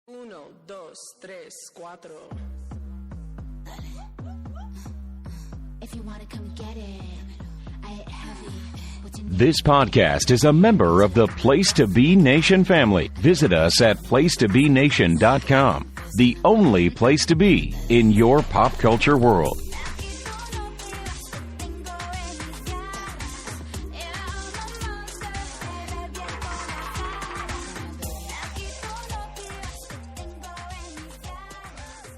Uno, dos, tres, cuatro. If you want to come get it, I have it. This podcast is a member of the Place to Be Nation family. Visit us at placetobenation.com, the only place to be in your pop culture world.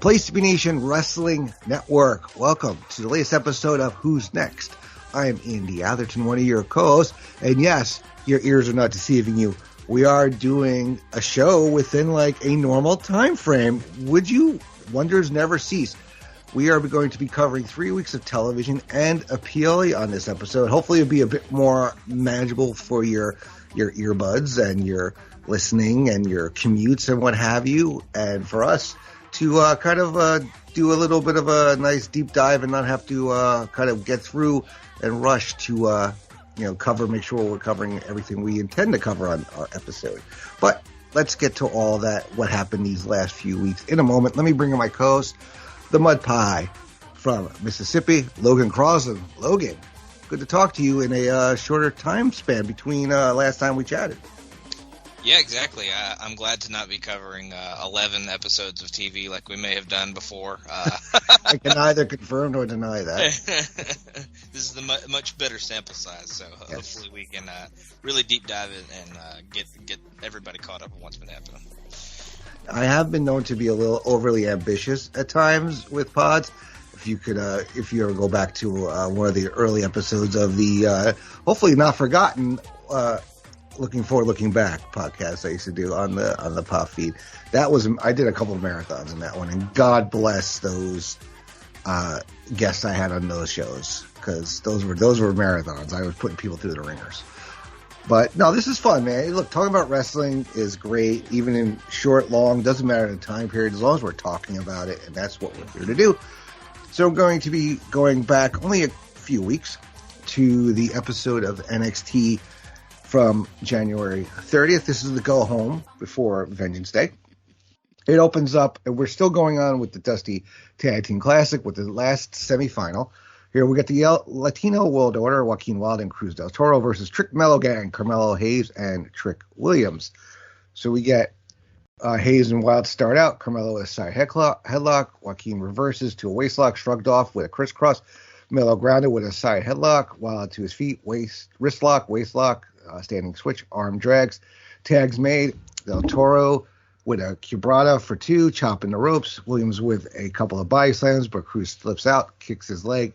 Place to Be Nation Wrestling Network. Welcome to the latest episode of Who's Next. I am Andy Atherton, one of your co-hosts, and yes, your ears are not deceiving you. We are doing a show within like a normal time frame. Would you? Wonders never cease. We are going to be covering 3 weeks of television and a PLE on this episode. Hopefully it'll be a bit more manageable for your earbuds and your listening and your commutes and what have you, and for us to do a little bit of a nice deep dive and not have to kind of get through and rush to make sure we're covering everything we intend to cover on our episode. But let's get to all that, what happened these last few weeks in a moment. Let me bring in my co-host, the Mud Pie from Mississippi, Logan Crosland. Logan, good to talk to you in a shorter time span between last time we chatted. Yeah, exactly. I'm glad to not be covering 11 episodes of TV like we may have done before. I can neither confirm nor deny that. This is a much better sample size, so yes. Hopefully we can really deep dive it and get everybody caught up on what's been happening. I have been known to be a little overly ambitious at times with pods. If you ever go back to one of the early episodes of the hopefully not forgotten Looking Forward, Looking Back podcast I used to do on the pop feed. I did a couple of marathons in that one, and God bless those guests I had on those shows, because those were marathons. I was putting people through the ringers. But no, this is fun, man. Look, talking about wrestling is great, even in short, long, doesn't matter the time period, as long as we're talking about it, and that's what we're here to do. So I'm going to be going back only a few weeks to the episode of NXT from January 30th. This is the go home before Vengeance Day. It opens up, and we're still going on with the Dusty Tag Team Classic with the last semifinal. Here we got the Latino World Order, Joaquin Wilde and Cruz del Toro versus Trick-Melo Gang, Carmelo Hayes and Trick Williams. So we get Hayes and Wilde start out. Carmelo a side headlock. Joaquin reverses to a waistlock, shrugged off with a crisscross. Melo grounded with a side headlock. Wilde to his feet, wrist lock, waistlock. Standing switch, arm drags, tags made. Del Toro with a quebrada for two, chopping the ropes. Williams with a couple of body slams, but Cruz slips out, kicks his leg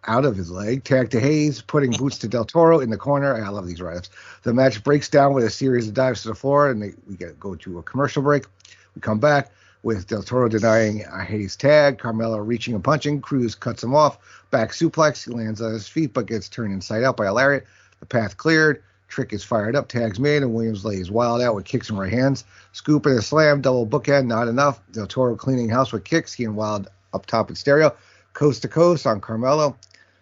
out of his leg. Tag to Hayes, putting boots to Del Toro in the corner. I love these write-ups. The match breaks down with a series of dives to the floor, and we go to a commercial break. We come back with Del Toro denying a Hayes tag. Carmelo reaching and punching. Cruz cuts him off. Back suplex. He lands on his feet, but gets turned inside out by a lariat. The path cleared. Trick is fired up, tags made, and Williams lays Wild out with kicks and right hands. Scoop and a slam, double bookend, not enough. Del Toro cleaning house with kicks. He and Wild up top in stereo. Coast to coast on Carmelo.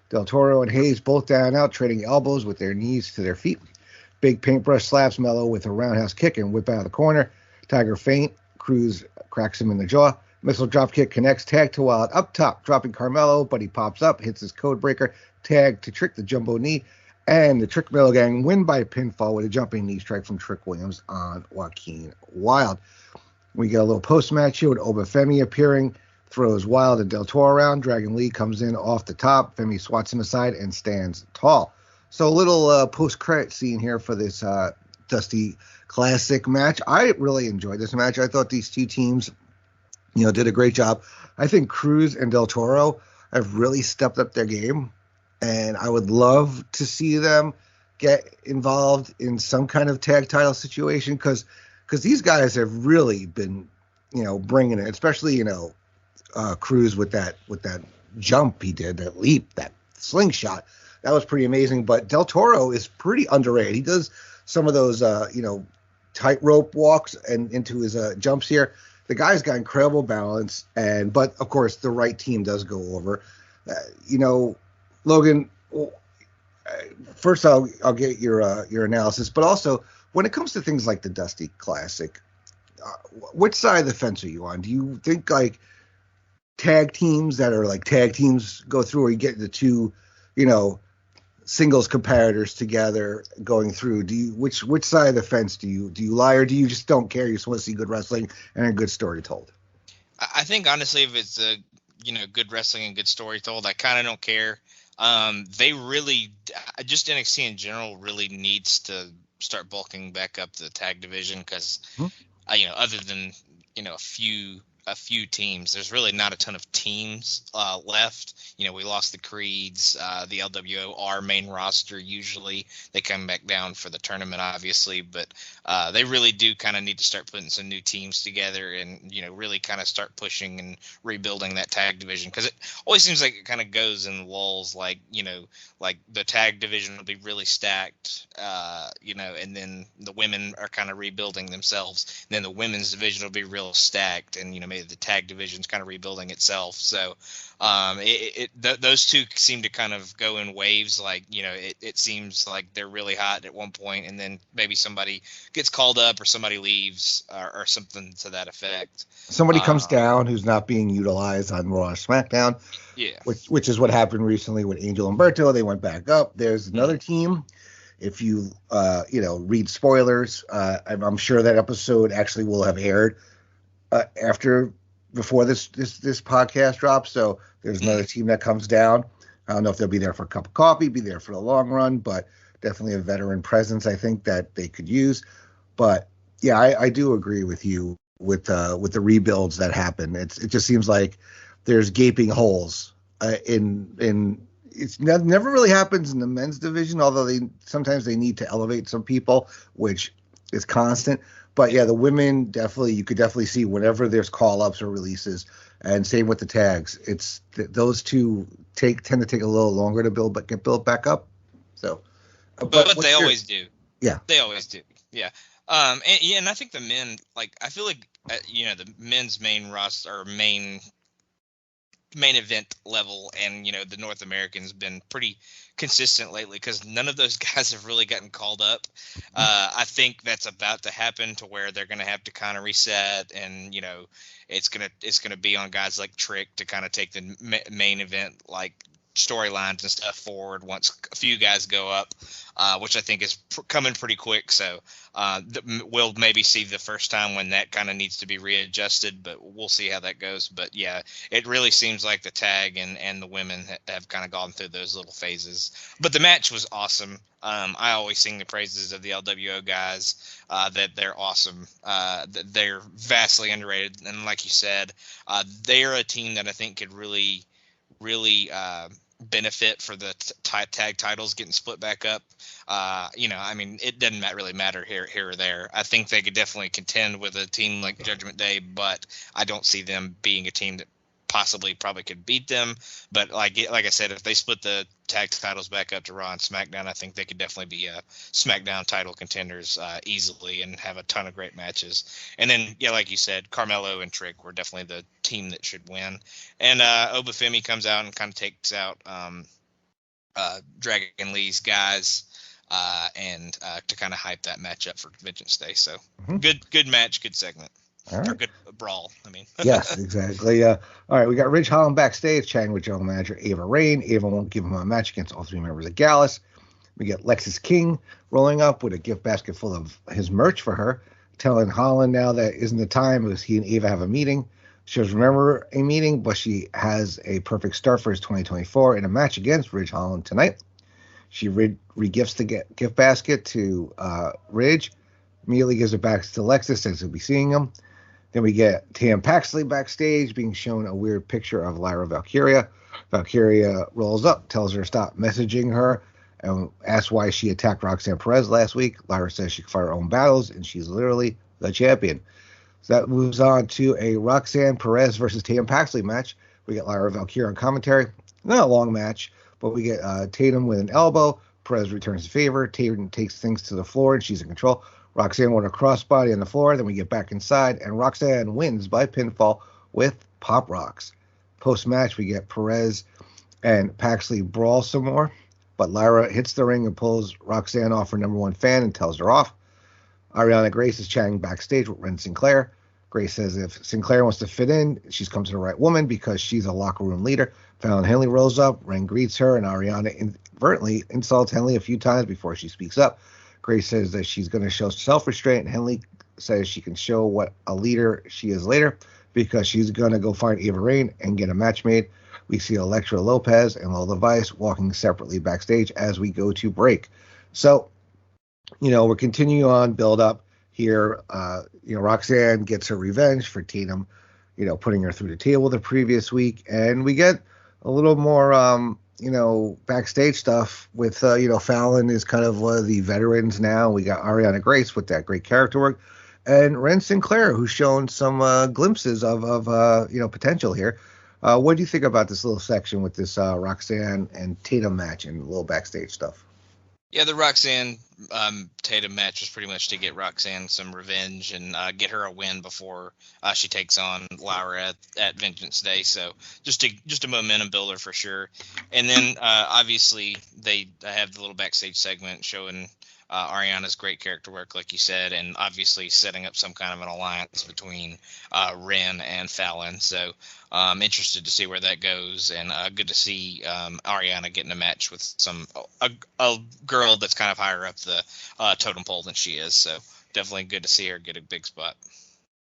Del Toro and Hayes both down out, trading elbows with their knees to their feet. Big paintbrush slaps Melo with a roundhouse kick and whip out of the corner. Tiger feint. Cruz cracks him in the jaw. Missile drop kick connects. Tag to Wild up top, dropping Carmelo, but he pops up, hits his code breaker. Tag to Trick, the jumbo knee. And the Trick-Melo Gang win by pinfall with a jumping knee strike from Trick Williams on Joaquin Wilde. We get a little post-match here with Obafemi appearing, throws Wilde and Del Toro around. Dragon Lee comes in off the top. Femi swats him aside and stands tall. So a little post-credit scene here for this Dusty Classic match. I really enjoyed this match. I thought these two teams, did a great job. I think Cruz and Del Toro have really stepped up their game. And I would love to see them get involved in some kind of tag title situation because these guys have really been, bringing it. Especially, Cruz with that jump he did, that leap, that slingshot. That was pretty amazing. But Del Toro is pretty underrated. He does some of those, tightrope walks and into his jumps here. The guy's got incredible balance, but of course the right team does go over. Logan, first I'll get your analysis, but also when it comes to things like the Dusty Classic, which side of the fence are you on? Do you think like tag teams that are like tag teams go through, or you get the two, singles comparators together going through? Do you which side of the fence do you lie, or do you just don't care? You just want to see good wrestling and a good story told? I think honestly, if it's a good wrestling and good story told, I kind of don't care. They really just NXT in general really needs to start bulking back up the tag division because other than a few teams, there's really not a ton of teams left. We lost the Creeds, the LWO, our main roster. Usually they come back down for the tournament, obviously, but they really do kind of need to start putting some new teams together and really kind of start pushing and rebuilding that tag division, because it always seems like it kind of goes in lulls. Like the tag division will be really stacked, and then the women are kind of rebuilding themselves. And then the women's division will be real stacked, and maybe the tag division's kind of rebuilding itself. So those two seem to kind of go in waves. Like it seems like they're really hot at one point, and then maybe somebody gets called up or somebody leaves or something to that effect. Somebody comes down who's not being utilized on Raw or SmackDown. Yeah, which is what happened recently with Angel Umberto. They went back up. There's another team. If you read spoilers, I'm sure that episode actually will have aired before this podcast drops. So there's another team that comes down. I don't know if they'll be there for a cup of coffee, be there for the long run, but definitely a veteran presence I think that they could use. But yeah, I do agree with you with the rebuilds that happen. It just seems like there's gaping holes in. It's never really happens in the men's division, although sometimes they need to elevate some people, which is constant. But yeah, the women you could definitely see whenever there's call ups or releases, and same with the tags. It's those two tend to take a little longer to build, but get built back up. So, but they always do. Yeah, they always do. Yeah. And I think the men, I feel like the men's main roster or main event level, and the North American's been pretty consistent lately because none of those guys have really gotten called up. I think that's about to happen to where they're going to have to kind of reset, and it's gonna be on guys like Trick to kind of take the main event storylines and stuff forward once a few guys go up, which I think is coming pretty quick. So we'll maybe see the first time when that kind of needs to be readjusted, but we'll see how that goes. But yeah, it really seems like the tag and the women have kind of gone through those little phases. But the match was awesome. I always sing the praises of the LWO guys, that they're awesome. They're vastly underrated. And like you said, they're a team that I think could really benefit for the tag titles getting split back up. It doesn't really matter here or there. I think they could definitely contend with a team like Judgment Day, but I don't see them being a team that probably could beat them. But like I said, if they split the tag titles back up to Raw and SmackDown, I think they could definitely be SmackDown title contenders easily and have a ton of great matches. And then, yeah, like you said, Carmelo and Trick were definitely the team that should win. And Obafemi comes out and kind of takes out Dragon Lee's guys and to kind of hype that match up for Vengeance Day. So good match, good segment. All right. Or good brawl, I mean. Yes, exactly. All right, we got Ridge Holland backstage chatting with general manager Ava Raine. Ava won't give him a match against all three members of Gallus. We get Lexis King rolling up with a gift basket full of his merch for her, telling Holland now that isn't the time because he and Ava have a meeting. She doesn't remember a meeting, but she has a perfect start for his 2024 in a match against Ridge Holland tonight. She re-gifts the gift basket to Ridge, immediately gives it back to Lexis, says he'll be seeing him. Then we get Tam Paxley backstage being shown a weird picture of Lyra Valkyria. Valkyria rolls up, tells her to stop messaging her, and asks why she attacked Roxanne Perez last week. Lyra says she can fight her own battles, and she's literally the champion. So that moves on to a Roxanne Perez versus Tam Paxley match. We get Lyra Valkyria on commentary. Not a long match, but we get Tatum with an elbow. Perez returns the favor. Tatum takes things to the floor, and she's in control. Roxanne with a crossbody on the floor. Then we get back inside, and Roxanne wins by pinfall with Pop Rocks. Post-match, we get Perez and Paxley brawl some more, but Lyra hits the ring and pulls Roxanne off her number one fan and tells her off. Ariana Grace is chatting backstage with Ren Sinclair. Grace says if Sinclair wants to fit in, she's come to the right woman because she's a locker room leader. Fallon Henley rolls up. Ren greets her, and Ariana inadvertently insults Henley a few times before she speaks up. Grace says that she's going to show self-restraint, and Henley says she can show what a leader she is later because she's going to go find Ava Raine and get a match made. We see Elektra Lopez and Lola Vice walking separately backstage as we go to break. So, we're continuing on build up here. Roxanne gets her revenge for Tatum, putting her through the table the previous week. And we get a little more, backstage stuff with, Fallon is kind of one of the veterans now. We got Ariana Grace with that great character work. And Ren Sinclair, who's shown some glimpses of potential here. What do you think about this little section with this Roxanne and Tatum match and a little backstage stuff? Yeah, the Roxanne Tatum match was pretty much to get Roxanne some revenge and get her a win before she takes on Laura at Vengeance Day. So just a momentum builder for sure. And then obviously they have the little backstage segment showing Ariana's great character work, like you said, and obviously setting up some kind of an alliance between Ren and Fallon. So interested to see where that goes, and good to see Ariana getting a match with a girl that's kind of higher up the totem pole than she is. So definitely good to see her get a big spot.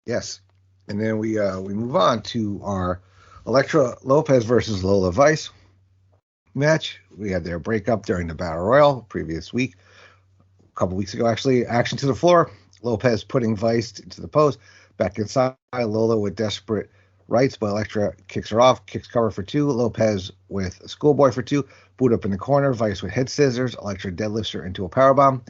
Yes, and then we move on to our Elektra Lopez versus Lola Vice match. We had their breakup during the Battle Royal previous week. A couple weeks ago, actually. Action to the floor. Lopez putting Vice into the post. Back inside, Lola with desperate rights, but Elektra kicks her off. Kicks cover for two. Lopez with a schoolboy for two. Boot up in the corner. Vice with head scissors. Elektra deadlifts her into a powerbomb.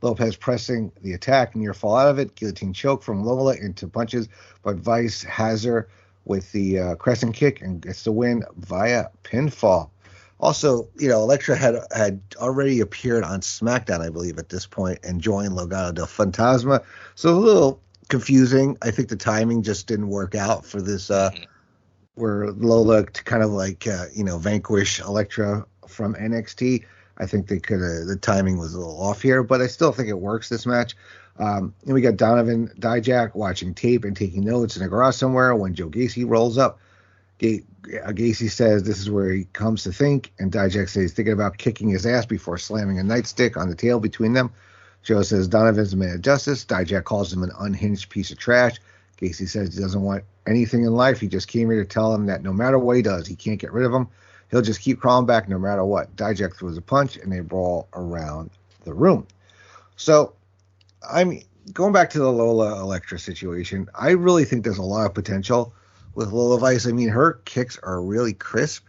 Lopez pressing the attack. Near fall out of it. Guillotine choke from Lola into punches, but Vice has her with the crescent kick and gets the win via pinfall. Also, Elektra had already appeared on SmackDown, I believe, at this point, and joined Legado del Fantasma. So a little confusing. I think the timing just didn't work out for this, where Lola to kind of vanquish Elektra from NXT. I think the timing was a little off here, but I still think it works, this match. And we got Donovan Dijak watching tape and taking notes in a garage somewhere when Joe Gacy rolls up. Gacy says this is where he comes to think, and Dijak says he's thinking about kicking his ass before slamming a nightstick on the tail between them. Joe says Donovan's a man of justice. Dijak calls him an unhinged piece of trash. Gacy says he doesn't want anything in life. He just came here to tell him that no matter what he does, he can't get rid of him. He'll just keep crawling back no matter what. Dijak throws a punch, and they brawl around the room. So, going back to the Lola Elektra situation, I really think there's a lot of potential with Lola Vice. Her kicks are really crisp.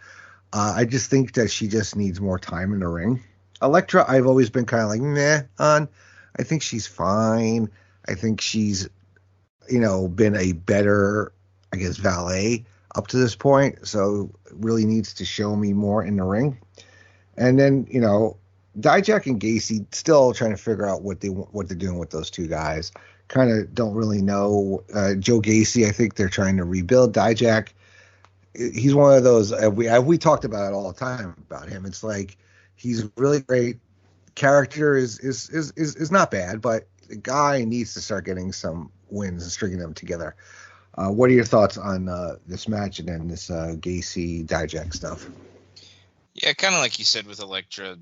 I just think that she just needs more time in the ring. Elektra, I've always been kind of like, meh on. I think she's fine. I think she's, been a better, valet up to this point. So really needs to show me more in the ring. And then, Dijak and Gacy still trying to figure out what they're doing with those two guys. Kind of don't really know. Joe Gacy, I think they're trying to rebuild. Dijak, he's one of those. We talked about it all the time about him. It's like he's really great. Character is not bad, but the guy needs to start getting some wins and stringing them together. What are your thoughts on this match and then this Gacy Dijak stuff? Yeah, kind of like you said with Elektra.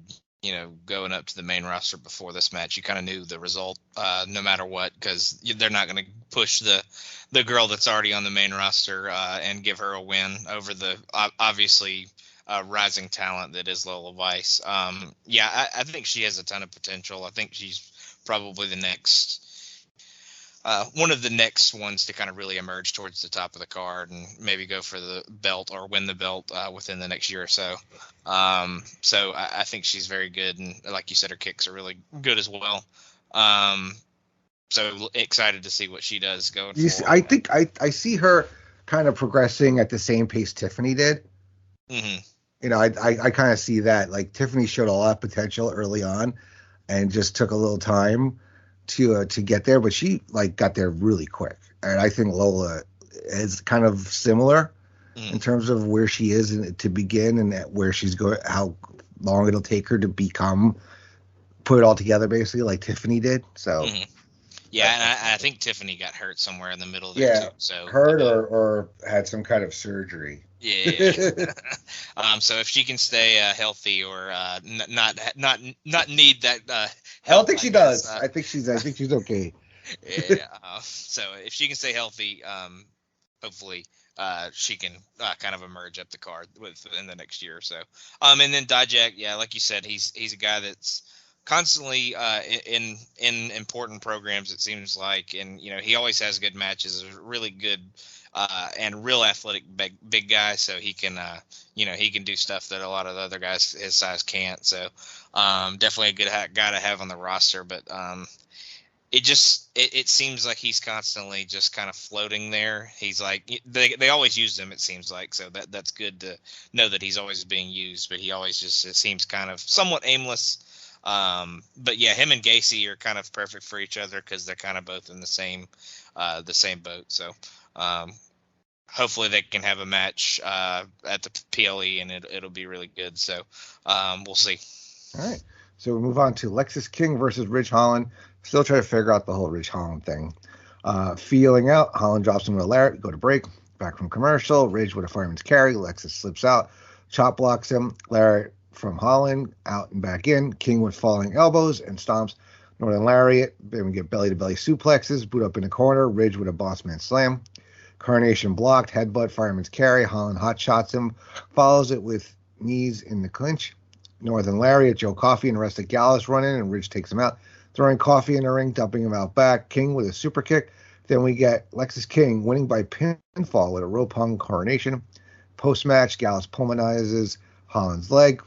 Going up to the main roster before this match, you kind of knew the result no matter what, because they're not going to push the girl that's already on the main roster and give her a win over the obviously rising talent that is Lola Vice. I think she has a ton of potential. I think she's probably the next one of the next ones to kind of really emerge towards the top of the card and maybe go for the belt or win the belt within the next year or so. So I think she's very good. And like you said, her kicks are really good as well. So excited to see what she does going forward. I think I see her kind of progressing at the same pace Tiffany did. Mm-hmm. I kind of see that. Like Tiffany showed a lot of potential early on and just took a little time to get there, but she got there really quick. And I think Lola is kind of similar in terms of where she is to begin and where she's going, how long it'll take her to put it all together basically like Tiffany did. So Yeah, and I think Tiffany got hurt somewhere in the middle there Yeah, too. So hurt or had some kind of surgery. yeah. So if she can stay healthy or not need that I help, don't think she guess, does. I think she's okay. yeah. So if she can stay healthy, hopefully she can kind of emerge up the card in the next year or so. And then Dijak, yeah, like you said, he's a guy that's constantly in important programs, it seems like, and he always has good matches. A really good and real athletic big guy, so he can he can do stuff that a lot of the other guys his size can't. So definitely a good guy to have on the roster, but it seems like he's constantly just kind of floating there. He's like they always use him, it seems like, so that's good to know that he's always being used, but he always just it seems kind of somewhat aimless. But yeah, him and Gacy are kind of perfect for each other because they're kind of both in the same boat. So hopefully they can have a match at the PLE and it'll be really good. So we'll see. All right. So we move on to Lexis King versus Ridge Holland. Still trying to figure out the whole Ridge Holland thing. Feeling out, Holland drops him with a Larry, go to break. Back from commercial, Ridge with a fireman's carry. Lexis slips out. Chop blocks him. Larry from Holland out and back in. King with falling elbows and stomps. Northern Lariat. Then we get belly-to-belly suplexes. Boot up in the corner. Ridge with a boss man slam. Carnation blocked. Headbutt. Fireman's carry. Holland hot shots him. Follows it with knees in the clinch. Northern Lariat. Joe Coffey and the rest of Gallus run in and Ridge takes him out. Throwing Coffey in the ring, dumping him out back. King with a super kick. Then we get Lexis King winning by pinfall with a rope hung coronation. Post-match, Gallus pulmonizes Holland's leg.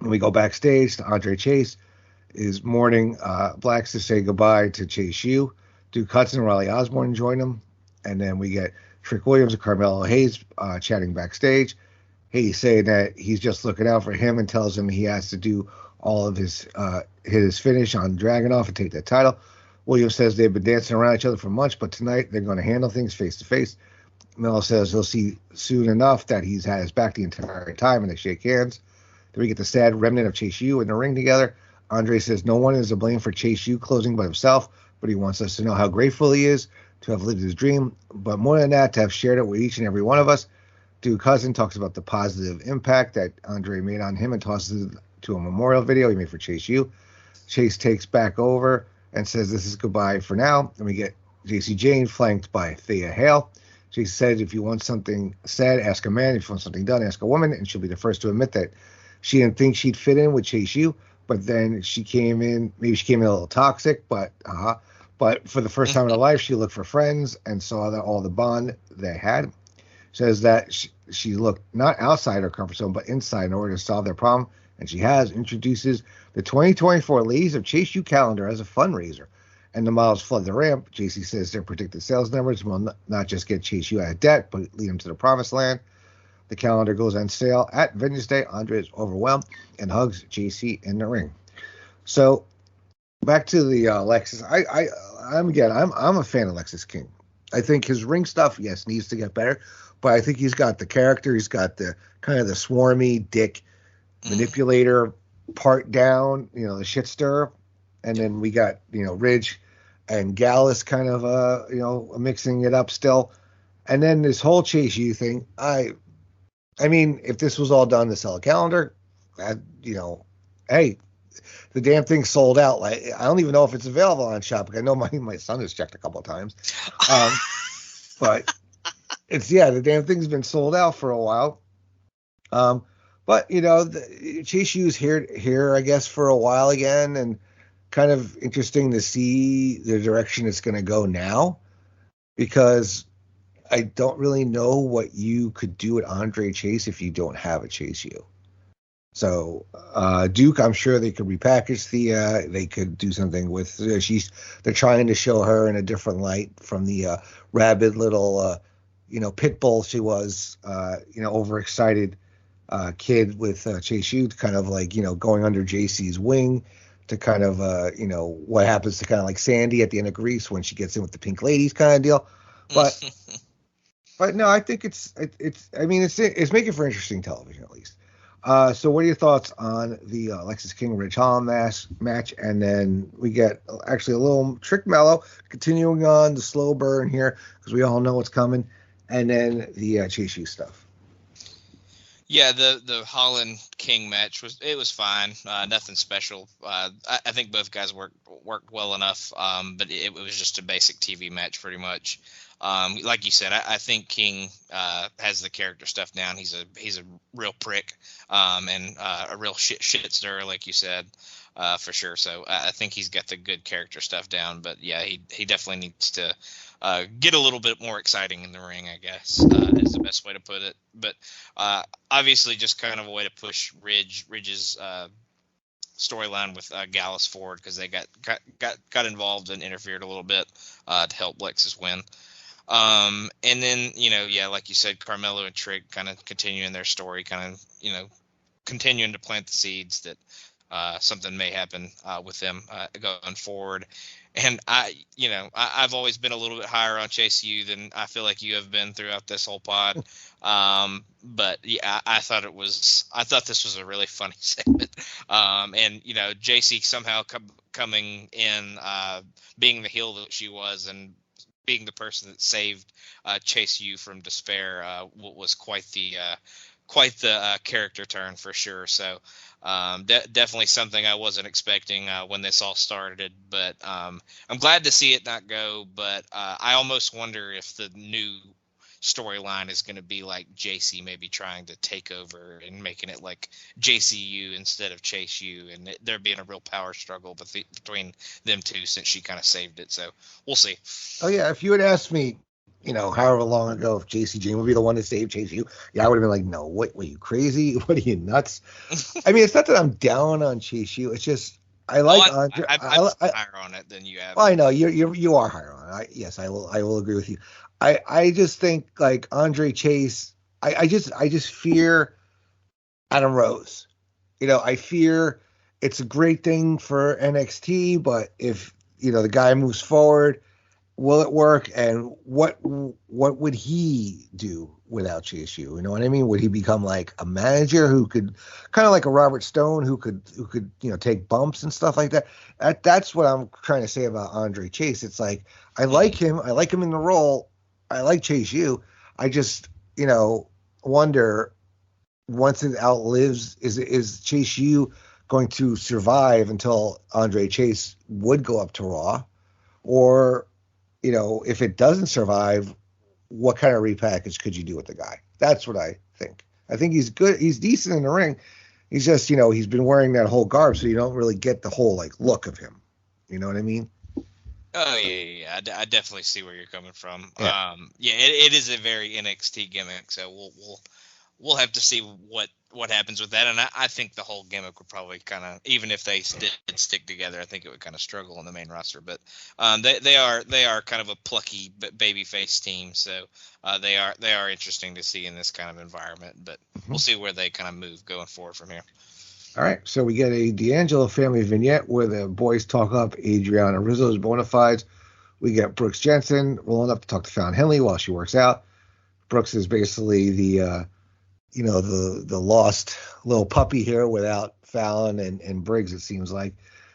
And we go backstage to Andre Chase is mourning Blacks to say goodbye to Chase U. Duke Hudson and Riley Osborne join him. And then we get Trick Williams and Carmelo Hayes chatting backstage. Hayes saying that he's just looking out for him and tells him he has to do all of his finish on Dragunov and take that title. Williams says they've been dancing around each other for months, but tonight they're going to handle things face to face. Melo says he'll see soon enough that he's had his back the entire time, and they shake hands. Then we get the sad remnant of Chase U in the ring together. Andre says no one is to blame for Chase U closing but himself, but he wants us to know how grateful he is to have lived his dream, but more than that, to have shared it with each and every one of us. Duke Cousin talks about the positive impact that Andre made on him and tosses it to a memorial video he made for Chase U. Chase takes back over and says this is goodbye for now. And we get JC Jane flanked by Thea Hale. Chase said if you want something said, ask a man. If you want something done, ask a woman. And she'll be the first to admit that she didn't think she'd fit in with Chase U. But then she came in, maybe she came in a little toxic, but for the first time in her life, she looked for friends and saw that all the bond they had. Says that she looked not outside her comfort zone, but inside in order to solve their problem. And she has introduces the 2024 Ladies of Chase U calendar as a fundraiser. And the models flood the ramp. JC says their predicted sales numbers will not just get Chase U out of debt, but lead them to the promised land. The calendar goes on sale at Vengeance Day. Andre is overwhelmed and hugs JC in the ring. So back to the Lexis. I'm a fan of Lexis King. I think his ring stuff, yes, needs to get better, but I think he's got the character. He's got the kind of the swarmy dick manipulator part down, the shit stirrer. And then we got, Ridge and Gallus kind of, mixing it up still. And then this whole Chase U thing, I mean, if this was all done to sell a calendar, hey, the damn thing sold out. Like, I don't even know if it's available on shop. I know my son has checked a couple of times. But the damn thing's been sold out for a while. But Chase U's here, I guess, for a while again, and kind of interesting to see the direction it's going to go now, because I don't really know what you could do with Andre Chase if you don't have a Chase U. So Duke, I'm sure they could repackage Thea. They could do something with they're trying to show her in a different light from the rabid little pit bull she was, overexcited kid with Chase U, kind of like going under JC's wing to kind of what happens to kind of like Sandy at the end of Grease when she gets in with the Pink Ladies kind of deal. But no, I think it's making for interesting television at least. So what are your thoughts on the Lexis King Ridge Holland match? And then we get actually a little Trick-Melo continuing on the slow burn here because we all know what's coming. And then the Chase U stuff. Yeah, the Holland King match was fine. Nothing special. I think both guys worked well enough. But it was just a basic TV match pretty much. Like you said, I think King has the character stuff down. He's a real prick, and a real shit stirrer, like you said, for sure. So I think he's got the good character stuff down. But yeah, he definitely needs to get a little bit more exciting in the ring, I guess, is the best way to put it. But obviously, just kind of a way to push Ridge's storyline with Gallus forward because they got involved and interfered a little bit to help Lexis win. And then, like you said, Carmelo and Trick kind of continuing their story, kind of, continuing to plant the seeds that something may happen with them going forward. And I've always been a little bit higher on Chase U than I feel like you have been throughout this whole pod. But yeah, I thought this was a really funny segment. And JC somehow coming in, being the heel that she was, and being the person that saved Chase U from despair was quite the character turn for sure. So definitely something I wasn't expecting when this all started. But I'm glad to see it not go. But I almost wonder if the new storyline is going to be like JC maybe trying to take over and making it like JCU instead of Chase U, and there being a real power struggle between them two since she kind of saved it. So we'll see. Oh yeah, if you had asked me, however long ago, if JC Jane would be the one to save Chase U, yeah, I would have been like, no, what, were you crazy? What are you, nuts? I mean, it's not that I'm down on Chase U. It's just I like Andre. I'm higher on it than you have. Well, I know you are higher on it. Yes, I will agree with you. I just think like Andre Chase. I just fear Adam Rose. I fear it's a great thing for NXT, but if the guy moves forward, will it work? And what would he do without Chase U? You know what I mean? Would he become like a manager who could, kind of like a Robert Stone, who could take bumps and stuff like that? That's what I'm trying to say about Andre Chase. It's like I like him in the role. I like Chase U. I just wonder, once it outlives, is Chase U going to survive until Andre Chase would go up to Raw, or if it doesn't survive, what kind of repackage could you do with the guy? That's what I think. I think he's good. He's decent in the ring. He's just, he's been wearing that whole garb, so you don't really get the whole look of him. You know what I mean? Oh yeah. I definitely see where you're coming from. Yeah. It is a very NXT gimmick, so we'll have to see what happens with that. And I think the whole gimmick would probably kind of, even if they did stick together, I think it would kind of struggle on the main roster. But they are kind of a plucky babyface team, so they are interesting to see in this kind of environment. But we'll see where they kind of move going forward from here. All right, so we get a D'Angelo family vignette where the boys talk up Adriana Rizzo's bona fides. We get Brooks Jensen rolling up to talk to Fallon Henley while she works out. Brooks is basically the lost little puppy here without Fallon and Briggs, it seems like.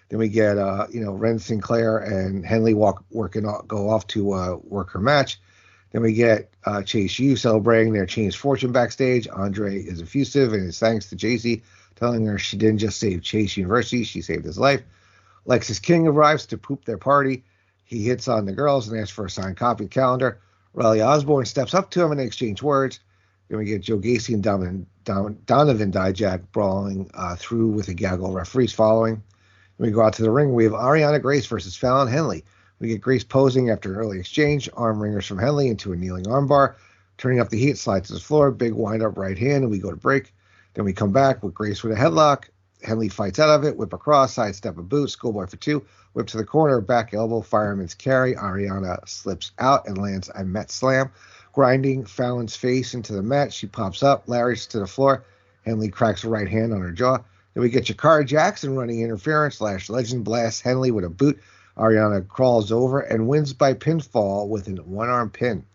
Then we get Ren Sinclair and Henley go off to work her match. Then we get Chase U celebrating their changed fortune backstage. Andre is effusive and his thanks to JC, telling her she didn't just save Chase University, she saved his life. Lexis King arrives to poop their party. He hits on the girls and asks for a signed copy of the calendar. Riley Osborne steps up to him and they exchange words. Then we get Joe Gacy and Donovan Dijak brawling through with a gaggle of referees following. Then we go out to the ring. We have Ariana Grace versus Fallon Henley. We get Grace posing after an early exchange. Arm ringers from Henley into a kneeling armbar. Turning up the heat, slides to the floor. Big wind-up right hand, and we go to break. Then we come back with Grace with a headlock. Henley fights out of it. Whip across, sidestep a boot. Schoolboy for two. Whip to the corner. Back elbow. Fireman's carry. Ariana slips out and lands a Met slam. Grinding Fallon's face into the mat. She pops up. Larry's to the floor. Henley cracks a right hand on her jaw. Then we get Jakara Jackson running interference. Legend blasts Henley with a boot. Ariana crawls over and wins by pinfall with an one-arm pin.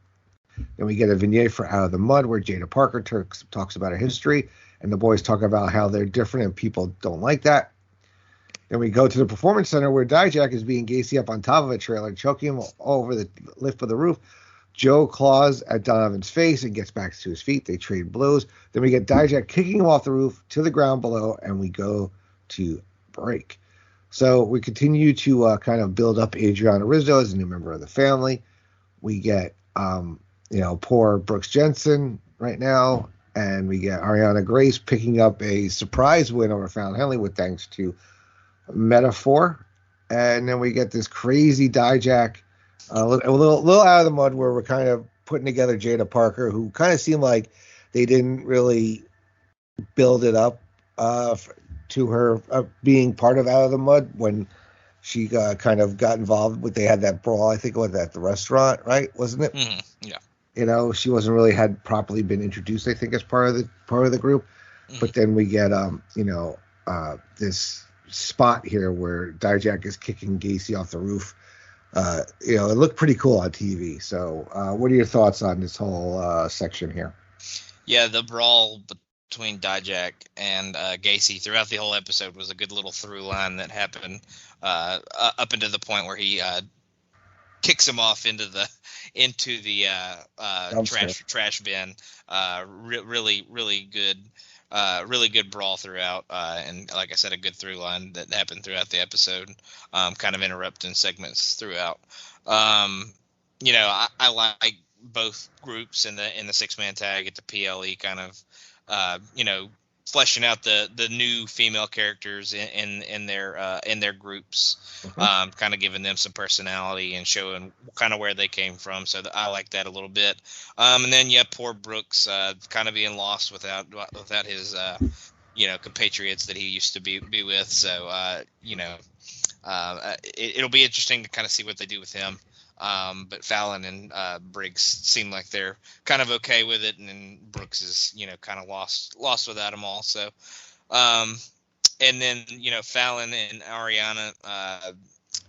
Then we get a vignette for Out of the Mud where Jada Parker talks about her history, and the boys talk about how they're different and people don't like that. Then we go to the Performance Center where Dijak is beating Gacy up on top of a trailer, choking him over the lift of the roof. Joe claws at Donovan's face and gets back to his feet. They trade blows. Then we get Dijak kicking him off the roof to the ground below, and we go to break. So we continue to kind of build up Adriana Rizzo as a new member of the family. We get, poor Brooks Jensen right now, and we get Ariana Grace picking up a surprise win over Fallon Henley with thanks to Metaphor. And then we get this crazy Dijak, a little out of the mud where we're kind of putting together Jada Parker, who kind of seemed like they didn't really build it up to her being part of Out of the Mud when she kind of got involved with. They had that brawl, I think it was at the restaurant, right? Wasn't it? Mm-hmm. Yeah. She wasn't really had properly been introduced, I think, as part of the group. Mm-hmm. But then we get this spot here where Dijak is kicking Gacy off the roof. It looked pretty cool on TV. So what are your thoughts on this whole section here? Yeah, the brawl between Dijak and Gacy throughout the whole episode was a good little through line that happened up into the point where he kicks him off into the trash bin. Really good. Really good brawl throughout, and like I said, a good through line that happened throughout the episode, kind of interrupting segments throughout. I like both groups in the 6-man tag at the PLE, kind of, fleshing out the new female characters in their groups, kind of giving them some personality and showing kind of where they came from. So I like that a little bit. And then poor Brooks, kind of being lost without his compatriots that he used to be with. So it'll be interesting to kind of see what they do with him. But Fallon and Briggs seem like they're kind of okay with it, and then Brooks is, kind of lost without them all. So, and then, Fallon and Ariana,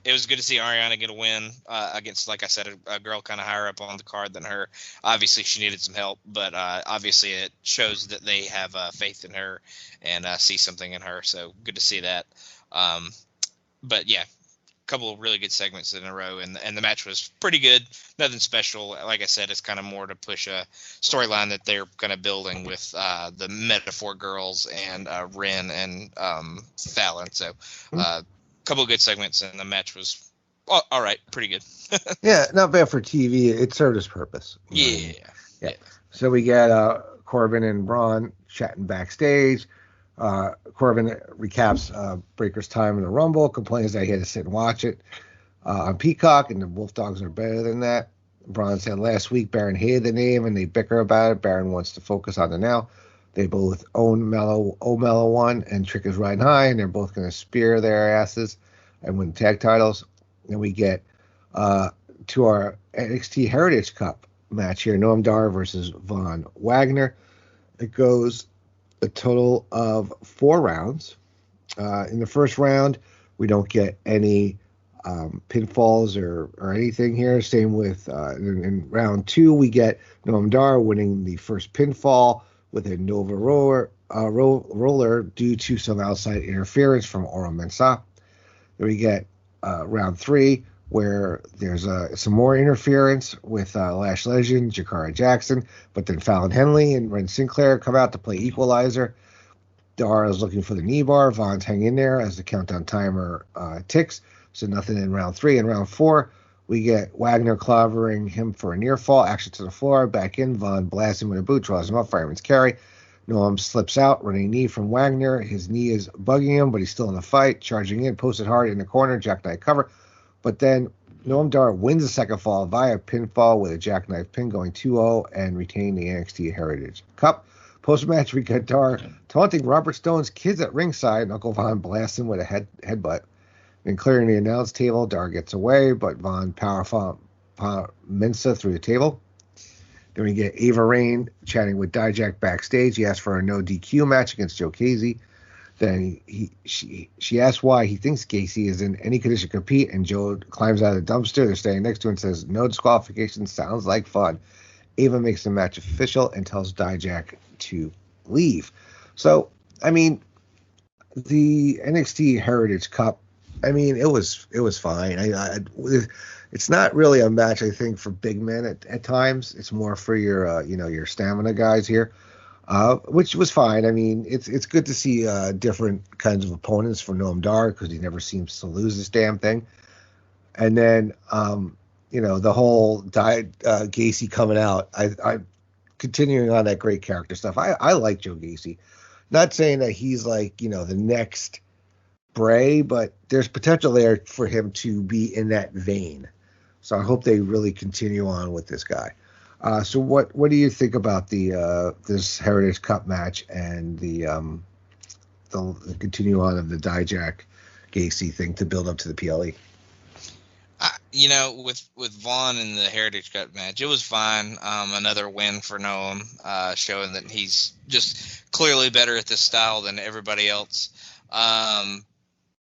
it was good to see Ariana get a win against, like I said, a girl kind of higher up on the card than her. Obviously, she needed some help, but obviously it shows that they have faith in her and see something in her. So good to see that. But yeah, couple of really good segments in a row, and the match was pretty good. Nothing special. Like I said, it's kind of more to push a storyline that they're kind of building with the Metaphor girls and Ren and Fallon. So couple of good segments, and the match was all right, pretty good. Yeah, not bad for TV. It served its purpose. Yeah. So we got Corbin and Braun chatting backstage. Corbin recaps Breaker's time in the Rumble, complains that he had to sit and watch it on Peacock, and the Wolf Dogs are better than that. Braun said last week Baron hated the name, and they bicker about it. Baron wants to focus on the now. They both own Mello won, and Trick is riding high, and they're both going to spear their asses and win tag titles. And we get to our NXT Heritage Cup match here, Noam Dar versus Von Wagner. It goes a total of 4 rounds. In the first round, we don't get any pinfalls or anything here. Same with in round 2, we get Noam Dar winning the first pinfall with a Nova roller due to some outside interference from Oro Mensah. Then we get round 3, where there's some more interference with Lash Legend, Jakara Jackson, but then Fallon Henley and Ren Sinclair come out to play equalizer. Dar is looking for the knee bar. Von's hanging in there as the countdown timer ticks, so nothing in round 3. In round 4, we get Wagner clobbering him for a near fall, action to the floor, back in. Von blasts him with a boot, draws him up, fireman's carry. Noam slips out, running knee from Wagner. His knee is bugging him, but he's still in the fight, charging in, posted hard in the corner, jackknife cover. But then Noam Dar wins the second fall via pinfall with a jackknife pin, going 2-0 and retaining the NXT Heritage Cup. Post-match, we get Dar taunting Robert Stone's kids at ringside, and Uncle Von blasts him with a headbutt. Then clearing the announce table, Dar gets away, but Von power Mensa through the table. Then we get Ava Raine chatting with Dijak backstage. He asks for a no DQ match against Joe Casey. Then she asks why he thinks Gacy is in any condition to compete, and Joe climbs out of the dumpster. They're standing next to him and says, no disqualification, sounds like fun. Ava makes the match official and tells Dijak to leave. So, I mean, the NXT Heritage Cup, I mean, it was fine. It's not really a match, I think, for big men at times. It's more for your your stamina guys here, which was fine. I mean, it's good to see different kinds of opponents for Noam Dar because he never seems to lose this damn thing. And then the whole Gacy coming out. I continuing on that great character stuff. I like Joe Gacy. Not saying that he's like the next Bray, but there's potential there for him to be in that vein. So I hope they really continue on with this guy. So what do you think about the this Heritage Cup match and the continue on of the Dijak Gacy thing to build up to the PLE? With Vaughn in the Heritage Cup match, it was fine. Another win for Noam, showing that he's just clearly better at this style than everybody else.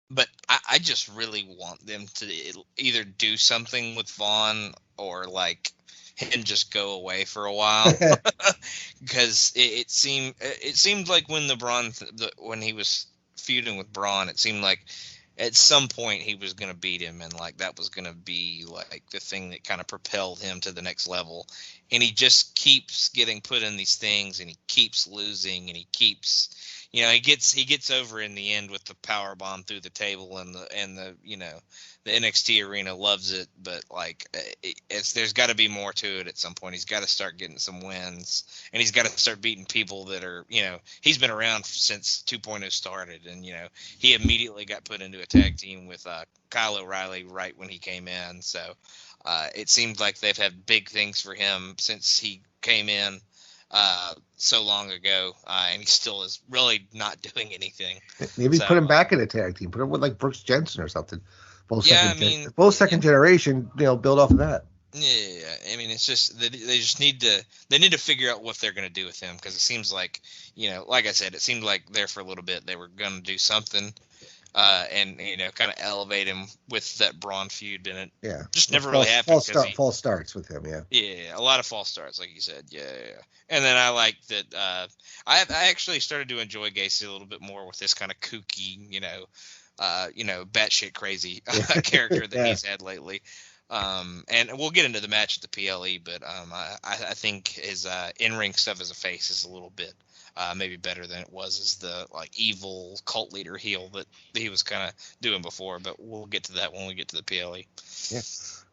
But I just really want them to either do something with Vaughn or like him just go away for a while, because it seemed like when when he was feuding with Braun, it seemed like at some point he was going to beat him, and like that was going to be like the thing that kind of propelled him to the next level. And he just keeps getting put in these things, and he keeps losing, and he keeps, he gets over in the end with the power bomb through the table, and the the NXT arena loves it, but like there's got to be more to it at some point. He's got to start getting some wins, and he's got to start beating people that are, he's been around since 2.0 started, and he immediately got put into a tag team with Kyle O'Reilly right when he came in. So it seems like they've had big things for him since he came in so long ago, and he still is really not doing anything. Maybe put him back in a tag team. Put him with like Brooks Jensen or something. Both second generation, build off of that. Yeah, I mean, it's just they just need to figure out what they're going to do with him, because it seems like, like I said, it seemed like there for a little bit they were going to do something, and kind of elevate him with that Braun feud, and it just never really happened. False starts with him, yeah, a lot of false starts, like you said, yeah. And then I like that. I actually started to enjoy Gacy a little bit more with this kind of kooky, batshit crazy character that he's had lately. And we'll get into the match at the PLE, but I think his in-ring stuff as a face is a little bit maybe better than it was as the like evil cult leader heel that he was kind of doing before. But we'll get to that when we get to the PLE. Yeah.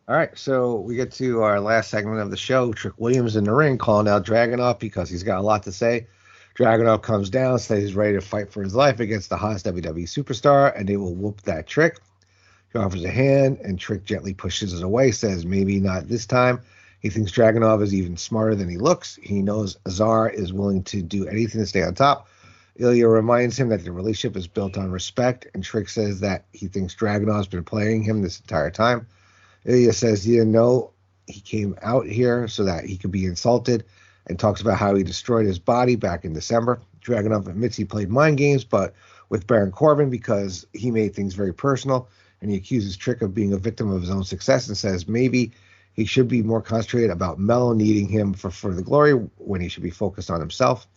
All right, so we get to our last segment of the show. Trick Williams in the ring calling out Dragunov because he's got a lot to say. Dragunov comes down, says he's ready to fight for his life against the hottest WWE superstar, and they will whoop that Trick. He offers a hand, and Trick gently pushes it away, says maybe not this time. He thinks Dragunov is even smarter than he looks. He knows Azar is willing to do anything to stay on top. Ilya reminds him that the relationship is built on respect, and Trick says that he thinks Dragunov's been playing him this entire time. Ilya says he didn't know he came out here so that he could be insulted, and talks about how he destroyed his body back in December. Dragunov admits he played mind games, but with Baron Corbin because he made things very personal, and he accuses Trick of being a victim of his own success and says maybe he should be more concentrated about Melo needing him for further glory when he should be focused on himself.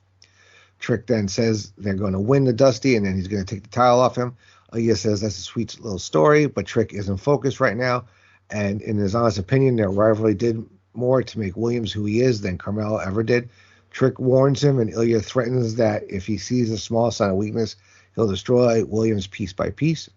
Trick then says they're going to win the Dusty, and then he's going to take the title off him. Ilya says that's a sweet little story, but Trick isn't focused right now, and in his honest opinion, their rivalry did more to make Williams who he is than Carmelo ever did. Trick warns him, and Ilya threatens that if he sees a small sign of weakness, he'll destroy Williams piece by piece.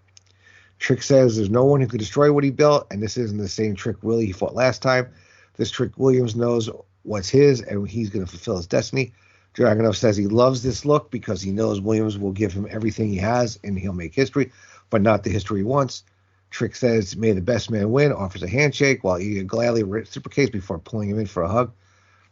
Trick says there's no one who could destroy what he built, and this isn't the same Trick Willie he fought last time. This Trick Williams knows what's his, and he's going to fulfill his destiny. Dragunov says he loves this look because he knows Williams will give him everything he has, and he'll make history, but not the history he wants. Trick says, may the best man win, offers a handshake, while Ilya gladly reciprocates before pulling him in for a hug.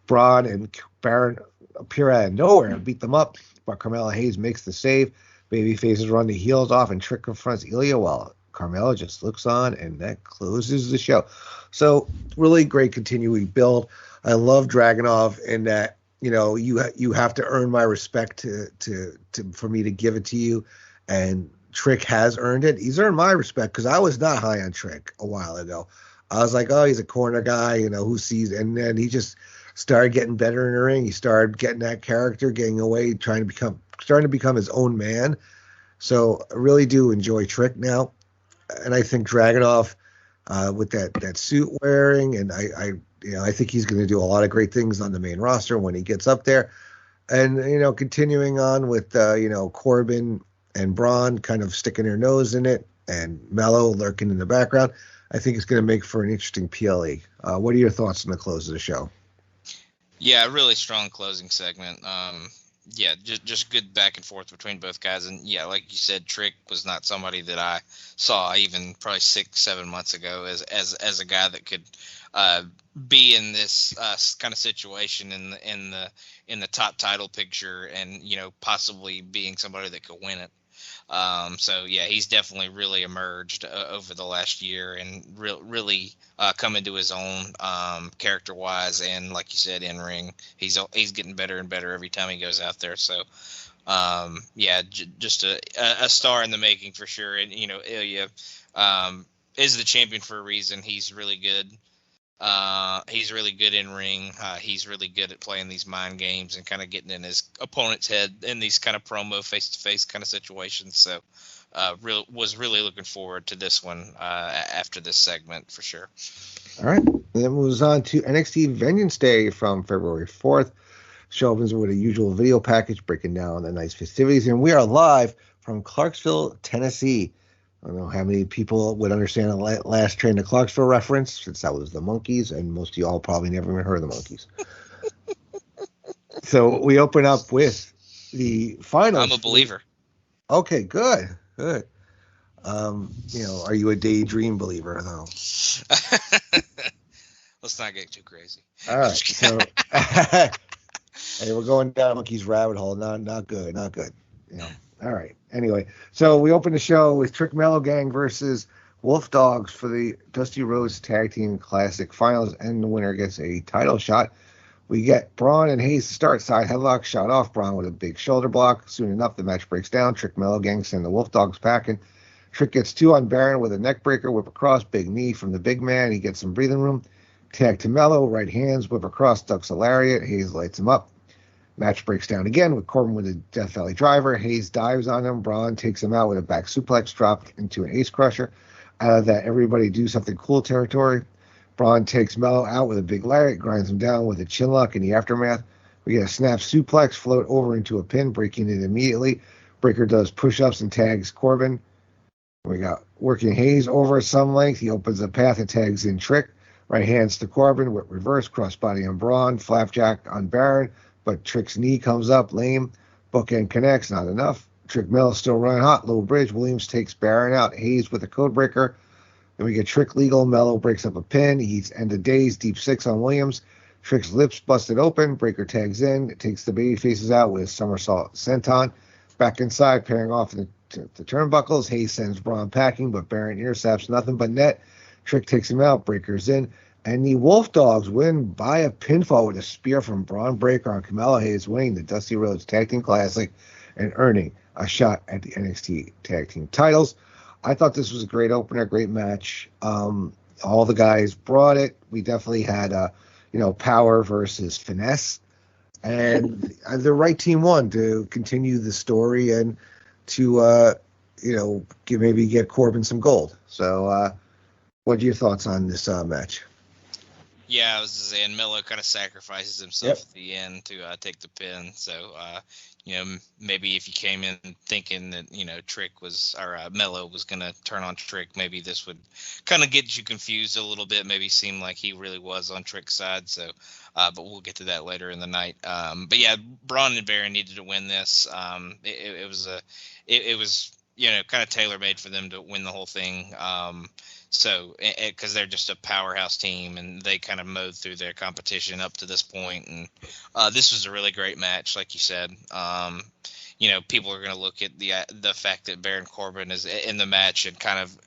Braun and Baron appear out of nowhere and beat them up, but Carmelo Hayes makes the save. Baby faces run the heels off, and Trick confronts Ilya while Carmelo just looks on, and that closes the show. So, really great continuing build. I love Dragunov in that, you have to earn my respect to for me to give it to you, and Trick has earned it. He's earned my respect because I was not high on Trick a while ago. I was like, oh, he's a corner guy, who sees, and then he just started getting better in the ring. He started getting that character, getting away, starting to become his own man. So I really do enjoy Trick now, and I think Dragunov with that suit wearing, and I think he's going to do a lot of great things on the main roster when he gets up there. And, continuing on with, Corbin and Braun kind of sticking their nose in it and Melo lurking in the background, I think it's going to make for an interesting PLE. What are your thoughts on the close of the show? Yeah, really strong closing segment. Yeah, just good back and forth between both guys. And, yeah, like you said, Trick was not somebody that I saw even probably 6-7 months ago as a guy that could be in this kind of situation in the top title picture and, possibly being somebody that could win it. So yeah, he's definitely really emerged over the last year and really come into his own character wise, and like you said, in ring, he's getting better and better every time he goes out there. So yeah, just a star in the making for sure. And Ilya is the champion for a reason. He's really good. He's really good in ring. He's really good at playing these mind games and kind of getting in his opponent's head in these kind of promo face-to-face kind of situations. So was really looking forward to this one after this segment for sure. All right. Then moves on to NXT Vengeance Day from February 4th. Show opens with a usual video package breaking down the night's festivities. And we are live from Clarksville, Tennessee. I don't know how many people would understand the Last Train to Clarksville reference, since that was the Monkees, and most of y'all probably never even heard of the Monkees. So we open up with the final. I'm a believer. Okay, good. Are you a daydream believer, though? Let's not get too crazy. All right, so hey, we're going down Monkees rabbit hole. Not good. All right. Anyway, so we open the show with Trick-Melo Gang versus Wolf Dogs for the Dusty Rhodes Tag Team Classic Finals, and the winner gets a title shot. We get Braun and Hayes to start, side headlock, shot off Braun with a big shoulder block. Soon enough, the match breaks down. Trick-Melo Gang send the Wolf Dogs packing. Trick gets 2 on Baron with a neck breaker, whip across, big knee from the big man. He gets some breathing room. Tag to Melo, right hands, whip across, ducks a lariat. Hayes lights him up. Match breaks down again with Corbin with a Death Valley driver. Hayes dives on him. Braun takes him out with a back suplex, dropped into an ace crusher. Out of that, everybody do something cool territory. Braun takes Melo out with a big lariat, grinds him down with a chin lock in the aftermath. We get a snap suplex, float over into a pin, breaking it immediately. Breaker does push-ups and tags Corbin. We got working Hayes over some length. He opens a path and tags in Trick. Right hands to Corbin with reverse, crossbody on Braun, flapjack on Baron. But Trick's knee comes up, lame. Bookend connects, not enough. Trick-Melo still running hot. Low bridge. Williams takes Baron out. Hayes with a code breaker. Then we get Trick legal. Melo breaks up a pin. He's end of days. Deep 6 on Williams. Trick's lips busted open. Breaker tags in. Takes the baby faces out with somersault senton. Back inside, pairing off the turnbuckles. Hayes sends Braun packing, but Baron intercepts nothing but net. Trick takes him out. Breaker's in. And the Wolf Dogs win by a pinfall with a spear from Braun Breaker on Carmelo Hayes, winning the Dusty Rhodes Tag Team Classic and earning a shot at the NXT Tag Team titles. I thought this was a great opener, great match. All the guys brought it. We definitely had, power versus finesse. And the right team won to continue the story and to, maybe get Corbin some gold. So what are your thoughts on this match? Yeah, I was saying Melo kind of sacrifices himself at the end to take the pin. So, maybe if you came in thinking that, Melo was going to turn on Trick, maybe this would kind of get you confused a little bit, maybe seem like he really was on Trick's side. So, but we'll get to that later in the night. But yeah, Braun and Baron needed to win this. It was kind of tailor-made for them to win the whole thing. So, because they're just a powerhouse team, and they kind of mowed through their competition up to this point, and this was a really great match, like you said. People are going to look at the fact that Baron Corbin is in the match and kind of,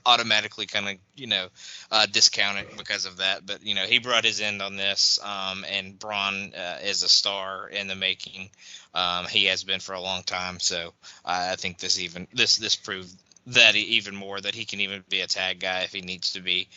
automatically kind of, discount it because of that. But he brought his end on this, and Braun is a star in the making. He has been for a long time, so I think this proved even more, that he can even be a tag guy if he needs to be.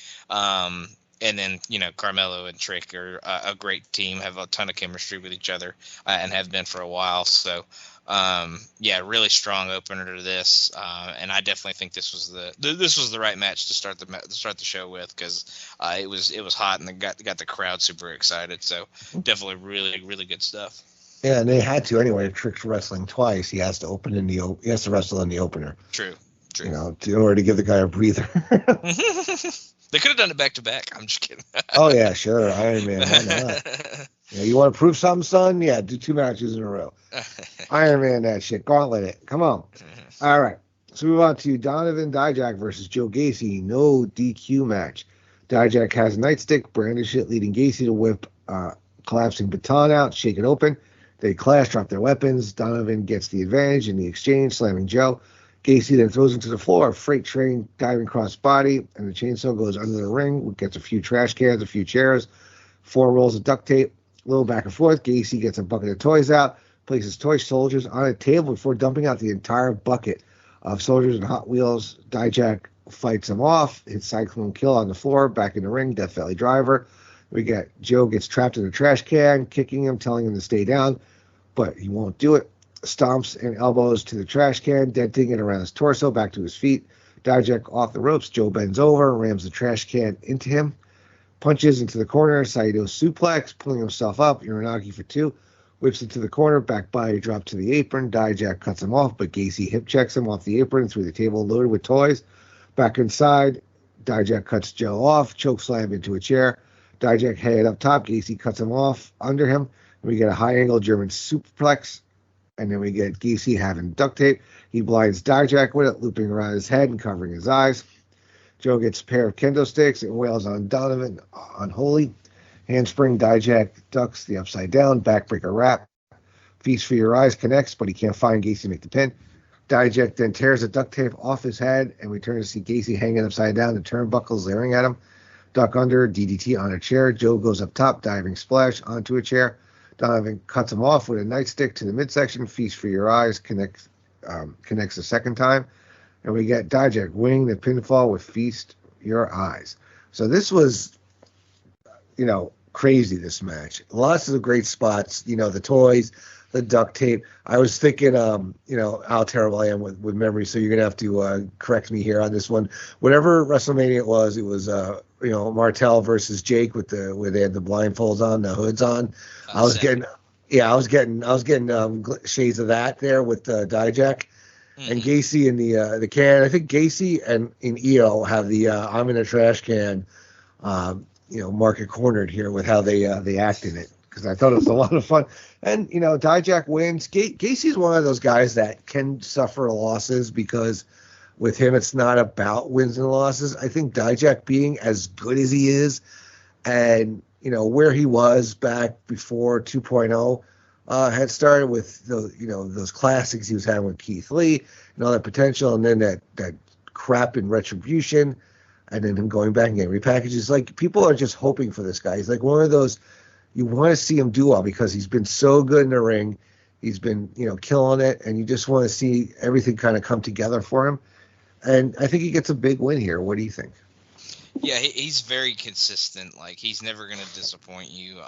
And then, Carmelo and Trick are a great team, have a ton of chemistry with each other, and have been for a while. So, really strong opener to this. And I definitely think this was the right match to start the show with, because it was hot and it got the crowd super excited. So definitely really, really good stuff. Yeah, and they had to anyway. Trick's wrestling twice. He has to wrestle in the opener. True. In order to give the guy a breather. They could have done it back to back. I'm just kidding. Oh yeah, sure. Iron Man, why not? You want to prove something, son? Yeah, do 2 matches in a row. Iron Man, that shit. Gauntlet it. Come on. All right. So we move on to Donovan Dijak versus Joe Gacy. No DQ match. Dijak has a nightstick, brandish it, leading Gacy to whip collapsing baton out, shake it open. They clash, drop their weapons. Donovan gets the advantage in the exchange, slamming Joe. Gacy then throws him to the floor, a freight train diving cross body, and the chainsaw goes under the ring, gets a few trash cans, a few chairs, 4 rolls of duct tape, a little back and forth. Gacy gets a bucket of toys out, places toy soldiers on a table before dumping out the entire bucket of soldiers and Hot Wheels. Dijak fights him off, hits Cyclone Kill on the floor, back in the ring, Death Valley Driver. We get Joe gets trapped in a trash can, kicking him, telling him to stay down, but he won't do it. Stomps and elbows to the trash can, denting it around his torso, back to his feet. Dijak off the ropes. Joe bends over, rams the trash can into him, punches into the corner, Saito suplex, pulling himself up, Uranagi for 2, whips it to the corner, back body drop to the apron. Dijak cuts him off, but Gacy hip checks him off the apron through the table loaded with toys. Back inside, Dijak cuts Joe off, choke slam into a chair. Dijak head up top, Gacy cuts him off under him. We get a high angle German suplex. And then we get Gacy having duct tape. He blinds Dijak with it, looping around his head and covering his eyes. Joe gets a pair of kendo sticks and wails on Donovan, unholy. Handspring, Dijak ducks the upside down, backbreaker wrap. Feast for your eyes connects, but he can't find Gacy to make the pin. Dijak then tears the duct tape off his head, and we turn to see Gacy hanging upside down, the turnbuckles leering at him. Duck under, DDT on a chair. Joe goes up top, diving splash onto a chair. Donovan cuts him off with a nightstick to the midsection. Feast for your eyes connects the second time. And we get Dijak winning the pinfall with Feast Your Eyes. So this was, crazy, this match. Lots of great spots, the toys, the duct tape. I was thinking, how terrible I am with memory, so you're going to have to correct me here on this one. Whatever WrestleMania it was Martel versus Jake where they had the blindfolds on, the hoods on. I was getting shades of that there with Dijak. And Gacy in the can. I think Gacy and in EO have the I'm in a trash can, market cornered here with how they act in it, because I thought it was a lot of fun. And Dijak wins. Gacy's one of those guys that can suffer losses, because with him it's not about wins and losses. I think Dijak being as good as he is, and where he was back before 2.0. Had started with those classics he was having with Keith Lee and all that potential, and then that crap in Retribution, and then him going back and getting repackages. Like, people are just hoping for this guy. He's like one of those you want to see him do well, because he's been so good in the ring. He's been killing it, and you just want to see everything kind of come together for him. And I think he gets a big win here. What do you think? Yeah, he's very consistent. Like, he's never going to disappoint you.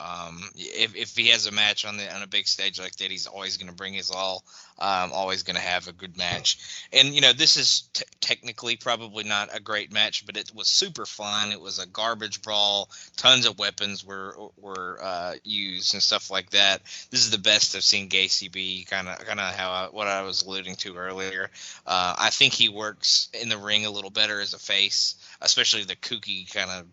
If he has a match on a big stage like that, he's always going to bring his all. Always going to have a good match. And this is technically probably not a great match, but it was super fun. It was a garbage brawl. Tons of weapons were used and stuff like that. This is the best I've seen Gacy be. Kind of what I was alluding to earlier. I think he works in the ring a little better as a face, especially the kooky kind of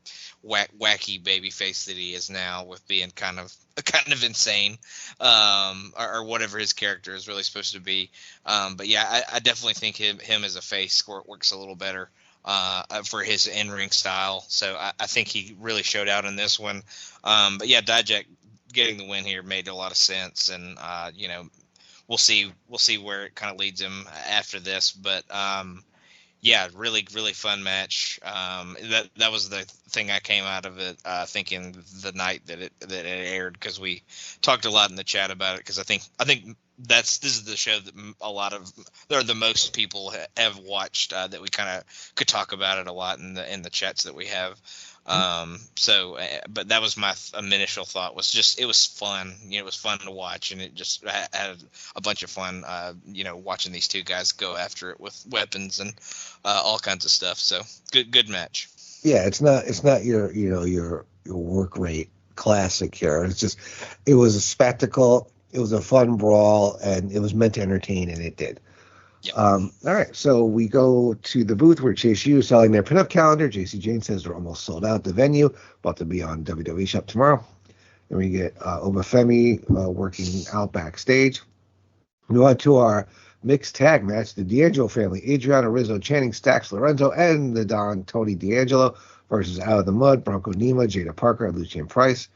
wacky baby face that he is now, with being kind of insane, or whatever his character is really supposed to be. But yeah, I definitely think him as a face works a little better for his in-ring style. So I think he really showed out in this one. But yeah, Dijak getting the win here made a lot of sense, and we'll see where it kind of leads him after this. But Yeah, really, really fun match. That was the thing I came out of it thinking the night that it aired, because we talked a lot in the chat about it, because I think this is the show that there are the most people have watched, that we kind of could talk about it a lot in the chats that we have. But that was my initial thought, was just, it was fun. It was fun to watch, and it just had a bunch of fun, watching these two guys go after it with weapons and all kinds of stuff. So good match. Yeah, it's not your work rate classic here. It was a spectacle. It was a fun brawl, and it was meant to entertain, and it did. Yep. All right, so we go to the booth where Chase U is selling their pinup calendar. JC Jane says they're almost sold out. The venue, about to be on WWE Shop tomorrow. Then we get Obafemi working out backstage. We go on to our mixed tag match. The D'Angelo family, Adriana Rizzo, Channing Stacks, Lorenzo, and the Don Tony D'Angelo versus Out of the Mud, Bronco Nima, Jada Parker, and Lucien Price.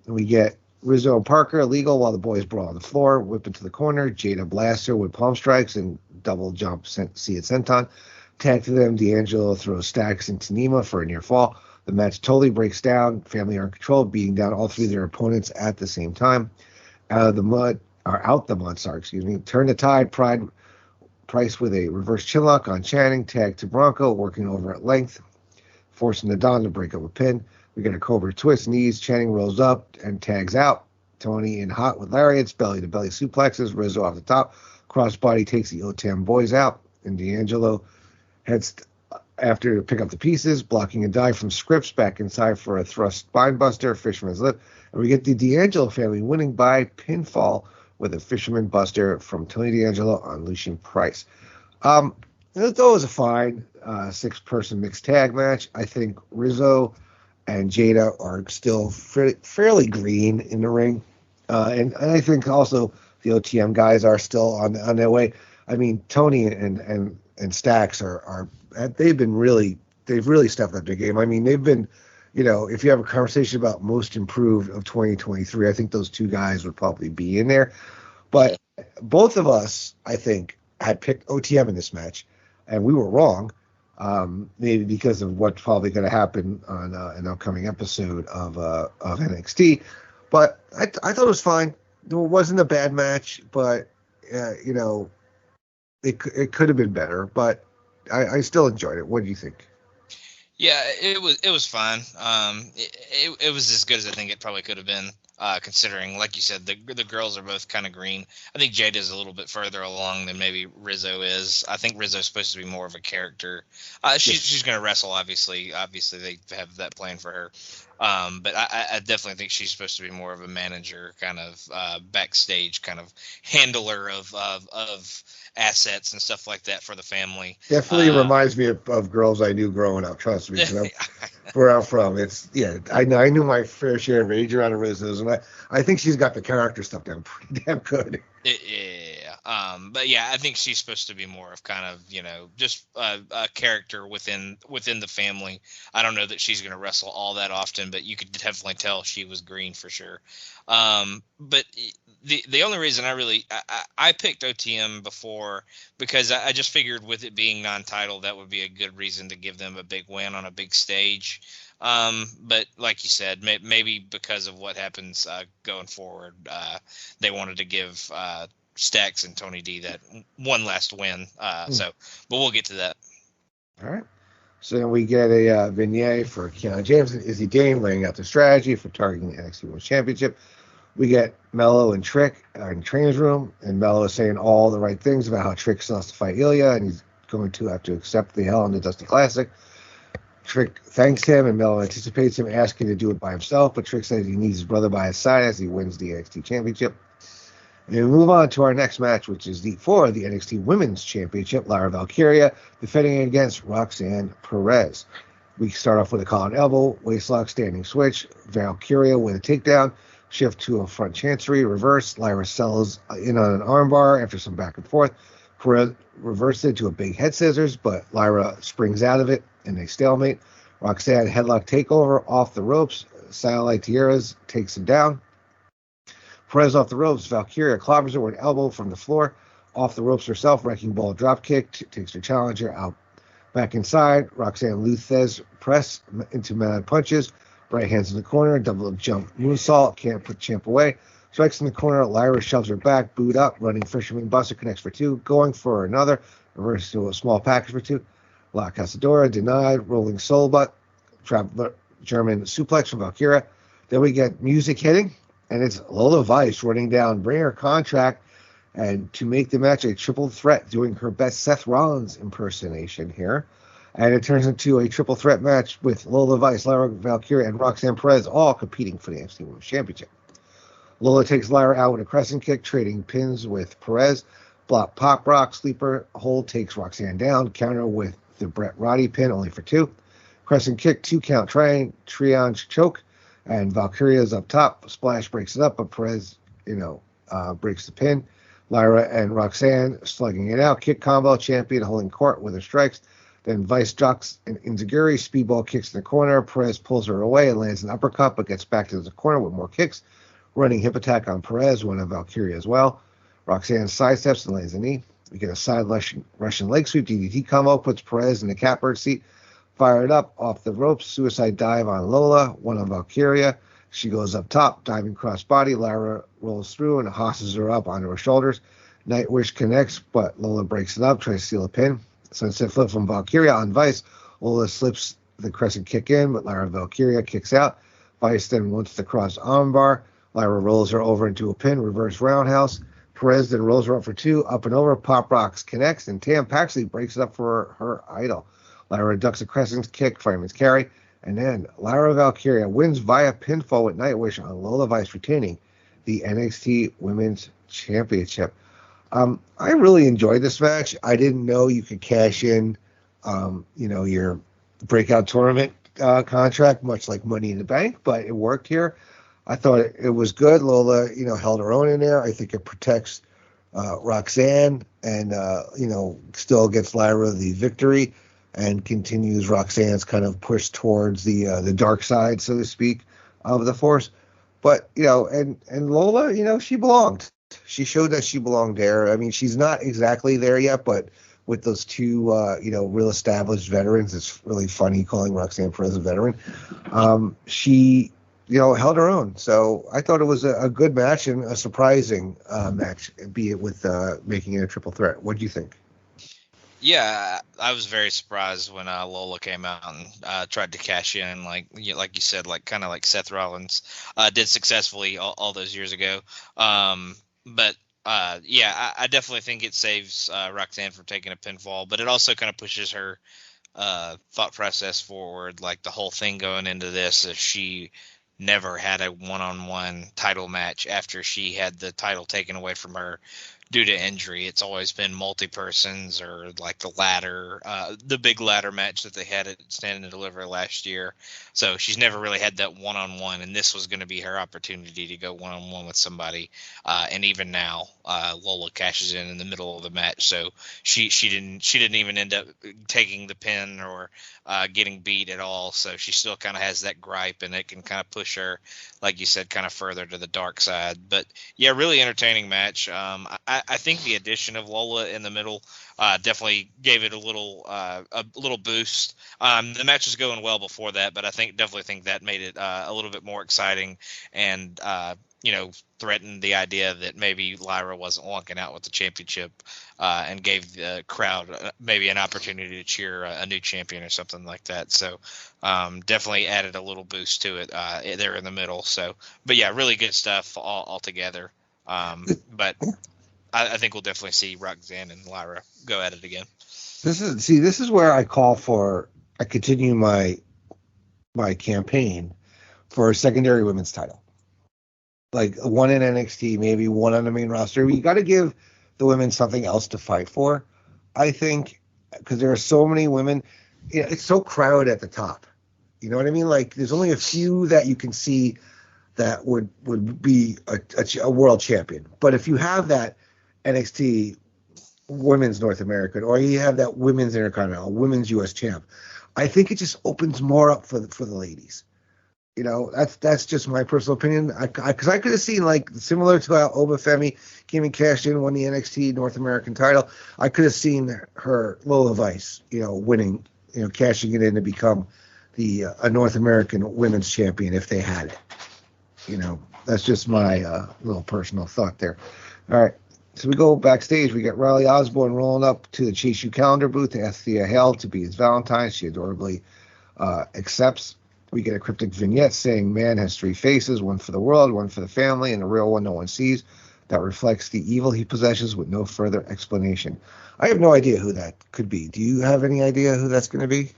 And we get Rizzo and Parker legal while the boys brawl on the floor, whip into the corner. Jada blaster with palm strikes and double jump Sia Senton. Tag to them, D'Angelo throws Stacks into Nima for a near fall. The match totally breaks down. Family are in control, beating down all three of their opponents at the same time. Out the mud, Turn the tide, Price with a reverse chinlock on Channing. Tag to Bronco, working over at length, forcing the Don to break up a pin. We get a Cobra twist, knees. Channing rolls up and tags out. Tony in hot with lariats, belly-to-belly suplexes. Rizzo off the top. Crossbody takes the OTM boys out. And D'Angelo heads after to pick up the pieces, blocking a dive from Scripps back inside for a thrust spinebuster, Fisherman's Lip. And we get the D'Angelo family winning by pinfall with a Fisherman Buster from Tony D'Angelo on Lucien Price. It was a fine six-person mixed tag match. I think Rizzo and Jada are still fairly green in the ring. And I think also the OTM guys are still on their way. I mean, Tony and Stacks they've really stepped up their game. I mean, they've been, if you have a conversation about most improved of 2023, I think those two guys would probably be in there. But both of us, I think, had picked OTM in this match, and we were wrong. Maybe because of what's probably going to happen on an upcoming episode of NXT. But I thought it was fine. It wasn't a bad match, but it could have been better. But I still enjoyed it. What do you think? Yeah, it was fine. It was as good as I think it probably could have been, considering, like you said, the girls are both kind of green. I think Jada's a little bit further along than maybe Rizzo is. I think Rizzo's supposed to be more of a character. She's going to wrestle, obviously. Obviously, they have that plan for her. But I definitely think she's supposed to be more of a manager, kind of backstage, kind of handler of assets and stuff like that for the family. Definitely reminds me of girls I knew growing up. Trust me, where I'm from. I knew my fair share of Adriana Rizzo's, and I think she's got the character stuff down pretty damn good. But yeah, I think she's supposed to be more of kind of, just a character within the family. I don't know that she's going to wrestle all that often, but you could definitely tell she was green for sure. But the only reason I picked OTM before, because I just figured with it being non-title, that would be a good reason to give them a big win on a big stage. But like you said, maybe because of what happens going forward, they wanted to give Stacks and Tony D that one last win. But we'll get to that. All right. So then we get a vignette for Kiana James and Izzy Dane laying out the strategy for targeting the NXT World Championship. We get Melo and Trick in the trainer's room, and Melo is saying all the right things about how Trick still has to fight Ilya, and he's going to have to accept the Hell in the Dusty Classic. Trick thanks him, and Melo anticipates him asking to do it by himself, but Trick says he needs his brother by his side as he wins the NXT Championship. And we move on to our next match, which is for the NXT Women's Championship. Lyra Valkyria defending against Roxanne Perez. We start off with a collar and elbow, waistlock, standing switch. Valkyria with a takedown, shift to a front chancery, reverse. Lyra sells in on an armbar after some back and forth. Perez reversed it to a big head scissors, but Lyra springs out of it, and they stalemate. Roxanne headlock takeover off the ropes. Satellite Tierras takes him down. Perez off the ropes. Valkyria clobbers her with an elbow from the floor. Off the ropes herself. Wrecking ball drop kick. Takes her challenger out. Back inside, Roxanne Luthez press into mad punches. Right hands in the corner, double jump moonsault, can't put champ away. Strikes in the corner, Lyra shoves her back, boot up, running fisherman buster, connects for two, going for another, reverse to a small package for two. La Casadora denied, rolling soul butt, trap German suplex from Valkyria. Then we get music hitting, and it's Lola Vice running down, bring her contract, and to make the match a triple threat, doing her best Seth Rollins impersonation here. And it turns into a triple threat match with Lola Vice, Lyra Valkyria, and Roxanne Perez all competing for the NXT Women's Championship. Lola takes Lyra out with a crescent kick, trading pins with Perez. Block pop rock, sleeper hold takes Roxanne down. Counter with the Bret Roddy pin, only for two. Crescent kick, 2 count, Triangle choke, and Valkyria's up top. Splash breaks it up, but Perez, breaks the pin. Lyra and Roxanne slugging it out. Kick combo, champion holding court with her strikes. Then Vice ducks and Inzaguri, speedball kicks in the corner. Perez pulls her away and lands an uppercut, but gets back to the corner with more kicks. Running hip attack on Perez, one of Valkyria as well. Roxanne sidesteps and lands a knee. We get a side Russian leg sweep. DDT combo puts Perez in the catbird seat. Fired up off the ropes. Suicide dive on Lola, one on Valkyria. She goes up top, diving crossbody. Lyra rolls through and hosses her up onto her shoulders. Nightwish connects, but Lola breaks it up, tries to steal a pin. Sunset flip from Valkyria on Vice. Lola slips the crescent kick in, but Lyra Valkyria kicks out. Vice then wants the cross armbar. Lyra rolls her over into a pin, reverse roundhouse. Perez then rolls her up for two, up and over. Pop rocks connects, and Tam Paxley breaks it up for her idol. Lyra ducks a crescent kick, fireman's carry, and then Lyra Valkyria wins via pinfall with Nightwish on Lola Vice, retaining the NXT Women's Championship. I really enjoyed this match. I didn't know you could cash in, your breakout tournament contract, much like Money in the Bank, but it worked here. I thought it was good. Lola, held her own in there. I think it protects Roxanne and, still gets Lyra the victory and continues Roxanne's kind of push towards the dark side, so to speak, of the force. But, and Lola, she belonged. She showed that she belonged there. I mean, she's not exactly there yet, but with those two, real established veterans, it's really funny calling Roxanne Perez a veteran. She, held her own. So I thought it was a good match and a surprising match, be it with making it a triple threat. What do you think? Yeah, I was very surprised when Lola came out and tried to cash in, like you said, kind of like Seth Rollins did successfully all those years ago. But I definitely think it saves Roxanne from taking a pinfall, but it also kind of pushes her thought process forward. Like the whole thing going into this, if she never had a one-on-one title match after she had the title taken away from her due to injury. It's always been multi-persons or like the ladder, the big ladder match that they had at Stand and Deliver last year. So she's never really had that one-on-one, and this was going to be her opportunity to go one-on-one with somebody. And even now, Lola cashes in the middle of the match, so she didn't even end up taking the pin or getting beat at all. So she still kind of has that gripe, and it can kind of push her, like you said, kind of further to the dark side. But yeah, really entertaining match. I think the addition of Lola in the middle definitely gave it a little boost. The match was going well before that, but I definitely think that made it a little bit more exciting and threatened the idea that maybe Lyra wasn't walking out with the championship and gave the crowd maybe an opportunity to cheer a new champion or something like that. So definitely added a little boost to it there in the middle. So, but yeah, really good stuff all together. But I think we'll definitely see Roxanne and Lyra go at it again. This is where I continue my campaign for a secondary women's title. Like one in NXT, maybe one on the main roster. You got to give the women something else to fight for, I think, because there are so many women. It's so crowded at the top. You know what I mean? Like there's only a few that you can see that would be a world champion. But if you have that NXT Women's North American, or you have that Women's Intercontinental, Women's US Champ, I think it just opens more up for the ladies. That's just my personal opinion. Because I could have seen, like, similar to how Oba Femi came and cashed in, won the NXT North American title. I could have seen her Lola Vice, winning, cashing it in to become a North American women's champion if they had it. That's just my little personal thought there. All right. So we go backstage. We get Riley Osborne rolling up to the Chase U calendar booth to ask Thea Hale to be his Valentine. She adorably accepts. We get a cryptic vignette saying man has three faces, one for the world, one for the family, and a real one no one sees that reflects the evil he possesses with no further explanation. I have no idea who that could be. Do you have any idea who that's going to be?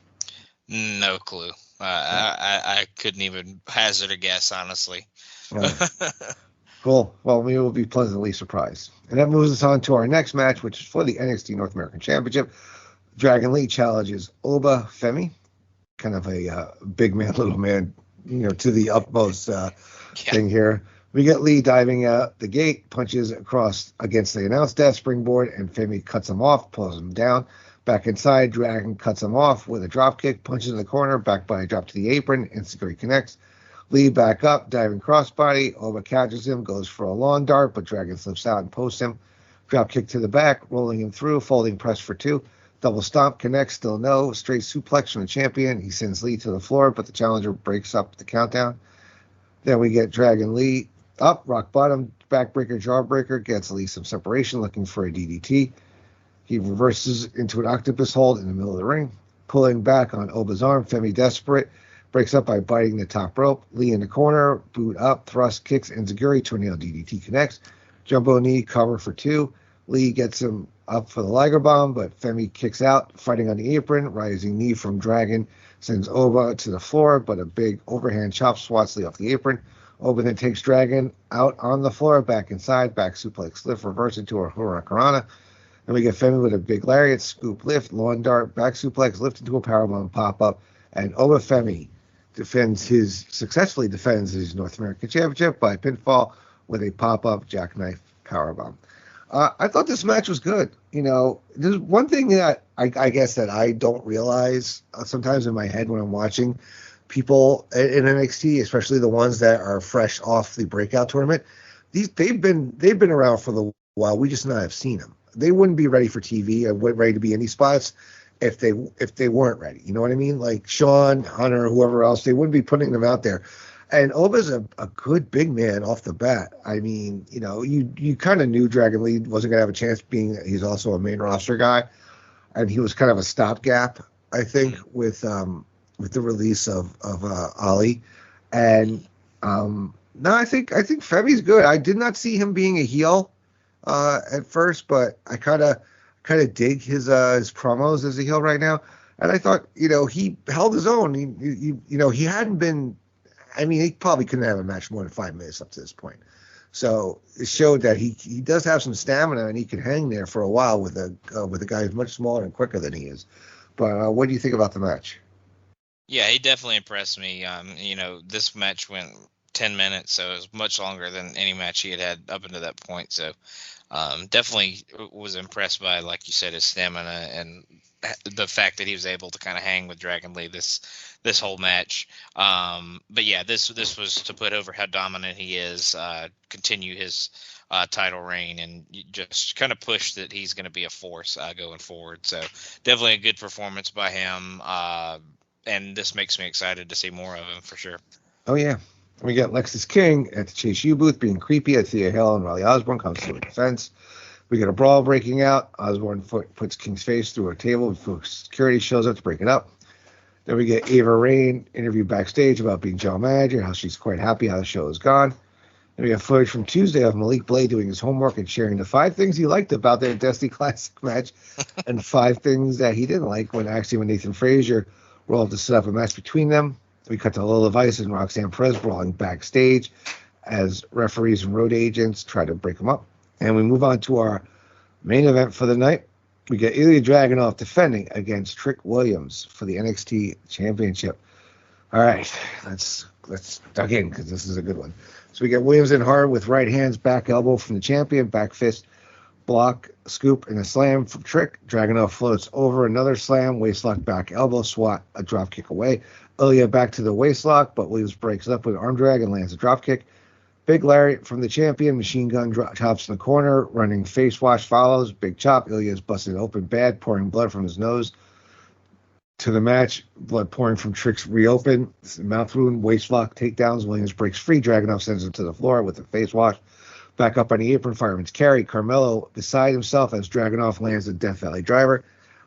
No clue. I couldn't even hazard a guess, honestly. Cool. Well, we will be pleasantly surprised. And that moves us on to our next match, which is for the NXT North American Championship. Dragon Lee challenges Oba Femi, kind of a big man, little man, to the utmost thing here. We get Lee diving out the gate, punches across against the announce desk springboard, and Femi cuts him off, pulls him down. Back inside, Dragon cuts him off with a drop kick, punches in the corner, back by a drop to the apron, Enziguri connects. Lee back up, diving crossbody. Oba catches him, goes for a lawn dart, but Dragon slips out and posts him. Drop kick to the back, rolling him through, folding press for two. Double stomp, connects, still no. Straight suplex from the champion. He sends Lee to the floor, but the challenger breaks up the countdown. Then we get Dragon Lee up, rock bottom, backbreaker, jawbreaker, gets Lee some separation, looking for a DDT. He reverses into an octopus hold in the middle of the ring. Pulling back on Oba's arm, Femi desperate. Breaks up by biting the top rope. Lee in the corner, boot up, thrust, kicks, Enziguri, tornado DDT connects. Jumbo knee, cover for two. Lee gets him up for the Liger Bomb, but Femi kicks out, fighting on the apron. Rising knee from Dragon sends Oba to the floor, but a big overhand chop swats Lee off the apron. Oba then takes Dragon out on the floor, back inside, back suplex lift, reverse into a Hurricanrana. Then we get Femi with a big lariat, scoop lift, lawn dart, back suplex, lift into a powerbomb pop-up, and Oba Femi successfully defends his North American Championship by pinfall with a pop-up jackknife powerbomb. I thought this match was good. There's one thing that I guess that I don't realize sometimes in my head when I'm watching people in NXT, especially the ones that are fresh off the breakout tournament. They've been around for a while. We just not have seen them. They wouldn't be ready for TV or ready to be any spots if they weren't ready. You know what I mean? Like Sean, Hunter, whoever else, they wouldn't be putting them out there. And Oba's a good big man off the bat. I mean, you kind of knew Dragon Lee wasn't going to have a chance being that he's also a main roster guy. And he was kind of a stopgap, I think, with the release of Ali. And no, I think Femi's good. I did not see him being a heel at first, but I kind of dig his promos as a heel right now. And I thought, he held his own. He hadn't been. I mean, he probably couldn't have a match more than 5 minutes up to this point. So it showed that he does have some stamina and he can hang there for a while with a guy who's much smaller and quicker than he is. But what do you think about the match? Yeah, he definitely impressed me. This match went 10 minutes, so it was much longer than any match he had up until that point. So definitely was impressed by, like you said, his stamina and the fact that he was able to kind of hang with Dragon Lee this whole match. But yeah, this was to put over how dominant he is, continue his title reign, and just kind of push that he's going to be a force going forward. So definitely a good performance by him. And this makes me excited to see more of him for sure. Oh yeah. We got Lexus King at the Chase U booth being creepy as Thea Hale and Riley Osborne comes to a defense. We get a brawl breaking out. Osborne puts King's face through a table before security shows up to break it up. Then we get Ava Raine interviewed backstage about being general manager, how she's quite happy how the show is gone. Then we have footage from Tuesday of Malik Blade doing his homework and sharing the 5 things he liked about their Destiny Classic match and 5 things that he didn't like when Nathan Frazier rolled to set up a match between them. We cut to Lola Vice and Roxanne Perez brawling backstage as referees and road agents try to break them up. And we move on to our main event for the night. We get Ilya Dragunov defending against Trick Williams for the NXT Championship. All right, let's dug in because this is a good one. So we get Williams in hard with right hands, back elbow from the champion, back fist, block, scoop, and a slam from Trick. Dragunov floats over another slam, waistlock back elbow, swat, a drop kick away. Ilya back to the waistlock, but Williams breaks up with an arm drag and lands a drop kick. Big lariat from the champion, machine gun chops in the corner, running face wash follows, big chop. Ilya is busted open bad, pouring blood from his nose. To the match, blood pouring from Trick's reopen, mouth wound, waistlock, takedowns. Williams breaks free. Dragunov sends him to the floor with a face wash. Back up on the apron, fireman's carry. Carmelo beside himself as Dragunov lands a Death Valley driver.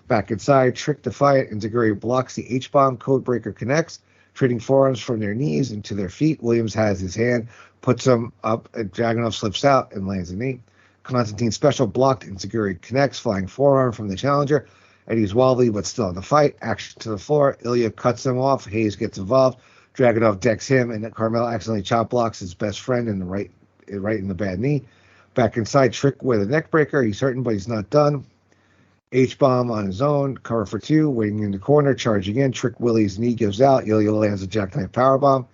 Back inside, Trick defiant and Zaguri blocks the H-bomb. Codebreaker connects, trading forearms from their knees into their feet. Williams has his hand, puts him up, and Dragunov slips out and lands a knee. Constantine special blocked and Zaguri connects, flying forearm from the challenger. Eddie's wobbly but still in the fight. Action to the floor. Ilya cuts him off. Hayes gets involved. Dragunov decks him, and Carmelo accidentally chop blocks his best friend in the right in the bad knee. Back inside, Trick with a neck breaker. He's hurting, but he's not done. H-bomb on his own. Cover for two. Waiting in the corner. Charging in. Trick Willie's knee gives out. Ilya lands a jackknife powerbomb.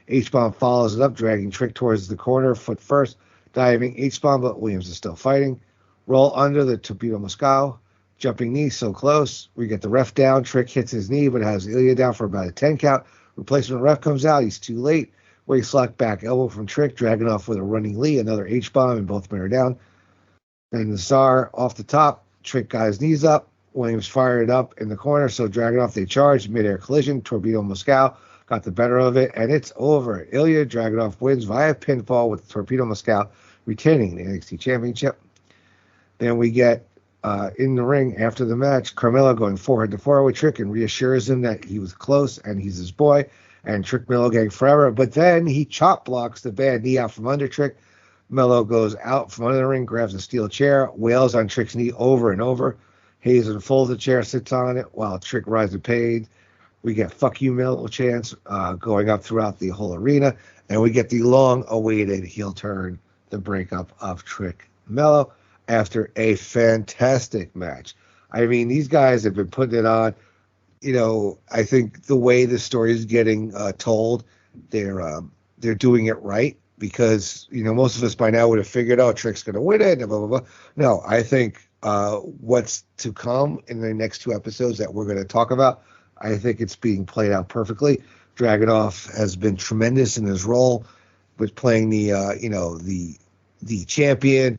H-bomb follows it up, dragging Trick towards the corner. Foot first. Diving H-bomb, but Williams is still fighting. Roll under the Torpedo Moscow. Jumping knee, so close. We get the ref down. Trick hits his knee, but has Ilya down for about a 10 count. Replacement ref comes out. He's too late. Waistlock back elbow from Trick. Dragunov with a running Lee. Another H-bomb, and both men are down. Then the Tsar off the top. Trick got his knees up. Williams fired up in the corner, so Dragunov, they charge. Midair collision. Torpedo Moscow got the better of it, and it's over. Ilya Dragunov wins via pinfall with Torpedo Moscow retaining the NXT Championship. Then we get in the ring after the match, Carmelo going forehead to forehead with Trick and reassures him that he was close and he's his boy, and Trick-Melo Gang forever. But then he chop blocks the bad knee out from under Trick. Melo goes out from under the ring, grabs a steel chair, wails on Trick's knee over and over. Hayes unfolds the chair, sits on it while Trick rides in pain. We get fuck you Melo chants going up throughout the whole arena, and we get the long-awaited heel turn, the breakup of Trick-Melo, after a fantastic match. I mean, these guys have been putting it on. You know, I think the way the story is getting told, they're doing it right, because, you know, most of us by now would have figured out Trick's going to win it, and blah, blah, blah. No, I think what's to come in the next two episodes that we're going to talk about, I think it's being played out perfectly. Dragunov has been tremendous in his role with playing the champion,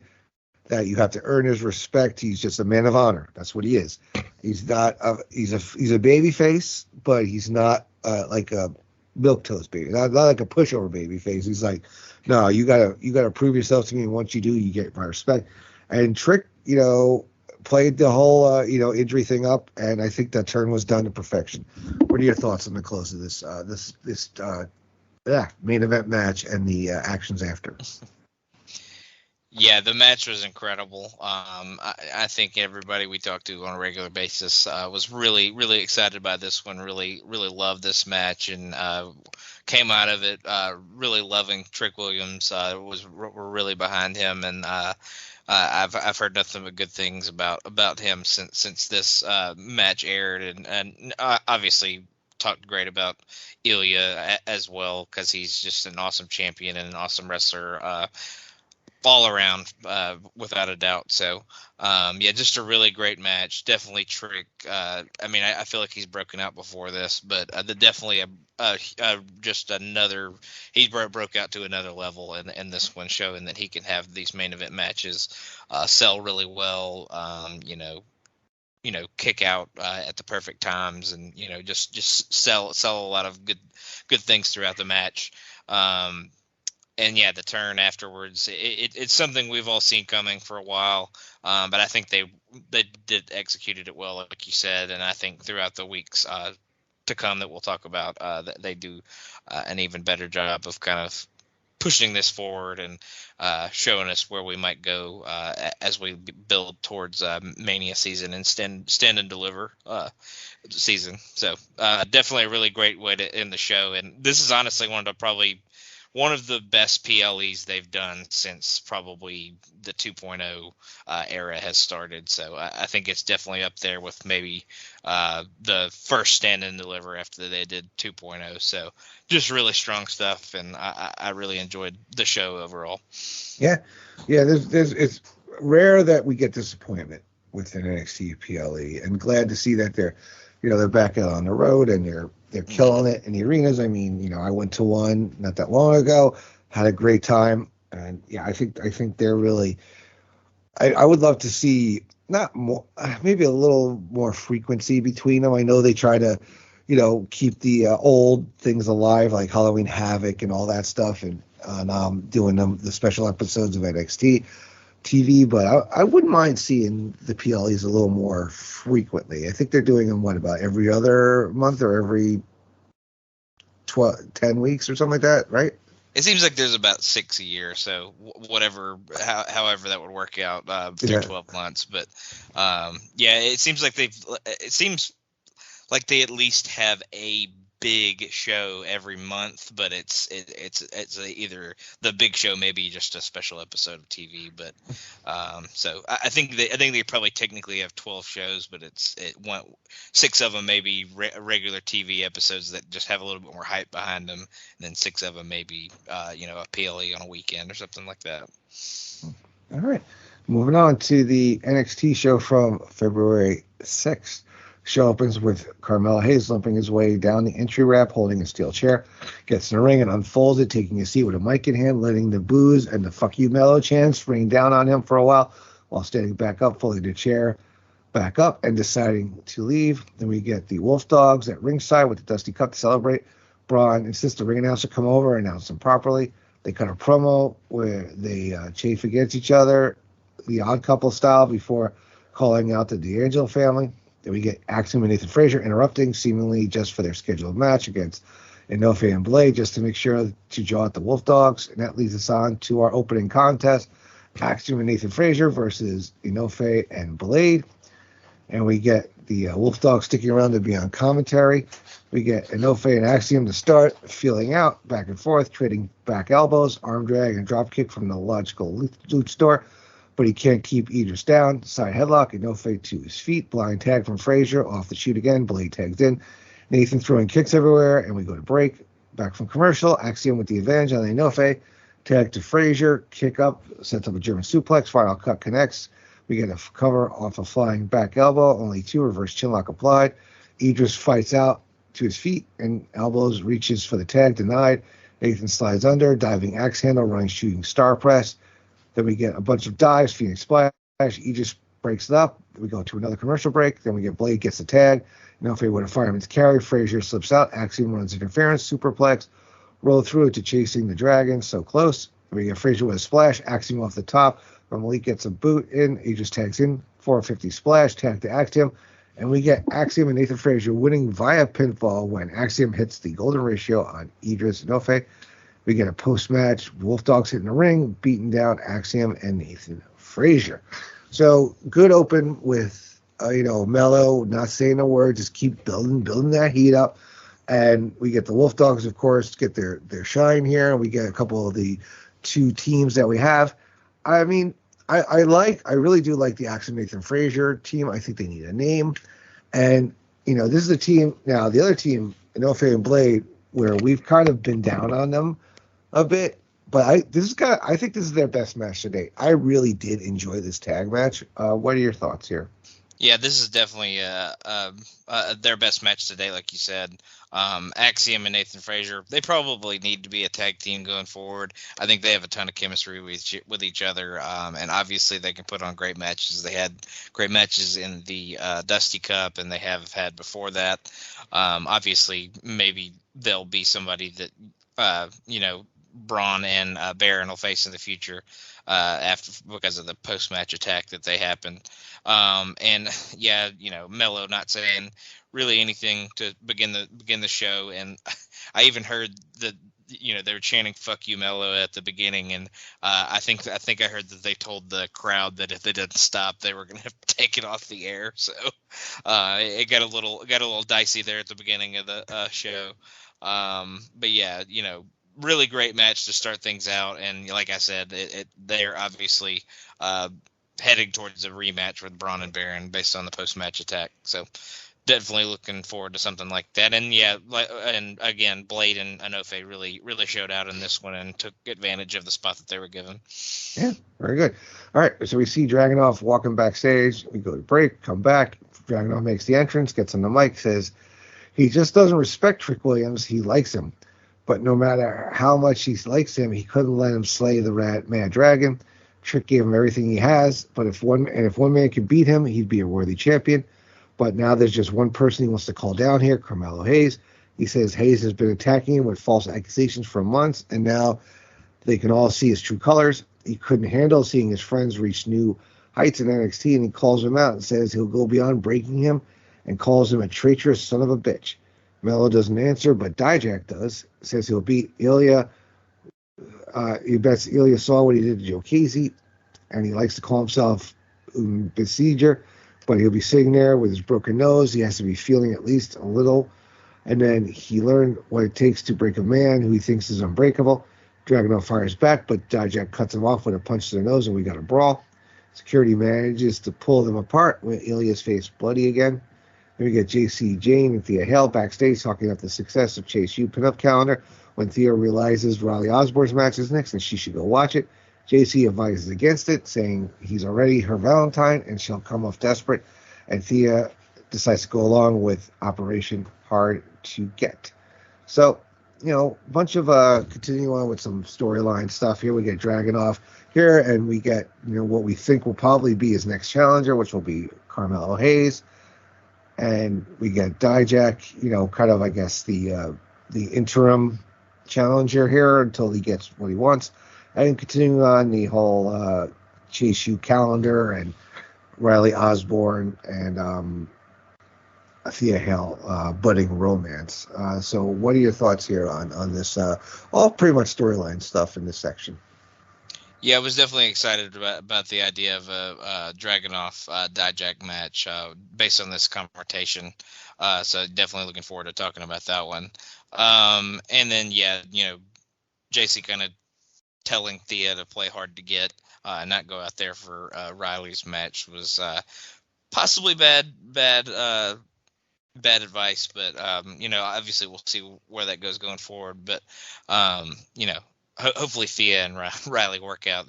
that you have to earn his respect. He's just a man of honor. That's what he is. He's not he's a baby face, but he's not like a milquetoast baby. Not like a pushover baby face. He's like, no, you gotta prove yourself to me, and once you do, you get my respect. And Trick, played the whole injury thing up, and I think that turn was done to perfection. What are your thoughts on the close of this main event match and the actions after? Yeah, the match was incredible. I think everybody we talked to on a regular basis was really, really excited by this one. Really, really loved this match, and came out of it really loving Trick Williams. We're really behind him, and I've heard nothing but good things about him since this match aired, and obviously talked great about Ilya as well, because he's just an awesome champion and an awesome wrestler. All around, without a doubt. So, just a really great match. Definitely Trick. I feel like he's broken out before this, but definitely just another. He broke out to another level in this one, showing that he can have these main event matches sell really well. Kick out at the perfect times, and just sell a lot of good things throughout the match. And yeah, the turn afterwards, it's something we've all seen coming for a while, but I think they did executed it well, like you said, and I think throughout the weeks to come that we'll talk about, that they do an even better job of kind of pushing this forward and showing us where we might go as we build towards Mania season and stand and deliver season. So definitely a really great way to end the show, and this is honestly one of the best PLEs they've done since probably the 2.0 era has started. So I think it's definitely up there with maybe the first stand and deliver after they did 2.0. So just really strong stuff, and I really enjoyed the show overall. Yeah. It's rare that we get disappointment with an NXT PLE, and glad to see that they're back out on the road and they're killing it in the arenas. I mean, I went to one not that long ago, had a great time, and yeah, I think they're really. I would love to see not more, maybe a little more frequency between them. I know they try to, keep the old things alive, like Halloween Havoc and all that stuff, and doing the special episodes of NXT TV. But I wouldn't mind seeing the PLEs a little more frequently. I think they're doing them about every other month or every 10 weeks or something like that, right? It seems like there's about 6 a year, so however that would work out through 12 months. But it seems like they at least have a big show every month, but it's either the big show, maybe just a special episode of TV. But so I think they probably technically have 12 shows, but six of them maybe regular TV episodes that just have a little bit more hype behind them, and then 6 of them maybe a PLE on a weekend or something like that. All right, moving on to the NXT show from February 6th. Show opens with Carmelo Hayes limping his way down the entry ramp, holding a steel chair, gets in the ring and unfolds it, taking a seat with a mic in hand, letting the boos and the "fuck you, Mello" chants rain down on him for a while standing back up, folding the chair back up and deciding to leave. Then we get the Wolf Dogs at ringside with the Dusty Cup to celebrate. Braun insists the ring announcer come over and announce them properly. They cut a promo where they chafe against each other, the Odd Couple style, before calling out the D'Angelo family. Then we get Axiom and Nathan Frazier interrupting, seemingly just for their scheduled match against Inoue and Blade, just to make sure to draw out the Wolf Dogs. And that leads us on to our opening contest, Axiom and Nathan Frazier versus Inoue and Blade. And we get the Wolf Dogs sticking around to be on commentary. We get Inoue and Axiom to start feeling out, back and forth, trading back elbows, arm drag, and drop kick from the logical luchador. But he can't keep Idris down. Side headlock, Inoue to his feet. Blind tag from Frazier. Off the shoot again. Blade tags in. Nathan throwing kicks everywhere, and we go to break. Back from commercial. Axiom with the advantage on Inoue. Tag to Frazier. Kick up. Sets up a German suplex. Final cut connects. We get a cover off a flying back elbow. Only 2. Reverse chinlock applied. Idris fights out to his feet, and elbows reaches for the tag. Denied. Nathan slides under. Diving axe handle. Running shooting star press. Then we get a bunch of dives, Phoenix Splash. Idris breaks it up. We go to another commercial break. Then we get Blade gets the tag. Inoue with a fireman's carry. Frazier slips out. Axiom runs interference. Superplex. Roll through to chasing the dragon. So close. Then we get Frazier with a splash. Axiom off the top. Malik gets a boot in. Idris tags in. 450 splash. Tag to Axiom. And we get Axiom and Nathan Frazier winning via pinfall when Axiom hits the golden ratio on Idris Inoue. We get a post-match, Wolf Dogs hitting the ring, beating down Axiom and Nathan Frazier. So good open with, Mello not saying a word, just keep building that heat up. And we get the Wolf Dogs, of course, get their shine here. We get a couple of the 2 teams that we have. I mean, I really do like the Axiom Nathan Frazier team. I think they need a name. And, this is a team, now the other team, Inoue and Blade, where we've kind of been down on them a bit, but I think this is their best match to date. I really did enjoy this tag match. What are your thoughts here? Yeah, this is definitely their best match today, like you said. Axiom and Nathan Frazier, they probably need to be a tag team going forward. I think they have a ton of chemistry with each other, and obviously they can put on great matches. They had great matches in the Dusty Cup, and they have had before that. Obviously, maybe they'll be somebody that Braun and Baron will face in the future because of the post-match attack that they happened. And yeah, Mello not saying really anything to begin the show, and I even heard that they were chanting "fuck you, Mello" at the beginning, and I think I heard that they told the crowd that if they didn't stop, they were going to have to take it off the air. So it got a little dicey there at the beginning of the show. But yeah, really great match to start things out, and like I said, they're obviously heading towards a rematch with Braun and Baron based on the post-match attack. So definitely looking forward to something like that. And yeah, and again, Blade and Enofe really showed out in this one and took advantage of the spot that they were given. Yeah, very good. All right, so we see Dragunov walking backstage. We go to break, come back. Dragunov makes the entrance, gets on the mic, says he just doesn't respect Trick Williams. He likes him. But no matter how much he likes him, he couldn't let him slay the Mad Dragon. Trick gave him everything he has, but if one man could beat him, he'd be a worthy champion. But now there's just one person he wants to call down here, Carmelo Hayes. He says Hayes has been attacking him with false accusations for months, and now they can all see his true colors. He couldn't handle seeing his friends reach new heights in NXT, and he calls him out and says he'll go beyond breaking him and calls him a traitorous son of a bitch. Melo doesn't answer, but Dijak does. Says he'll beat Ilya. He bets Ilya saw what he did to Joe Gacy, and he likes to call himself Besieger, but he'll be sitting there with his broken nose. He has to be feeling at least a little. And then he learned what it takes to break a man who he thinks is unbreakable. Dragunov fires back, but Dijak cuts him off with a punch to the nose, and we got a brawl. Security manages to pull them apart with Ilya's face bloody again. Then we get JC Jane and Thea Hale backstage talking about the success of Chase U pinup calendar. When Thea realizes Riley Osborne's match is next and she should go watch it, JC advises against it, saying he's already her Valentine and she'll come off desperate. And Thea decides to go along with Operation Hard to Get. So, a bunch of continuing on with some storyline stuff here. We get Dragunov here, and we get what we think will probably be his next challenger, which will be Carmelo Hayes. And we get Dijak, kind of, I guess, the interim challenger here until he gets what he wants. And continuing on the whole Chase U calendar and Riley Osborne and Thea Hale budding romance. So what are your thoughts here on this all pretty much storyline stuff in this section? Yeah, I was definitely excited about the idea of a Dragunov Dijak match based on this confrontation. So definitely looking forward to talking about that one. And then, JC kind of telling Thea to play hard to get and not go out there for Riley's match was possibly bad advice, but obviously we'll see where that goes going forward. But hopefully Thea and Riley work out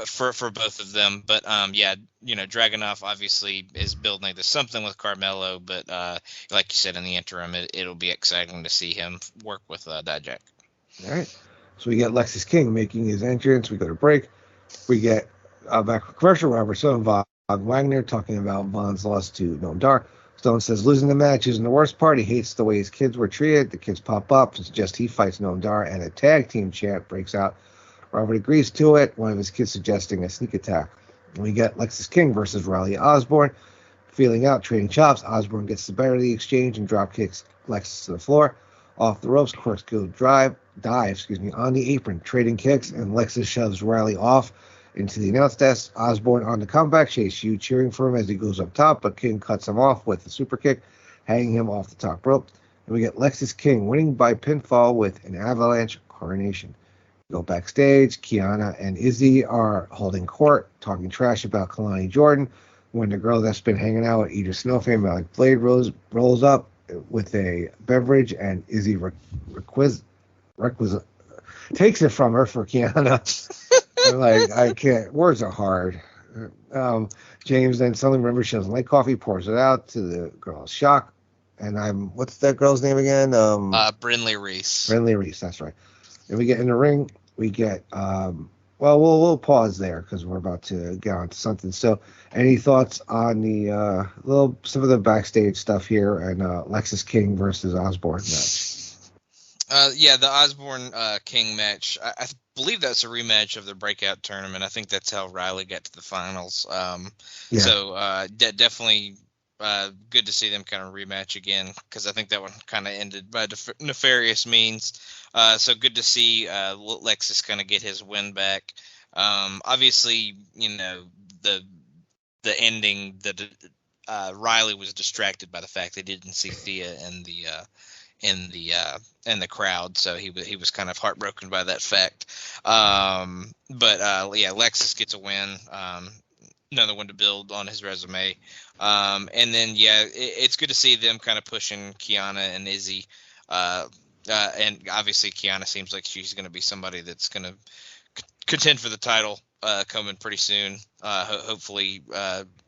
for both of them. But Dragunov obviously is building into something with Carmelo, but like you said, in the interim, it'll be exciting to see him work with Dijak. All right. So we get Lexus King making his entrance. We go to break. We get back from commercial. Robert Stone and Wagner talking about Von's loss to Noam Dar. Stone says losing the match isn't the worst part. He hates the way his kids were treated. The kids pop up and suggest he fights Noam Dar, and a tag team chant breaks out. Robert agrees to it, one of his kids suggesting a sneak attack. And we get Lexus King versus Riley Osborne. Feeling out, trading chops. Osborne gets the better of the exchange and drop kicks Lexus to the floor. Off the ropes, corkscrew dive, on the apron, trading kicks, and Lexus shoves Riley off into the announce desk. Osborne on the comeback, Chase U cheering for him as he goes up top, but King cuts him off with a super kick, hanging him off the top rope. And we get Lexus King winning by pinfall with an avalanche coronation. We go backstage. Kiana and Izzy are holding court, talking trash about Kalani Jordan, when the girl that's been hanging out with Edith Snowfame, Malik Blade, rolls up with a beverage, and Izzy takes it from her for Kiana. I can't. Words are hard. James then suddenly remembers she doesn't like coffee, pours it out to the girl's shock. And what's that girl's name again? Brinley Reese. Brinley Reese, that's right. And we get in the ring. We get we'll pause there because we're about to get on to something. So, any thoughts on the some of the backstage stuff here and Lexus King versus Osborne match? The Osborne King match. I believe that's a rematch of the breakout tournament. I think that's how Riley got to the finals. So definitely good to see them kind of rematch again, because I think that one kind of ended by nefarious means. So good to see Lexus kind of get his win back. Obviously, the ending that Riley was distracted by the fact they didn't see Thea in the crowd, so he was kind of heartbroken by that fact. Lexus gets a win. another one to build on his resume. And then it's good to see them kind of pushing Kiana and Izzy. And obviously Kiana seems like she's going to be somebody that's going to contend for the title coming pretty soon. Hopefully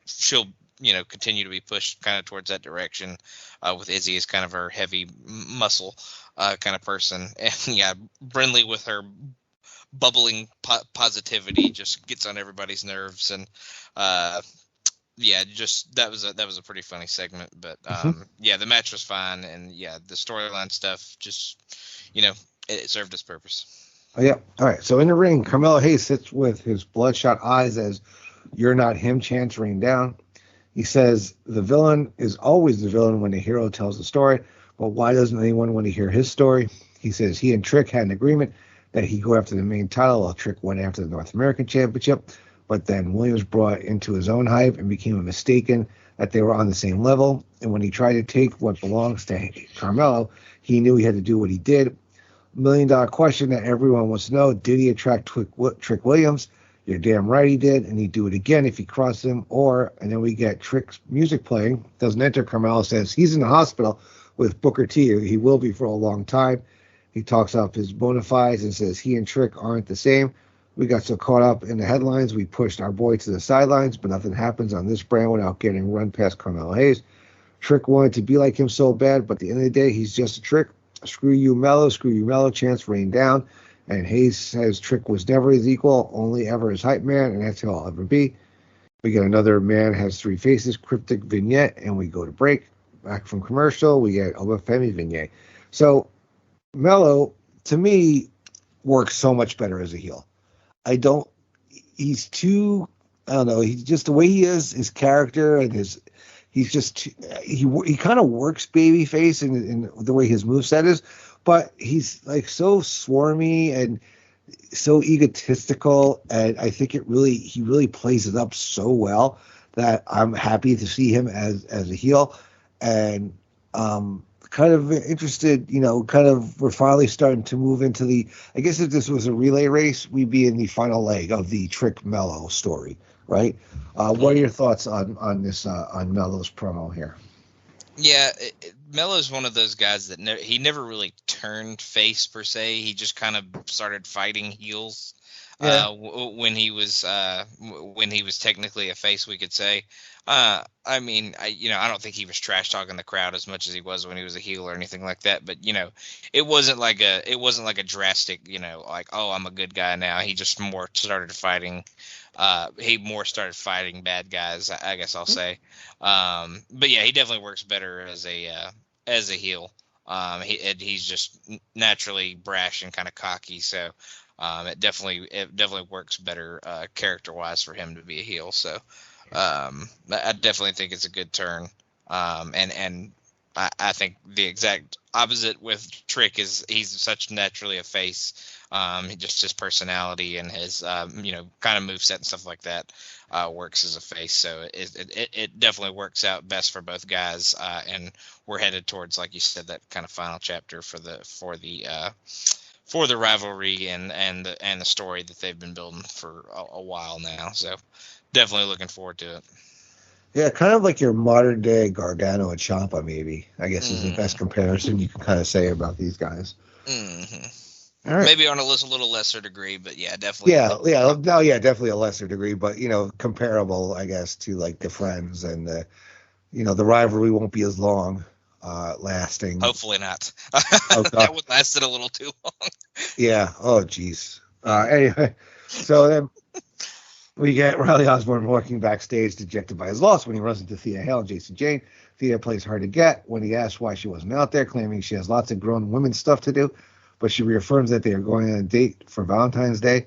she'll continue to be pushed kind of towards that direction, with Izzy as kind of her heavy muscle kind of person. And Brinley with her bubbling positivity just gets on everybody's nerves. And just that was a pretty funny segment. But the match was fine, and the storyline stuff just it served its purpose. Oh, yeah. All right. So in the ring, Carmelo Hayes sits with his bloodshot eyes as "You're not him" chants rain down. He says the villain is always the villain when the hero tells the story, but why doesn't anyone want to hear his story? He says he and Trick had an agreement that he'd go after the main title while Trick went after the North American Championship, but then Williams brought into his own hype and became mistaken that they were on the same level, and when he tried to take what belongs to Carmelo, he knew he had to do what he did. $1 million question that everyone wants to know: did he attract Trick Williams? You're damn right he did, and he'd do it again if he crossed him. And then we get Trick's music playing. Doesn't enter. Carmelo says he's in the hospital with Booker T. He will be for a long time. He talks up his bona fides and says he and Trick aren't the same. We got so caught up in the headlines, we pushed our boy to the sidelines, but nothing happens on this brand without getting run past Carmelo Hayes. Trick wanted to be like him so bad, but at the end of the day, he's just a Trick. Screw you, Mello, chants rain down. And Hayes says Trick was never his equal, only ever his hype man, and that's how I'll ever be. We get another man has three faces, cryptic vignette, and we go to break. Back from commercial, we get Obafemi vignette. So Mello, to me, works so much better as a heel. He's just the way he is, his character and he kind of works babyface in the way his moveset is, but he's like so swarmy and so egotistical, and I think he really plays it up so well that I'm happy to see him as a heel, and kind of interested, we're finally starting to move into I guess if this was a relay race, we'd be in the final leg of the Trick-Melo story, right? What are your thoughts on this, on Melo's promo here? Yeah, Melo's one of those guys that he never really turned face per se. He just kind of started fighting heels when he was technically a face, we could say. I don't think he was trash talking the crowd as much as he was when he was a heel or anything like that. But it wasn't like a drastic, like, oh, I'm a good guy now. He just more started fighting. He more started fighting bad guys, I guess I'll say. But yeah, he definitely works better as a heel. He's just naturally brash and kind of cocky, so it definitely works better character wise for him to be a heel. So I definitely think it's a good turn. And I think the exact opposite with Trick is he's such naturally a face. Just his personality and his kind of moveset and stuff like that works as a face. So it definitely works out best for both guys. And we're headed towards, like you said, that kind of final chapter for the rivalry and the story that they've been building for a while now. So definitely looking forward to it. Yeah, kind of like your modern day Gargano and Ciampa, maybe, I guess, is the best comparison you can kind of say about these guys. Mm-hmm. All right. Maybe on a little lesser degree, but yeah, definitely. Definitely a lesser degree, but comparable, I guess, to like the Friends and the rivalry won't be as long lasting. Hopefully not. Oh, that would lasted a little too long. Yeah. Oh, geez. Anyway, so then we get Riley Osborne walking backstage, dejected by his loss when he runs into Thea Hale and Jason Jane. Thea plays hard to get when he asks why she wasn't out there, claiming she has lots of grown women stuff to do. But she reaffirms that they are going on a date for Valentine's Day.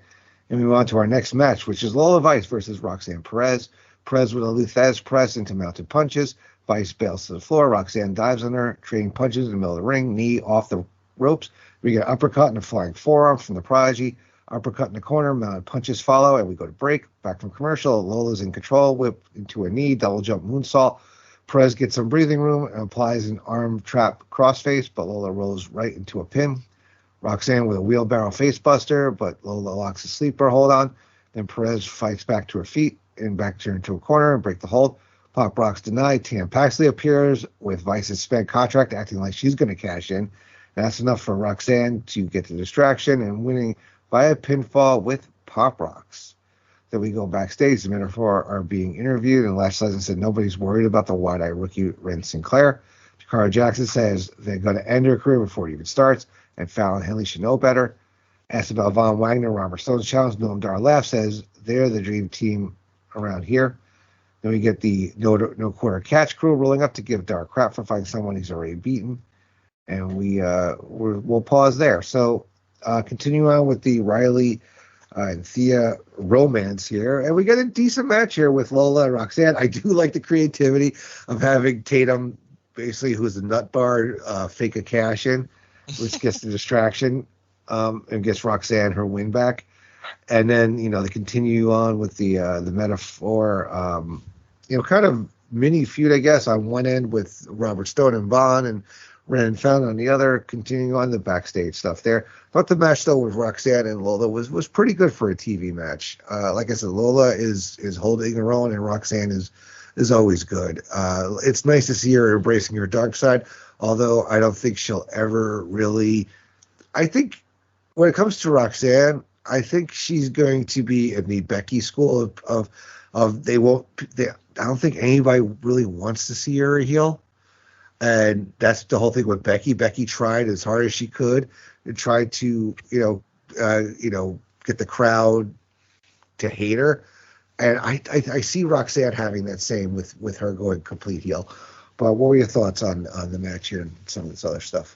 And we move on to our next match, which is Lola Vice versus Roxanne Perez. Perez with a Luthez press into mounted punches. Vice bails to the floor. Roxanne dives on her, trading punches in the middle of the ring, knee off the ropes. We get an uppercut and a flying forearm from the Prodigy. Uppercut in the corner, mounted punches follow, and we go to break. Back from commercial, Lola's in control, whip into a knee, double jump moonsault. Perez gets some breathing room and applies an arm trap crossface, but Lola rolls right into a pin. Roxanne with a wheelbarrow facebuster, but Lola locks a sleeper hold on. Then Perez fights back to her feet. and back turn to a corner and break the hold. Pop Rock's denied. Tam Paxley appears with Vice's spent contract, acting like she's going to cash in. And that's enough for Roxanne to get the distraction and winning via pinfall with Pop Rocks. Then we go backstage. The men are being interviewed, and Lash Legend said nobody's worried about the wide-eyed rookie Ren Sinclair. Jakara Jackson says they're going to end her career before it even starts, and Fallon Henley should know better. Asked about Von Wagner, Robert Stone's challenge. Noam Dar Laugh says they're the dream team around here. Then we get the no quarter catch crew rolling up to give Dar crap for fighting someone he's already beaten, and we'll pause there. So continue on with the Riley and Thea romance here, and we get a decent match here with Lola and Roxanne. I do like the creativity of having Tatum, basically who's a nut bar, fake a cash in, which gets the distraction and gets Roxanne her win back. And then they continue on with the metaphor, kind of mini feud, I guess, on one end with Robert Stone and Vaughn, and Ren and Fallon on the other, continuing on the backstage stuff there. Thought the match, though, with Roxanne and Lola was pretty good for a TV match. Like I said, Lola is holding her own, and Roxanne is always good. It's nice to see her embracing her dark side, although I don't think she'll ever really... I think when it comes to Roxanne, I think she's going to be in the Becky school of I don't think anybody really wants to see her a heel. And that's the whole thing with Becky. Becky tried as hard as she could and tried to, get the crowd to hate her. And I see Roxanne having that same with her going complete heel. But what were your thoughts on the match here and some of this other stuff?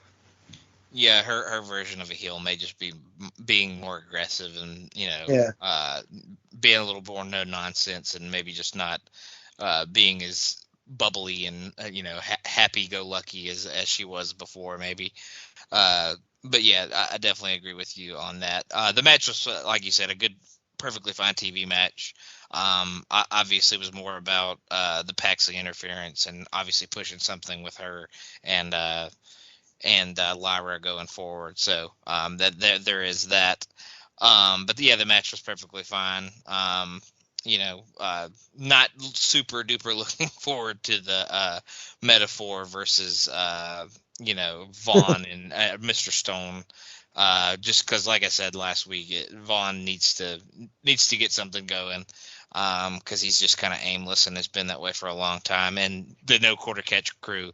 Yeah, her version of a heel may just be being more aggressive and, being a little more no nonsense and maybe just not being as bubbly and happy-go-lucky as she was before, maybe. But yeah, I definitely agree with you on that. The match was, like you said, a good, perfectly fine TV match. Obviously, it was more about the Paxley interference and obviously pushing something with her and Lyra going forward. So that there is that. But yeah, the match was perfectly fine. Not super duper looking forward to the metaphor versus Vaughn and Mr. Stone. Just because, like I said last week, Vaughn needs to get something going. Because he's just kind of aimless and has been that way for a long time. And the no quarter catch crew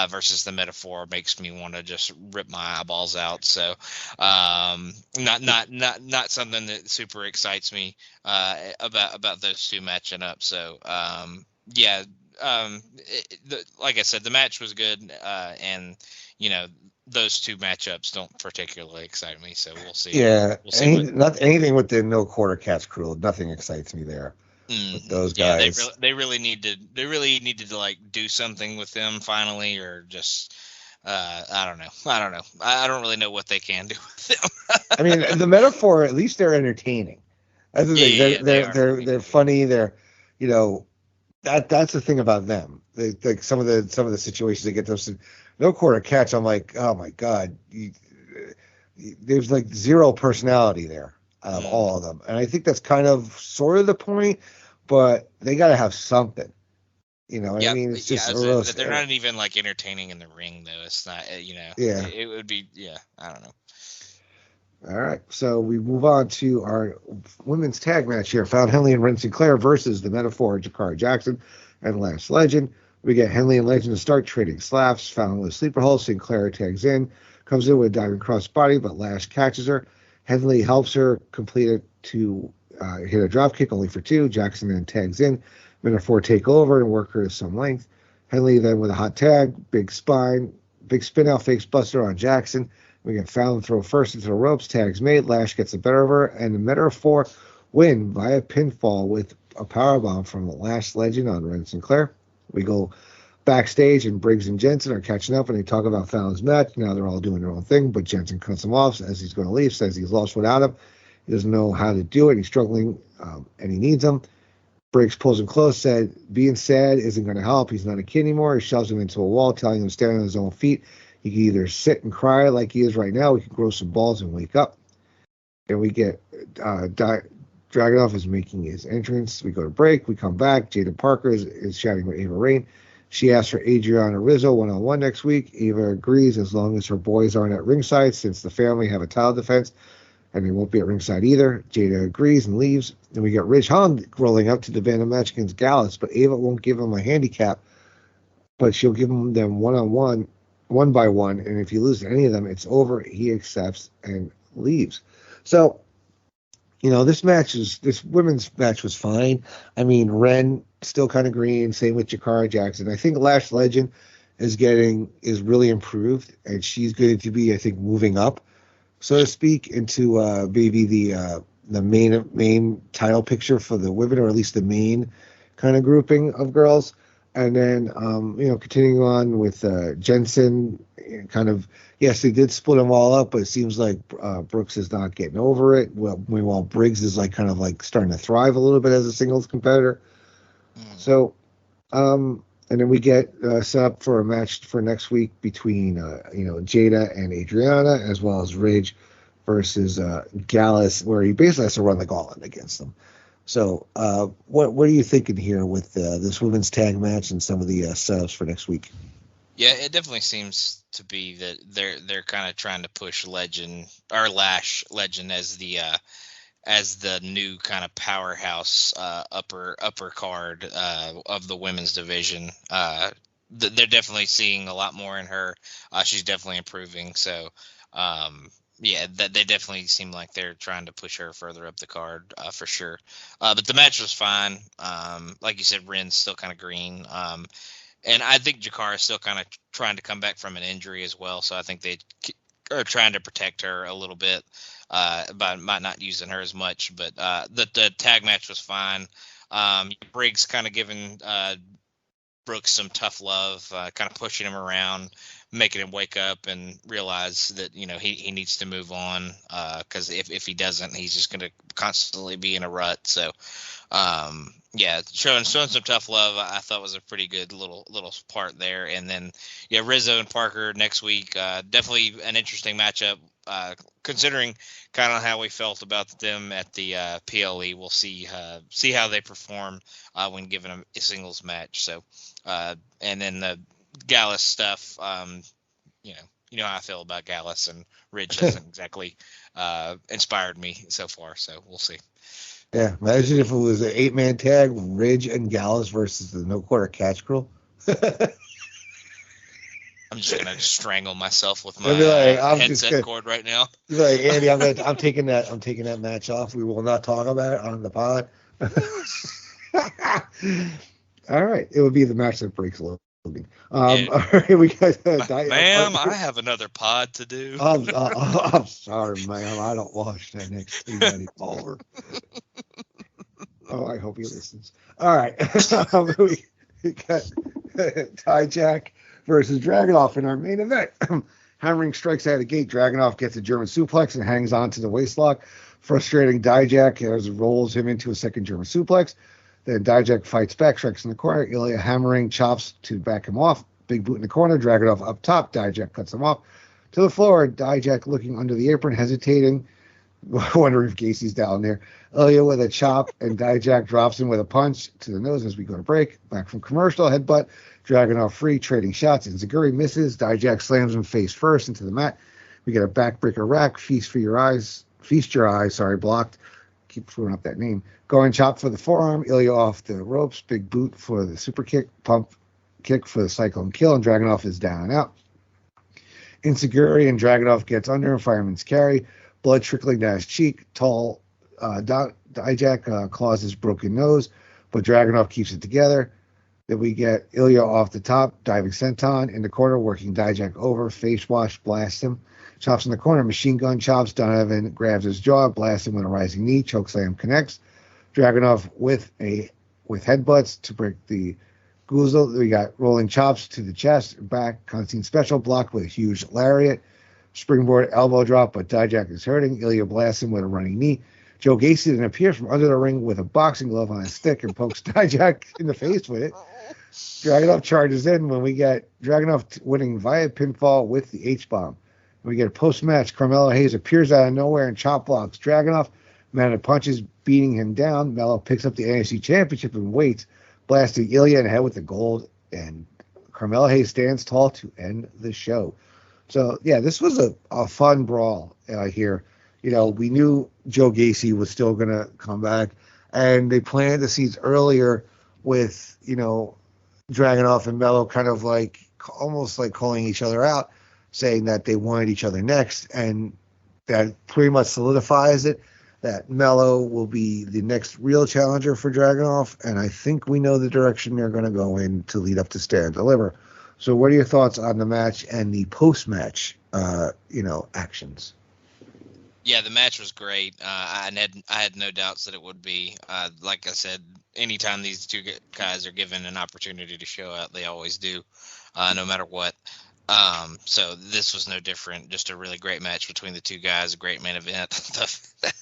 versus the metaphor makes me want to just rip my eyeballs out. So not something that super excites me about those two matching up. So like I said, the match was good, and those two matchups don't particularly excite me. So we'll see. Yeah, not anything with the no quarter catch crew. Nothing excites me there. With those guys, they really need to like do something with them finally, or just I don't know. I don't really know what they can do with them. I mean, the metaphor, at least they're entertaining. That's the thing. They're funny. They're that's the thing about them. Like some of the situations they get those no quarter catch. I'm like, oh my god, there's like zero personality there out of all of them, and I think that's kind of sort of the point. But they got to have something, what I mean? It's just they're not even like entertaining in the ring, though. It's not, Yeah, it would be, I don't know. All right, so we move on to our women's tag match here. Fallon Henley and Ren Sinclair versus the Metaphor, Jakara Jackson and Lash Legend. We get Henley and Legend to start trading slaps. Fallon with a sleeper hold. Sinclair tags in, comes in with a diving cross body, but Lash catches her. Henley helps her complete it to hit a drop kick only for two. Jackson then tags in. Metaphor take over and work her to some length. Henley then with a hot tag, big spine, big spin out fakes buster on Jackson. We get Fallon throw first into the ropes. Tags made. Lash gets the better of her, and the Metaphor win via pinfall with a powerbomb from the Lash Legend on Ren Sinclair. We go backstage, and Briggs and Jensen are catching up, and they talk about Fallon's match. Now they're all doing their own thing, but Jensen cuts him off as he's going to leave, says he's lost without him. He doesn't know how to do it. He's struggling, and he needs him. Briggs pulls him close, said being sad isn't going to help. He's not a kid anymore. He shoves him into a wall, telling him to stand on his own feet. He can either sit and cry like he is right now. He can grow some balls and wake up. And we get Dragunov is making his entrance. We go to break. We come back. Jada Parker is chatting with Ava Raine. She asks for Adriana Rizzo one-on-one next week. Ava agrees as long as her boys aren't at ringside since the family have a title defense and they won't be at ringside either. Jada agrees and leaves. Then we get Ridge Holland rolling up to demand a match against Gallus, but Ava won't give him a handicap, but she'll give them one-on-one, one by one, and if you lose any of them, it's over. He accepts and leaves. So, this women's match was fine. I mean, Ren still kind of green. Same with Jakara Jackson. I think Lash Legend is really improved, and she's going to be, I think, moving up, so to speak, into maybe the main title picture for the women, or at least the main kind of grouping of girls. And then, continuing on with Jensen, kind of, yes, they did split them all up, but it seems like Brooks is not getting over it. Well, meanwhile, Briggs is kind of starting to thrive a little bit as a singles competitor. So, and then we get set up for a match for next week between, Jada and Adriana, as well as Ridge versus Gallus, where he basically has to run the gauntlet against them. So, what are you thinking here with this women's tag match and some of the setups for next week? Yeah, it definitely seems to be that they're kind of trying to push Lash Legend as the new kind of powerhouse upper card of the women's division. They're definitely seeing a lot more in her. She's definitely improving. So. Yeah, they definitely seem like they're trying to push her further up the card for sure. But the match was fine. Like you said, Ren's still kind of green. And I think Jakara is still kind of trying to come back from an injury as well. So I think they are trying to protect her a little bit by not using her as much. But the tag match was fine. Briggs kind of giving Brooks some tough love, kind of pushing him around, making him wake up and realize that he needs to move on, because if he doesn't, he's just going to constantly be in a rut. So showing some tough love, I thought was a pretty good little part there. And then Rizzo and Parker next week, definitely an interesting matchup, considering kind of how we felt about them at the PLE. We'll see how they perform when given a singles match. So and then the Gallus stuff, you know how I feel about Gallus, and Ridge hasn't exactly inspired me so far, so we'll see. Yeah, imagine if it was an 8-man tag, Ridge and Gallus versus the No Quarter Catch Crew. I'm just gonna strangle myself with my headset cord right now. You're like, Andy, I'm taking that match off. We will not talk about it on the pod. All right, it would be the match that breaks Logan. All right, we got ma'am, I have another pod to do. I'm sorry, ma'am. I don't watch that NXT anymore. Oh, I hope he listens. All right, we got Dijak versus Dragunov in our main event. Hammering strikes out of the gate. Dragunov gets a German suplex and hangs on to the waistlock, frustrating Dijak as rolls him into a second German suplex. Then Dijak fights back, strikes in the corner. Ilya hammering chops to back him off. Big boot in the corner. Dragunov up top. Dijak cuts him off to the floor. Dijak looking under the apron, hesitating, wondering if Gacy's down there. Ilya with a chop, and Dijak drops him with a punch to the nose as we go to break. Back from commercial, headbutt. Dragunov free, trading shots. And Zaguri misses. Dijak slams him face first into the mat. We get a backbreaker rack. Feast your eyes. Blocked. Keep screwing up that name. Going chop for the forearm. Ilya off the ropes. Big boot for the super kick. Pump kick for the cyclone kill. And Dragunov is down and out. Insecurity, and Dragunov gets under him. Fireman's carry. Blood trickling down his cheek. Tall Dijak claws his broken nose, but Dragunov keeps it together. Then we get Ilya off the top. Diving senton in the corner. Working Dijak over. Face wash. Blasts him. Chops in the corner, machine gun chops. Donovan grabs his jaw, blasts him with a rising knee. Chokeslam connects. Dragunov with headbutts to break the Guzel. We got rolling chops to the chest, back. Constantine special blocked with a huge lariat. Springboard elbow drop, but Dijak is hurting. Ilya blasts him with a running knee. Joe Gacy then appears from under the ring with a boxing glove on his stick and pokes Dijak in the face with it. Dragunov charges in when we get Dragunov winning via pinfall with the H-bomb. We get a post-match. Carmelo Hayes appears out of nowhere and chop blocks Dragunov. Mounted punches beating him down. Melo picks up the NXT Championship and waits, blasting Ilya in the head with the gold, and Carmelo Hayes stands tall to end the show. So, yeah, this was a fun brawl here. You know, we knew Joe Gacy was still going to come back, and they planted the seeds earlier with, you know, Dragunov and Melo kind of like almost like calling each other out, saying that they wanted each other next, and that pretty much solidifies it, that Melo will be the next real challenger for Dragunov, and I think we know the direction they're going to go in to lead up to Stand and Deliver. So what are your thoughts on the match and the post-match, actions? Yeah, the match was great. I had no doubts that it would be. Like I said, anytime these two guys are given an opportunity to show out, they always do, no matter what. So this was no different. Just a really great match between the two guys. A great main event. The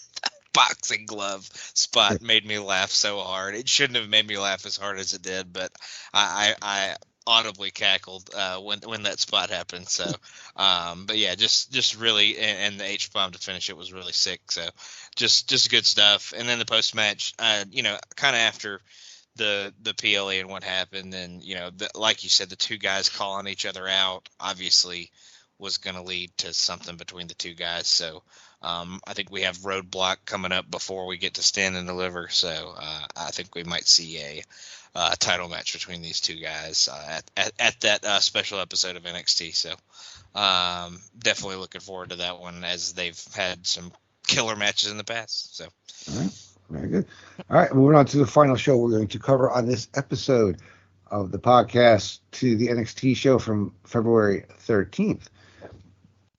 boxing glove spot made me laugh so hard. It shouldn't have made me laugh as hard as it did, but I audibly cackled when that spot happened. So, but yeah, just really, and the H bomb to finish it was really sick. So, just good stuff. And then the post match, kind of after the PLE and what happened, and like you said, the two guys calling each other out obviously was going to lead to something between the two guys. So, I think we have Roadblock coming up before we get to Stand and Deliver. So, I think we might see a title match between these two guys at that special episode of NXT. So definitely looking forward to that one, as they've had some killer matches in the past. So all right, very good. All right, moving on to the final show we're going to cover on this episode of the podcast, to the NXT show from February 13th.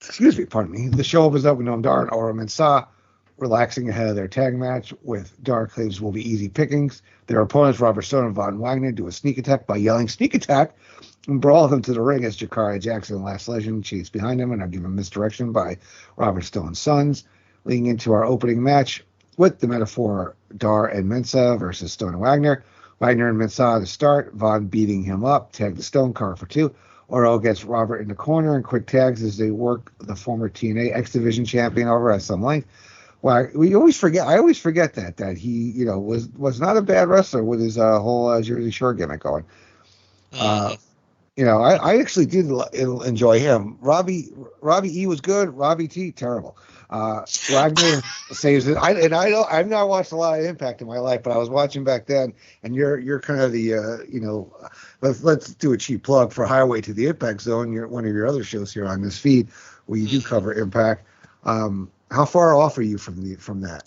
Excuse me, pardon me. The show opens up with Noam Dar and Oro Mensah relaxing ahead of their tag match, with Dar claims will be easy pickings. Their opponents, Robert Stone and Von Wagner, do a sneak attack by yelling "sneak attack" and brawl them to the ring as Jakara Jackson and Last Legend chase behind them and are given misdirection by Robert Stone's sons, leading into our opening match with the Metaphor Dar and Mensah versus Stone and Wagner. Wagner and Mensah to start, Von beating him up, tag to Stone, cover for two. Oro gets Robert in the corner and quick tags as they work the former TNA X Division champion over at some length. Well, I always forget that he, was not a bad wrestler with his whole Jersey Shore gimmick going. I actually did enjoy him. Robbie E was good. Robbie T terrible. Wagner saves it. I've not watched a lot of Impact in my life, but I was watching back then, and you're kind of the let's do a cheap plug for Highway to the Impact Zone. You're one of your other shows here on this feed where you do cover Impact. How far off are you from that?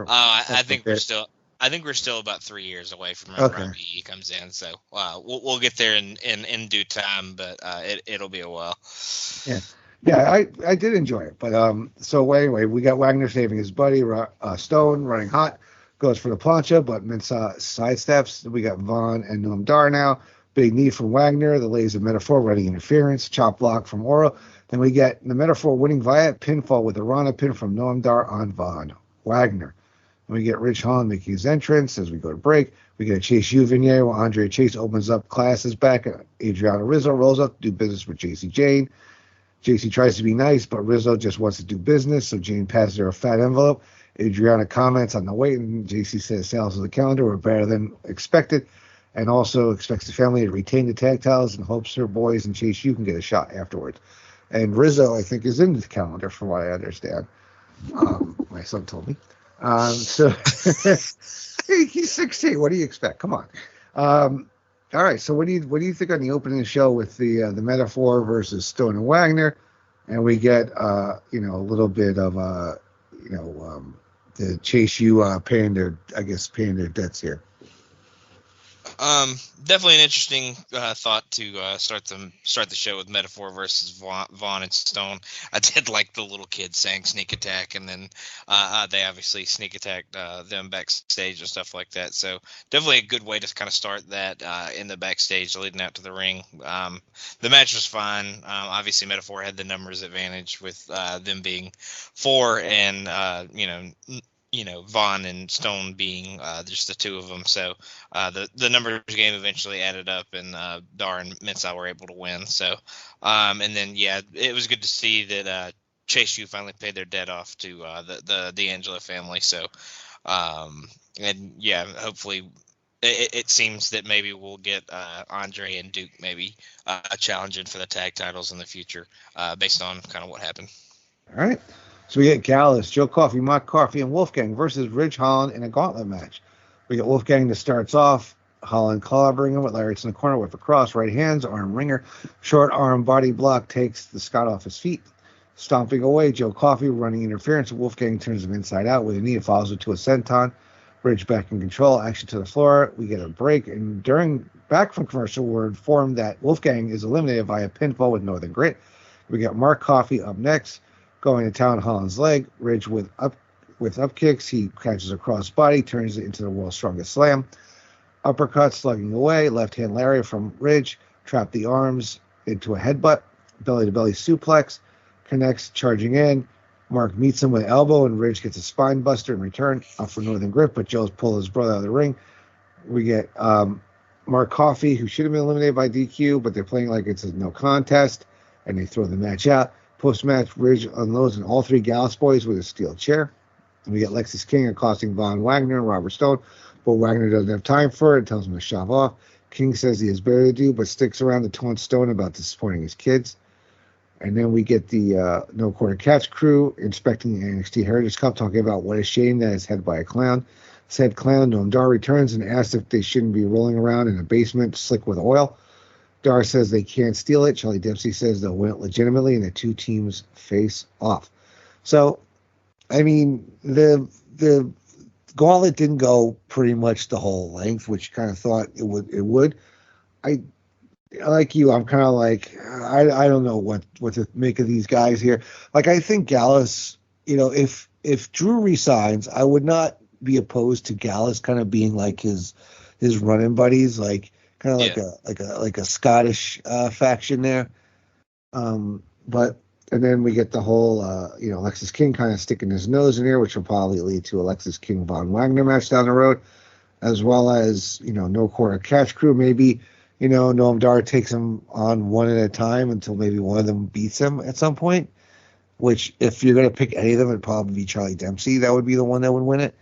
I think we're still about 3 years away from when Robbie E comes in. So we'll get there in due time, but it'll be a while. Yeah, I did enjoy it. But so anyway, we got Wagner saving his buddy Stone, running hot, goes for the plancha, but Mensah sidesteps. We got Von and Noam Dar now. Big knee from Wagner. The ladies of Metaphor running interference. Chop block from Oro. Then we get the Metaphor winning via pinfall with a Rana pin from Noam Dar on Von Wagner. And we get Rich Holland making his entrance as we go to break. We get a Chase U vignette while Andre Chase opens up classes back. Adriana Rizzo rolls up to do business with JC Jane. JC tries to be nice, but Rizzo just wants to do business, so Jane passes her a fat envelope. Adriana comments on the weight, and JC says sales of the calendar were better than expected, and also expects the family to retain the tag titles and hopes her boys and Chase U can get a shot afterwards. And Rizzo, I think, is in the calendar, from what I understand. My son told me. So he's 16. What do you expect? Come on. All right. So what do you think on the opening show with the Metaphor versus Stone and Wagner, and we get a little bit of the Chase U paying their debts here. Definitely an interesting thought to start the show with Metaphor versus Vaughn and Stone. I did like the little kid saying sneak attack, and then they obviously sneak attacked them backstage and stuff like that. So definitely a good way to kind of start that in the backstage leading out to the ring. The match was fine. Obviously Metaphor had the numbers advantage with them being 4 and Vaughn and Stone being just the two of them. So the numbers game eventually added up, and Dar and Mensah were able to win. So and then it was good to see that Chase U finally paid their debt off to the D'Angelo family. So And yeah, hopefully it seems that maybe we'll get Andre and Duke maybe challenging for the tag titles in the future based on kind of what happened. All right. So we get Gallus, Joe Coffey, Mark Coffey, and Wolfgang versus Ridge Holland in a gauntlet match. We get Wolfgang that starts off. Holland clobbering him with Lariats in the corner with a cross, right hands, arm ringer, short arm body block takes the Scott off his feet. Stomping away, Joe Coffey running interference. Wolfgang turns him inside out with a knee, follows it to a senton. Ridge back in control, action to the floor. We get a break, and back from commercial, we're informed that Wolfgang is eliminated via pinfall with Northern Grit. We got Mark Coffey up next, going to town Holland's leg. Ridge with up kicks. He catches a cross body, turns it into the world's strongest slam. Uppercut, slugging away. Left hand lariat from Ridge. Trap the arms into a headbutt. Belly to belly suplex. Connects, charging in. Mark meets him with an elbow, and Ridge gets a spine buster in return. Up for Northern Grip, but Joe's pulled his brother out of the ring. We get Mark Coffey, who should have been eliminated by DQ, but they're playing like it's a no contest, and they throw the match out. Post-match, Ridge unloads on all three Gallus boys with a steel chair. And we get Lexis King accosting Von Wagner and Robert Stone, but Wagner doesn't have time for it and tells him to shove off. King says he has better to do, but sticks around to taunt Stone about disappointing his kids. And then we get the No Quarter Catch crew inspecting the NXT Heritage Cup, talking about what a shame that it's headed by a clown. Said clown, Noam Dar returns and asks if they shouldn't be rolling around in a basement slick with oil. Dar says they can't steal it. Charlie Dempsey says they'll win it legitimately, and the two teams face off. So, I mean, the gauntlet didn't go pretty much the whole length, which kind of thought it would. I like you. I'm kind of like I don't know what to make of these guys here. Like, I think Gallus, if Drew resigns, I would not be opposed to Gallus kind of being like his running buddies, like kind of like a Scottish faction there. But and then we get the whole Alexis King kind of sticking his nose in here, which will probably lead to Alexis King Von Wagner match down the road, as well as No Quarter Catch crew. Maybe Noam Dar takes him on one at a time until maybe one of them beats him at some point. Which, if you're going to pick any of them, it'd probably be Charlie Dempsey. That would be the one that would win it.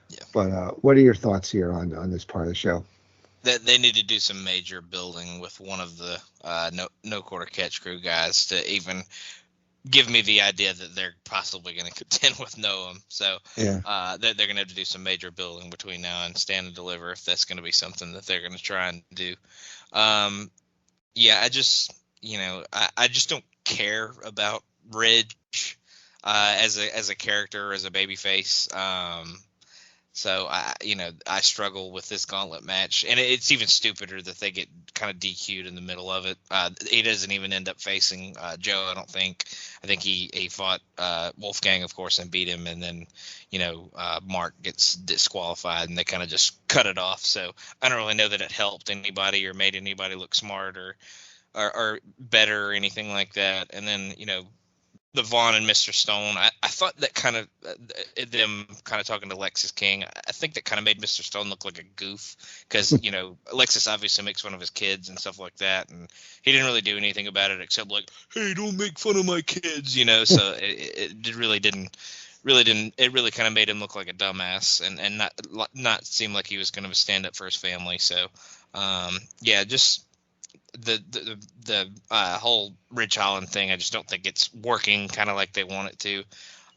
Yeah. But what are your thoughts here on this part of the show? That they need to do some major building with one of the no quarter catch crew guys to even give me the idea that they're possibly going to contend with Noam. So yeah. They're going to have to do some major building between now and Stand and Deliver if that's going to be something that they're going to try and do. I just don't care about Ridge as a character, as a babyface. So I struggle with this gauntlet match, and it's even stupider that they get kind of DQ'd in the middle of it. He doesn't even end up facing Joe, I don't think. I think he fought Wolfgang, of course, and beat him, and then Mark gets disqualified, and they kind of just cut it off. So I don't really know that it helped anybody or made anybody look smart or better or anything like that. And then the Vaughn and Mr. Stone, I thought that kind of them kind of talking to Lexis King, I think that kind of made Mr. Stone look like a goof because, Lexis obviously makes fun of his kids and stuff like that. And he didn't really do anything about it except like, hey, don't make fun of my kids, so it really didn't, it really kind of made him look like a dumbass and not seem like he was going to stand up for his family. So, just the whole Ridge Holland thing, I just don't think it's working kind of like they want it to.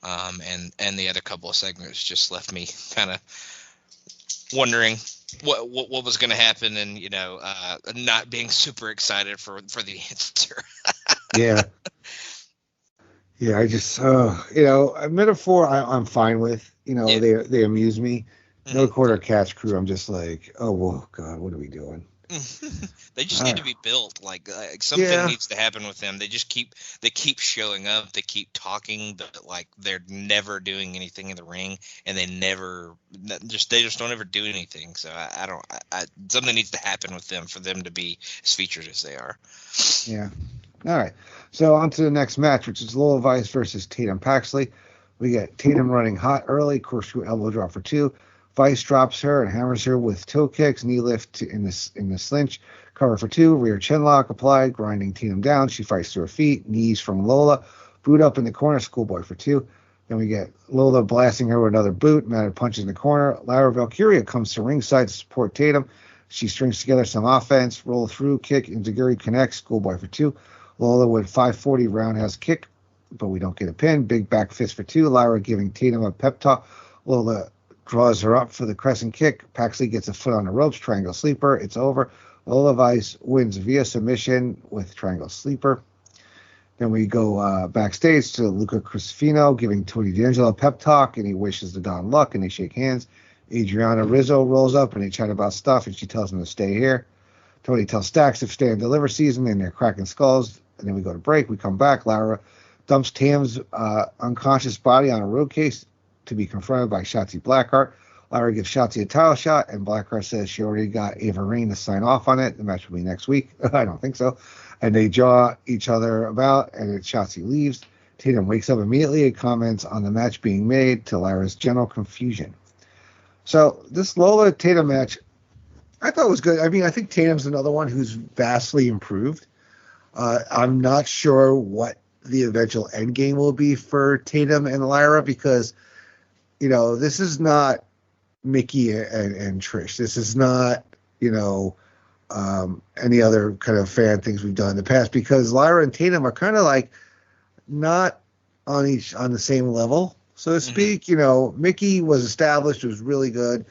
And the other couple of segments just left me kind of wondering what was going to happen, and not being super excited for the answer. I just a metaphor I'm fine with. They amuse me. Mm-hmm. No Quarter Catch crew, I'm just like, oh well, God, what are we doing? They just need to be built. Like something needs to happen with them. They keep showing up. They keep talking, but like they're never doing anything in the ring, and they just don't ever do anything. So I something needs to happen with them for them to be as featured as they are. Yeah. All right. So on to the next match, which is Lola Vice versus Tatum Paxley. We got Tatum running hot early, corkscrew elbow drop for 2. Vice drops her and hammers her with toe kicks, knee lift in the clinch, cover for 2, rear chin lock applied, grinding Tatum down. She fights to her feet, knees from Lola, boot up in the corner, schoolboy for 2. Then we get Lola blasting her with another boot. Matter punches in the corner. Lyra Valkyria comes to ringside to support Tatum. She strings together some offense. Roll through kick. Enziguri connects. Schoolboy for 2. Lola with 540 roundhouse kick, but we don't get a pin. Big back fist for 2. Lyra giving Tatum a pep talk. Lola draws her up for the crescent kick. Paxley gets a foot on the ropes. Triangle sleeper. It's over. Lola Vice wins via submission with triangle sleeper. Then we go backstage to Luca Cristofino giving Tony D'Angelo a pep talk, and he wishes the Don luck, and they shake hands. Adriana Rizzo rolls up, and they chat about stuff, and she tells him to stay here. Tony tells Stacks to stay in deliver season, and they're cracking skulls. And then we go to break. We come back. Lyra dumps Tam's unconscious body on a road case to be confronted by Shotzi Blackheart. Lyra gives Shotzi a title shot, and Blackheart says she already got Ava Raine to sign off on it. The match will be next week. I don't think so. And they jaw each other about, and Shotzi leaves. Tatum wakes up immediately and comments on the match being made to Lyra's general confusion. So this Lola Tatum match, I thought was good. I mean, I think Tatum's another one who's vastly improved. I'm not sure what the eventual end game will be for Tatum and Lyra because, you know, this is not Mickey and Trish. This is not, you know, any other kind of fan things we've done in the past because Lyra and Tatum are kind of like not on the same level, so to speak. Mm-hmm. You know, Mickey was established, was really good.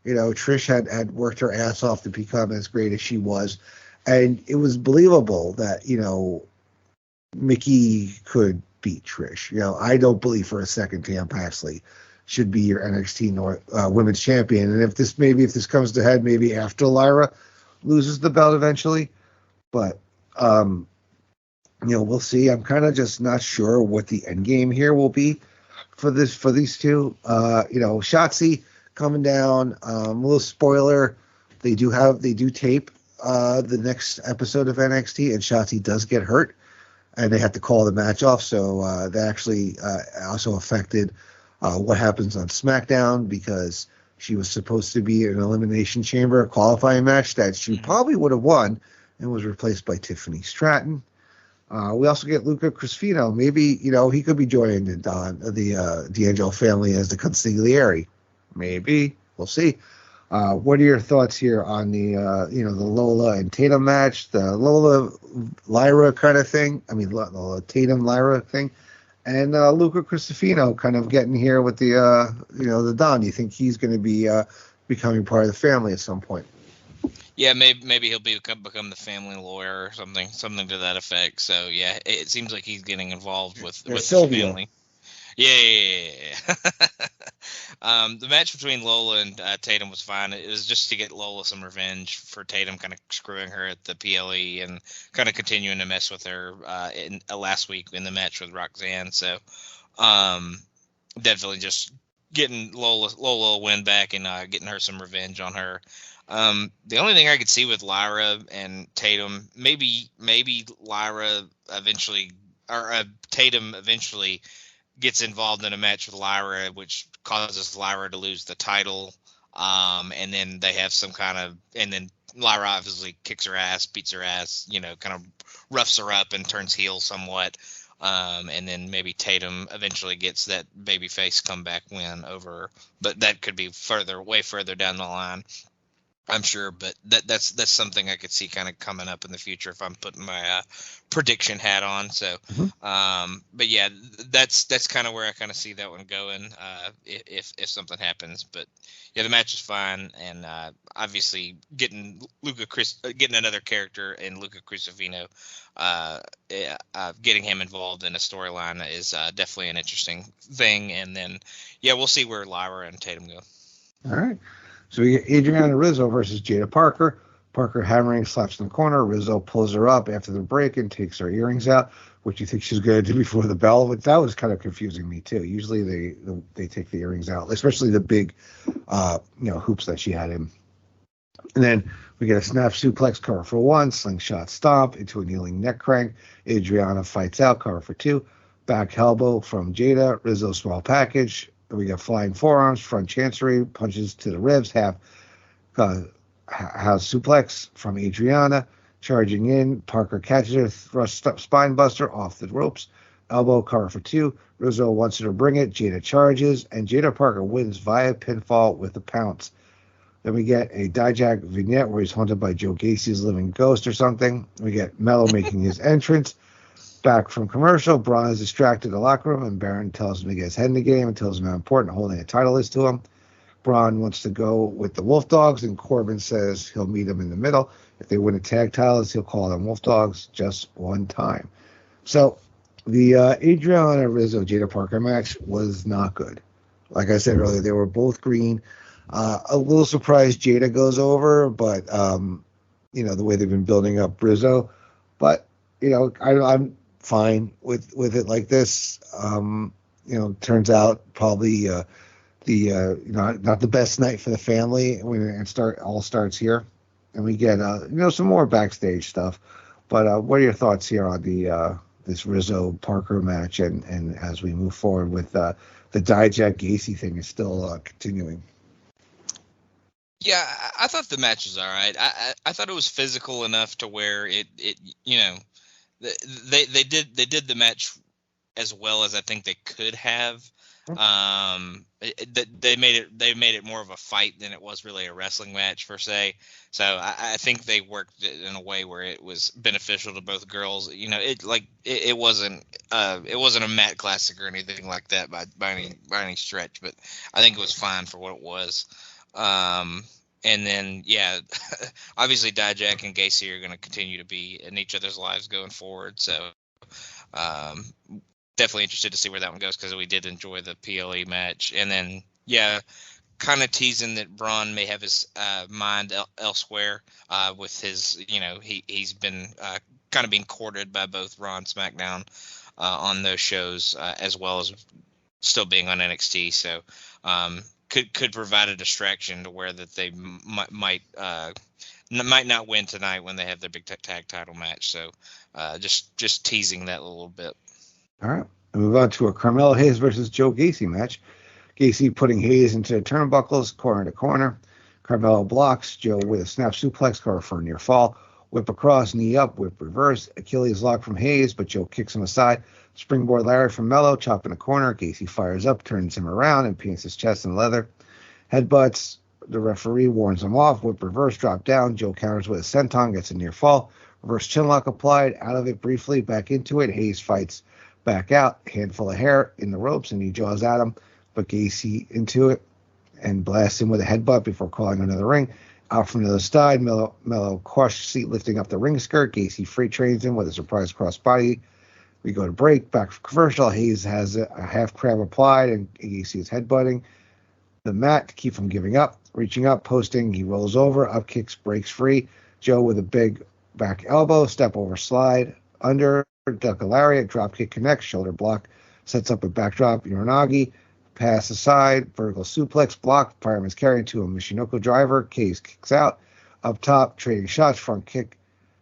You know, Trish had worked her ass off to become as great as she was. And it was believable that, you know, Mickey could beat Trish. You know, I don't believe for a second Tam Paxley should be your NXT Women's Champion. And if this comes to head, maybe after Lyra loses the belt eventually. But, you know, we'll see. I'm kind of just not sure what the end game here will be for these two. You know, Shotzi coming down. A little spoiler: they do tape the next episode of NXT, and Shotzi does get hurt, and they have to call the match off. So that actually also affected what happens on SmackDown because she was supposed to be an Elimination Chamber qualifying match that she probably would have won and was replaced by Tiffany Stratton. We also get Luca Cristofino. Maybe, you know, he could be joining the D'Angelo family as the consigliere. Maybe. We'll see. What are your thoughts here on the Lola and Tatum match, the Lola Lyra kind of thing? I mean, Lola Tatum Lyra thing, and Luca Cristofino kind of getting here with the Don. You think he's going to be becoming part of the family at some point? Yeah, maybe he'll become the family lawyer or something to that effect. So yeah, it seems like he's getting involved with the family. Yeah. The match between Lola and Tatum was fine. It was just to get Lola some revenge for Tatum kind of screwing her at the PLE and kind of continuing to mess with her in last week in the match with Roxanne. So definitely just getting Lola a win back and getting her some revenge on her. The only thing I could see with Lyra and Tatum, maybe Lyra eventually or Tatum eventually gets involved in a match with Lyra, which causes Lyra to lose the title. And then they have some kind of, and then Lyra obviously kicks her ass, beats her ass, you know, kind of roughs her up and turns heel somewhat. And then maybe Tatum eventually gets that babyface comeback win over her. But that could be way further down the line, I'm sure, but that's something I could see kind of coming up in the future if I'm putting my prediction hat on. So, but yeah, that's kind of where I kind of see that one going if something happens. But yeah, the match is fine, and obviously getting another character in Luca Cristofino, getting him involved in a storyline is definitely an interesting thing. And then yeah, we'll see where Lyra and Tatum go. All right. So we get Adriana Rizzo versus Jada Parker. Parker hammering, slaps in the corner. Rizzo pulls her up after the break and takes her earrings out, which you think she's going to do before the bell. But that was kind of confusing me too. Usually they take the earrings out, especially the big, hoops that she had in. And then we get a snap suplex, cover for 1, slingshot stomp into a kneeling neck crank. Adriana fights out, cover for 2, back elbow from Jada. Rizzo small package. We got flying forearms, front chancery, punches to the ribs, half suplex from Adriana. Charging in, Parker catches her, thrust spine buster off the ropes. elbow cover for 2. Rizzo wants her to bring it. Jada charges, and Jada Parker wins via pinfall with a pounce. Then we get a Dijak vignette where he's haunted by Joe Gacy's living ghost or something. We get Melo making his entrance. Back from commercial, Braun is distracted in the locker room, and Baron tells him to get his head in the game and tells him how important holding a title is to him. Braun wants to go with the Wolf Dogs, and Corbin says he'll meet them in the middle. If they win the tag titles, he'll call them Wolf Dogs just one time. So the Adriana Rizzo Jada Parker match was not good. Like I said earlier, they were both green. A little surprised Jada goes over, but the way they've been building up Rizzo. But I'm fine with it like this. Turns out probably not the best night for the family when it all starts here, and we get some more backstage stuff. But what are your thoughts here on the this Rizzo Parker match, and as we move forward with the Dijak Gacy thing is still continuing? Yeah, I thought the match was all right. I thought it was physical enough to where they did the match as well as I think they could have. They made it more of a fight than it was really a wrestling match per se. So I think they worked it in a way where it was beneficial to both girls. It wasn't a mat classic or anything like that by any stretch, but I think it was fine for what it was. And then, obviously Dijak and Gacy are going to continue to be in each other's lives going forward. So, definitely interested to see where that one goes because we did enjoy the PLE match. And then, kind of teasing that Braun may have his mind elsewhere with his, he's been kind of being courted by both Raw and SmackDown on those shows as well as still being on NXT. So, could provide a distraction to where that they might not win tonight when they have their big tag title match. So just teasing that a little bit. All right. We move on to a Carmelo Hayes versus Joe Gacy match. Gacy putting Hayes into the turnbuckles, corner to corner. Carmelo blocks Joe with a snap suplex cover for a near fall. Whip across, knee up, whip reverse. Achilles lock from Hayes, but Joe kicks him aside. Springboard Larry from Mello, chop in the corner. Gacy fires up, turns him around, and paints his chest in leather. Headbutts. The referee warns him off. Whip reverse, drop down. Joe counters with a senton, gets a near fall. Reverse chinlock applied, out of it briefly, back into it. Hayes fights back out. Handful of hair in the ropes, and he jaws at him. But Gacy into it and blasts him with a headbutt before calling another ring. Out from the other side, Mello crushed seat lifting up the ring skirt. Gacy freight trains him with a surprise crossbody. We go to break. Back for commercial. Hayes has a half crab applied, and Gacy is headbutting the mat to keep from giving up. Reaching up, posting. He rolls over. Up kicks, breaks free. Joe with a big back elbow. Step over slide. Under. Duck a lariat. Drop kick connects. Shoulder block. Sets up a backdrop. Uranagi. Pass aside. Vertical suplex. Block. Fireman's carry into a Michinoku driver. Hayes kicks out. Up top. Trading shots. Front kick.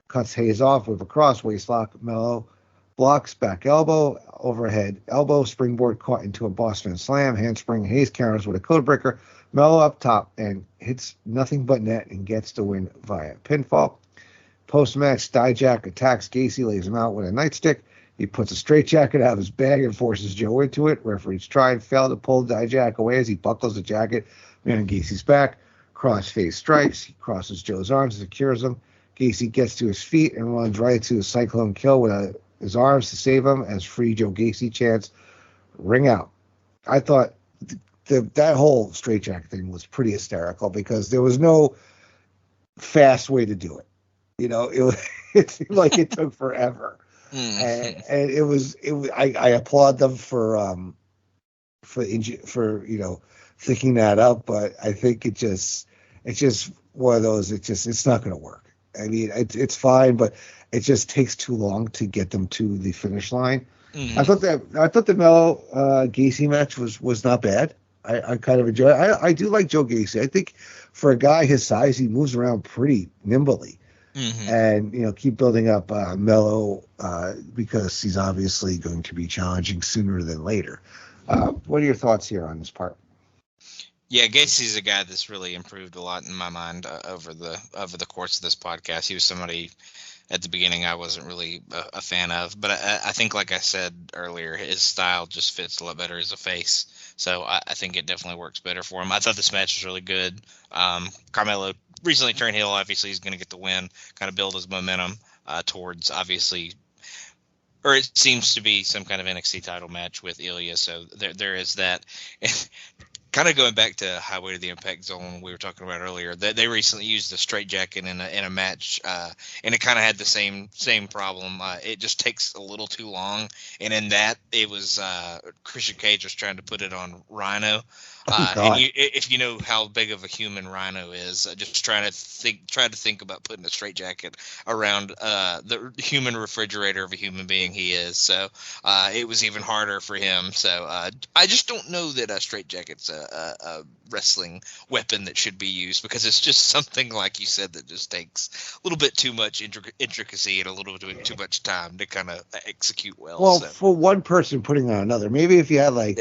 Cuts Hayes off. Whip across. Waist lock. Mello blocks. Back elbow. Overhead elbow. Springboard caught into a Boston slam. Handspring. Hayes counters with a code breaker. Mello up top and hits nothing but net and gets the win via pinfall. Post-match, Dijak attacks Gacy, lays him out with a nightstick. He puts a straitjacket out of his bag and forces Joe into it. Referees try and fail to pull Dijak away as he buckles the jacket behind Gacy's back. Cross-face strikes. He crosses Joe's arms and secures him. Gacy gets to his feet and runs right to a cyclone kill with his arms to save him as Free Joe Gacy chants, "Ring out." I thought that whole straitjacket thing was pretty hysterical because there was no fast way to do it. It seemed like it took forever. And it was I applaud them for thinking that up, but I think it's just one of those. It's not going to work. I mean, it's fine, but it just takes too long to get them to the finish line. I thought the Mello Gacy match was not bad. I kind of enjoy it. I do like Joe Gacy. I think for a guy his size, he moves around pretty nimbly. And keep building up Mello because he's obviously going to be challenging sooner than later. What are your thoughts here on this part? Yeah, Gacy's a guy that's really improved a lot in my mind over the course of this podcast. He was somebody at the beginning I wasn't really a fan of, but I think, like I said earlier, his style just fits a lot better as a face. So I think it definitely works better for him. I thought this match was really good. Carmelo recently turned heel. Obviously, he's going to get the win, kind of build his momentum towards, obviously, or it seems to be some kind of NXT title match with Ilya. So there is that. Kind of going back to Highway to the Impact Zone we were talking about earlier, they recently used the straitjacket in a match, and it kind of had the same problem. It just takes a little too long, and in that it was Christian Cage was trying to put it on Rhino. And if you know how big of a human Rhino is, just try to think about putting a straitjacket around the human refrigerator of a human being he is. So it was even harder for him. So I just don't know that a straitjacket's a wrestling weapon that should be used, because it's just something, like you said, that just takes a little bit too much intricacy and a little bit too much time to kind of execute well. Well, so. For one person putting on another, maybe if you had like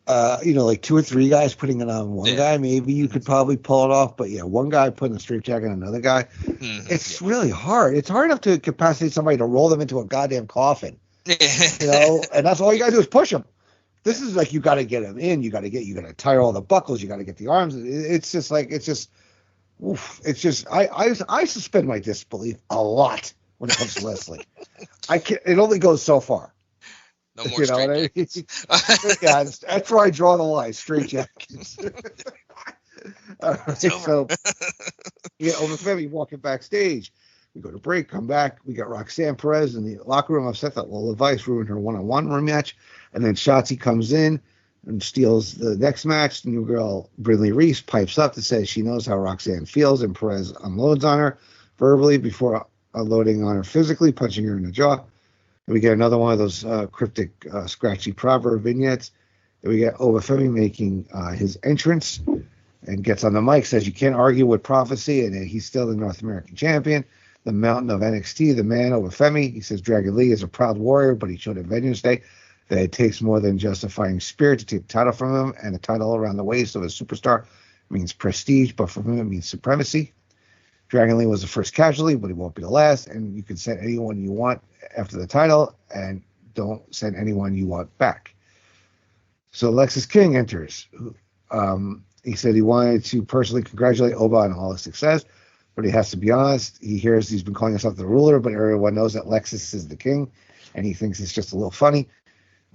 like 2 or 3 guys putting it on one guy, maybe you could probably pull it off. But one guy putting a straitjacket on another guy, it's really hard. It's hard enough to capacitate somebody to roll them into a goddamn coffin, and that's all you got to do is push them. This is like, you got to get them in. You got to tie all the buckles. You got to get the arms. It's just I suspend my disbelief a lot when it comes to wrestling. It only goes so far. No more straitjackets. Yeah, that's where I draw the line. Straitjackets. So over Femi walking backstage. We go to break, come back. We got Roxanne Perez in the locker room upset that Lola Vice ruined her one-on-one rematch. And then Shotzi comes in and steals the next match. The new girl, Brinley Reese, pipes up and says she knows how Roxanne feels, and Perez unloads on her verbally before unloading on her physically, punching her in the jaw. And we get another one of those cryptic, scratchy proverb vignettes. And we get Obafemi making his entrance and gets on the mic, says you can't argue with prophecy, and he's still the North American champion. The mountain of NXT, the man Obafemi. He says Dragon Lee is a proud warrior, but he showed at Vengeance Day that it takes more than just a fighting spirit to take the title from him, and the title around the waist of a superstar means prestige, but for him it means supremacy. Dragon Lee was the first casualty, but he won't be the last, and you can send anyone you want after the title, and don't send anyone you want back. So Lexis King enters. He said he wanted to personally congratulate Oba on all his success, but he has to be honest. He hears he's been calling himself the ruler, but everyone knows that Lexis is the king, and he thinks it's just a little funny.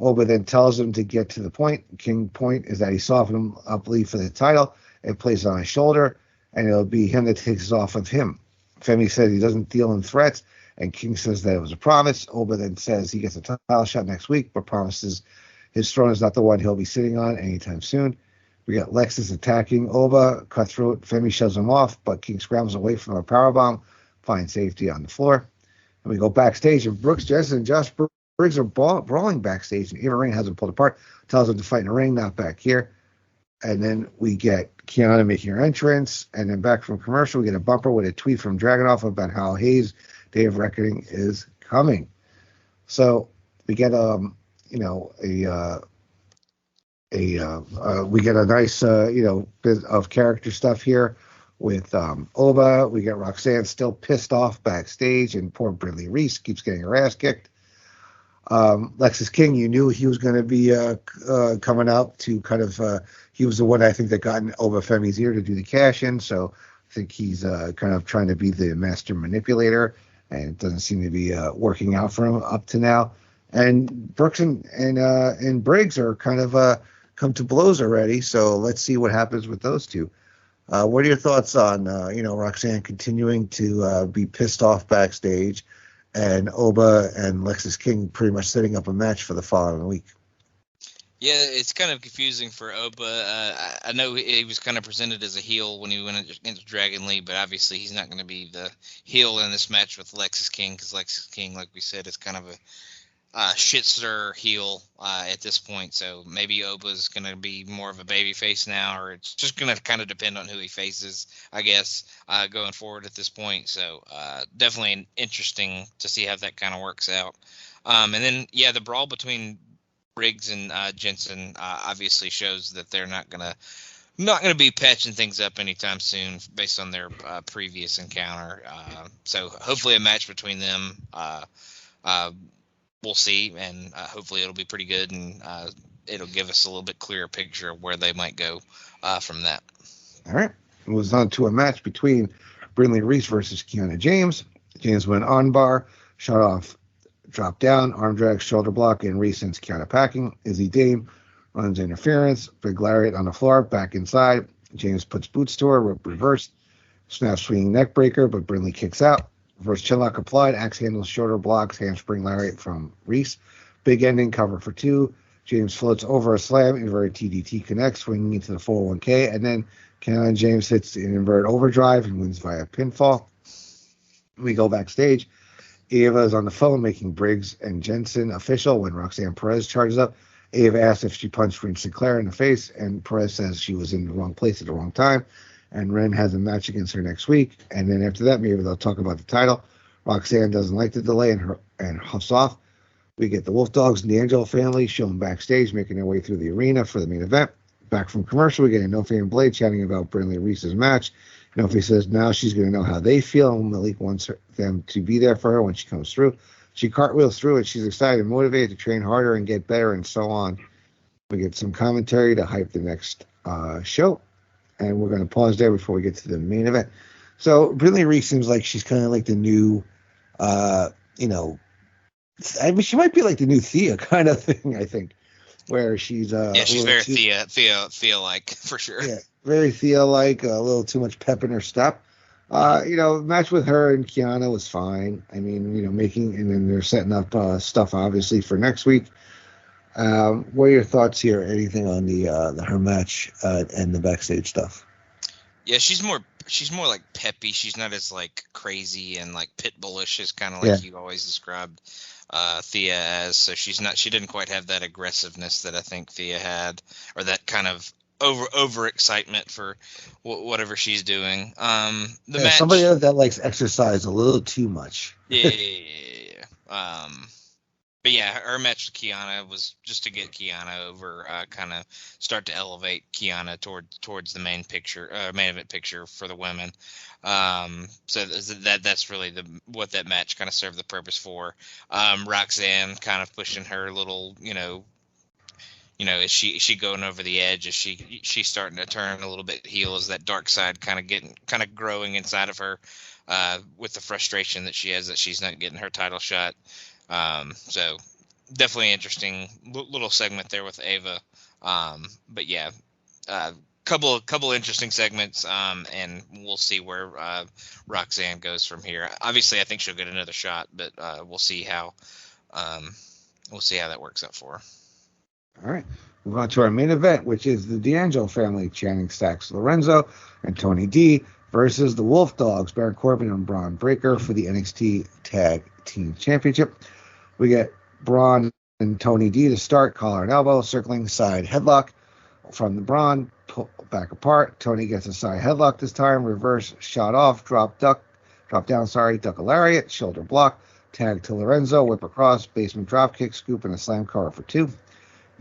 Oba then tells him to get to the point. King's point is that he softened him up for the title and places it on his shoulder, and it'll be him that takes it off of him. Femi said he doesn't deal in threats, and King says that it was a promise. Oba then says he gets a title shot next week, but promises his throne is not the one he'll be sitting on anytime soon. We got Lexis attacking Oba, cutthroat. Femi shoves him off, but King scrambles away from a powerbomb, finds safety on the floor. And we go backstage, and Brooks Jensen and Josh Briggs are brawling backstage, and Ava Raine has them pulled apart, tells them to fight in the ring, not back here. And then we get Kiana making her entrance, and then back from commercial, we get a bumper with a tweet from Dragunov about how Hayes' Day of Reckoning is coming. So we get we get a nice bit of character stuff here with Oba. We get Roxanne still pissed off backstage, and poor Brinley Reese keeps getting her ass kicked. Lexis King, you knew he was going to be coming out to kind of he was the one I think that got in Obafemi's ear to do the cash in, so I think he's kind of trying to be the master manipulator, and it doesn't seem to be working out for him up to now. And Brooks and Briggs are kind of come to blows already, so let's see what happens with those two. What are your thoughts on Roxanne continuing to be pissed off backstage, and Oba and Lexis King pretty much setting up a match for the following week? Yeah, it's kind of confusing for Oba. I know he was kind of presented as a heel when he went into Dragon Lee, but obviously he's not going to be the heel in this match with Lexis King, because Lexis King, like we said, is kind of a shit-stir heel at this point. So maybe Oba's going to be more of a baby face now, or it's just going to kind of depend on who he faces, I guess, going forward at this point. So definitely interesting to see how that kind of works out. And then, the brawl between Briggs and Jensen obviously shows that they're not going to not going to be patching things up anytime soon based on their previous encounter. So hopefully a match between them. We'll see, and hopefully it'll be pretty good, and it'll give us a little bit clearer picture of where they might go from that. All right. It was on to a match between Brinley Reese versus Kiana James. James went on bar, shot off, drop down, arm drag, shoulder block, and Reese sends Kiana packing. Izzy Dame runs interference, big lariat on the floor, back inside. James puts boots to her, reverse, snap swinging neck breaker, but Brinley kicks out. Reverse chinlock applied, axe handles, shoulder blocks, hamstring lariat from Reese. Big ending, cover for 2. James floats over a slam, inverted TDT connects, swinging into the 401k, and then Kiana James hits an inverted overdrive and wins via pinfall. We go backstage. Ava is on the phone making Briggs and Jensen official when Roxanne Perez charges up. Ava asks if she punched Ren Sinclair in the face, and Perez says she was in the wrong place at the wrong time, and Ren has a match against her next week. And then after that, maybe they'll talk about the title. Roxanne doesn't like the delay and huffs off. We get the Wolf Dogs and the Angel family shown backstage, making their way through the arena for the main event. Back from commercial, we get a Nofi and Blade chatting about Brinley Reese's match. Nofi says now she's going to know how they feel, and Malik wants them to be there for her when she comes through. She cartwheels through it. She's excited and motivated to train harder and get better and so on. We get some commentary to hype the next show, and we're going to pause there before we get to the main event. So Brinley Reese seems like she's kind of like the new, I mean, she might be like the new Thea kind of thing, I think, where she's she's very Thea-like for sure. Yeah, very Thea-like, a little too much pep in her step. Match with her and Kiana was fine. I mean, and then they're setting up stuff obviously for next week. What are your thoughts here? Anything on the her match and the backstage stuff? Yeah, she's more like peppy. She's not as like crazy and like pit bullish as kind of like you always described Thea as. So she didn't quite have that aggressiveness that I think Thea had, or that kind of over excitement for whatever she's doing. The match, somebody that likes exercise a little too much. Yeah. But yeah, her match with Kiana was just to get Kiana over, kind of start to elevate Kiana towards the main event picture for the women. So that's really what that match kind of served the purpose for. Roxanne kind of pushing her little, is she going over the edge? Is she starting to turn a little bit heel? Is that dark side kind of growing inside of her, with the frustration that she has that she's not getting her title shot? So definitely interesting little segment there with Ava. But yeah, couple interesting segments. And we'll see where Roxanne goes from here. Obviously, I think she'll get another shot, but we'll see how that works out for her. All right. Move on to our main event, which is the D'Angelo family, Channing Stacks Lorenzo and Tony D versus the Wolf Dogs, Baron Corbin and Braun Breaker for the NXT Tag Team Championship. We get Braun and Tony D to start, collar and elbow, circling side headlock from the Braun, pull back apart. Tony gets a side headlock this time, reverse shot off, drop down, duck a lariat, shoulder block, tag to Lorenzo, whip across, basement drop kick, scoop, and a slam cover for 2.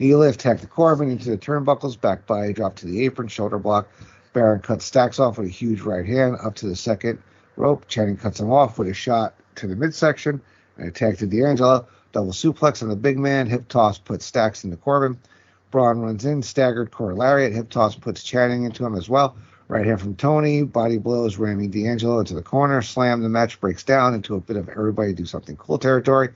Knee lift, tag to Corbin into the turnbuckles, back body drop to the apron, shoulder block. Baron cuts Stacks off with a huge right hand up to the second rope. Channing cuts him off with a shot to the midsection and a tag to D'Angelo. Double suplex on the big man. Hip toss puts Stacks into Corbin. Braun runs in, staggered core lariat. Hip toss puts Channing into him as well. Right hand from Tony. Body blows, ramming D'Angelo into the corner. Slam. The match breaks down into a bit of everybody do something cool territory.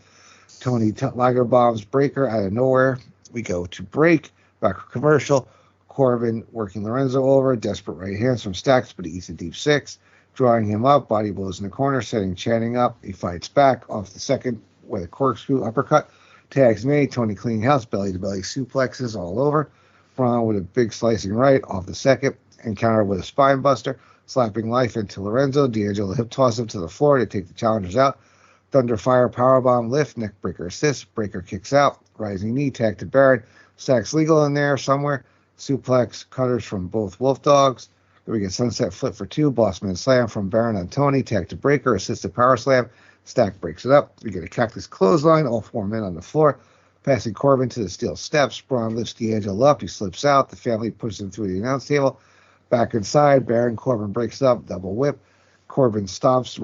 Tony Liger bombs Breaker out of nowhere. We go to break. Back to commercial. Corbin working Lorenzo over. Desperate right hands from Stacks, but he eats a deep 6. Drawing him up. Body blows in the corner, setting Channing up. He fights back off the second with a corkscrew uppercut. Tags me. Tony cleaning house. Belly to belly suplexes all over. Braun with a big slicing right off the second. Encounter with a spine buster. Slapping life into Lorenzo. D'Angelo hip toss him to the floor to take the challengers out. Thunderfire powerbomb lift. Neck breaker assist. Breaker kicks out. Rising knee. Tag to Barrett. Stacks legal in there somewhere. Suplex cutters from both Wolf Dogs. Then we get sunset flip for 2. Bossman slam from Baron on Tony. Tag to Breaker. Assisted power slam. Stack breaks it up. We get a cactus clothesline. All 4 men on the floor. Passing Corbin to the steel steps. Braun lifts D'Angelo up. He slips out. The family pushes him through the announce table. Back inside, Baron Corbin breaks up, double whip. Corbin stops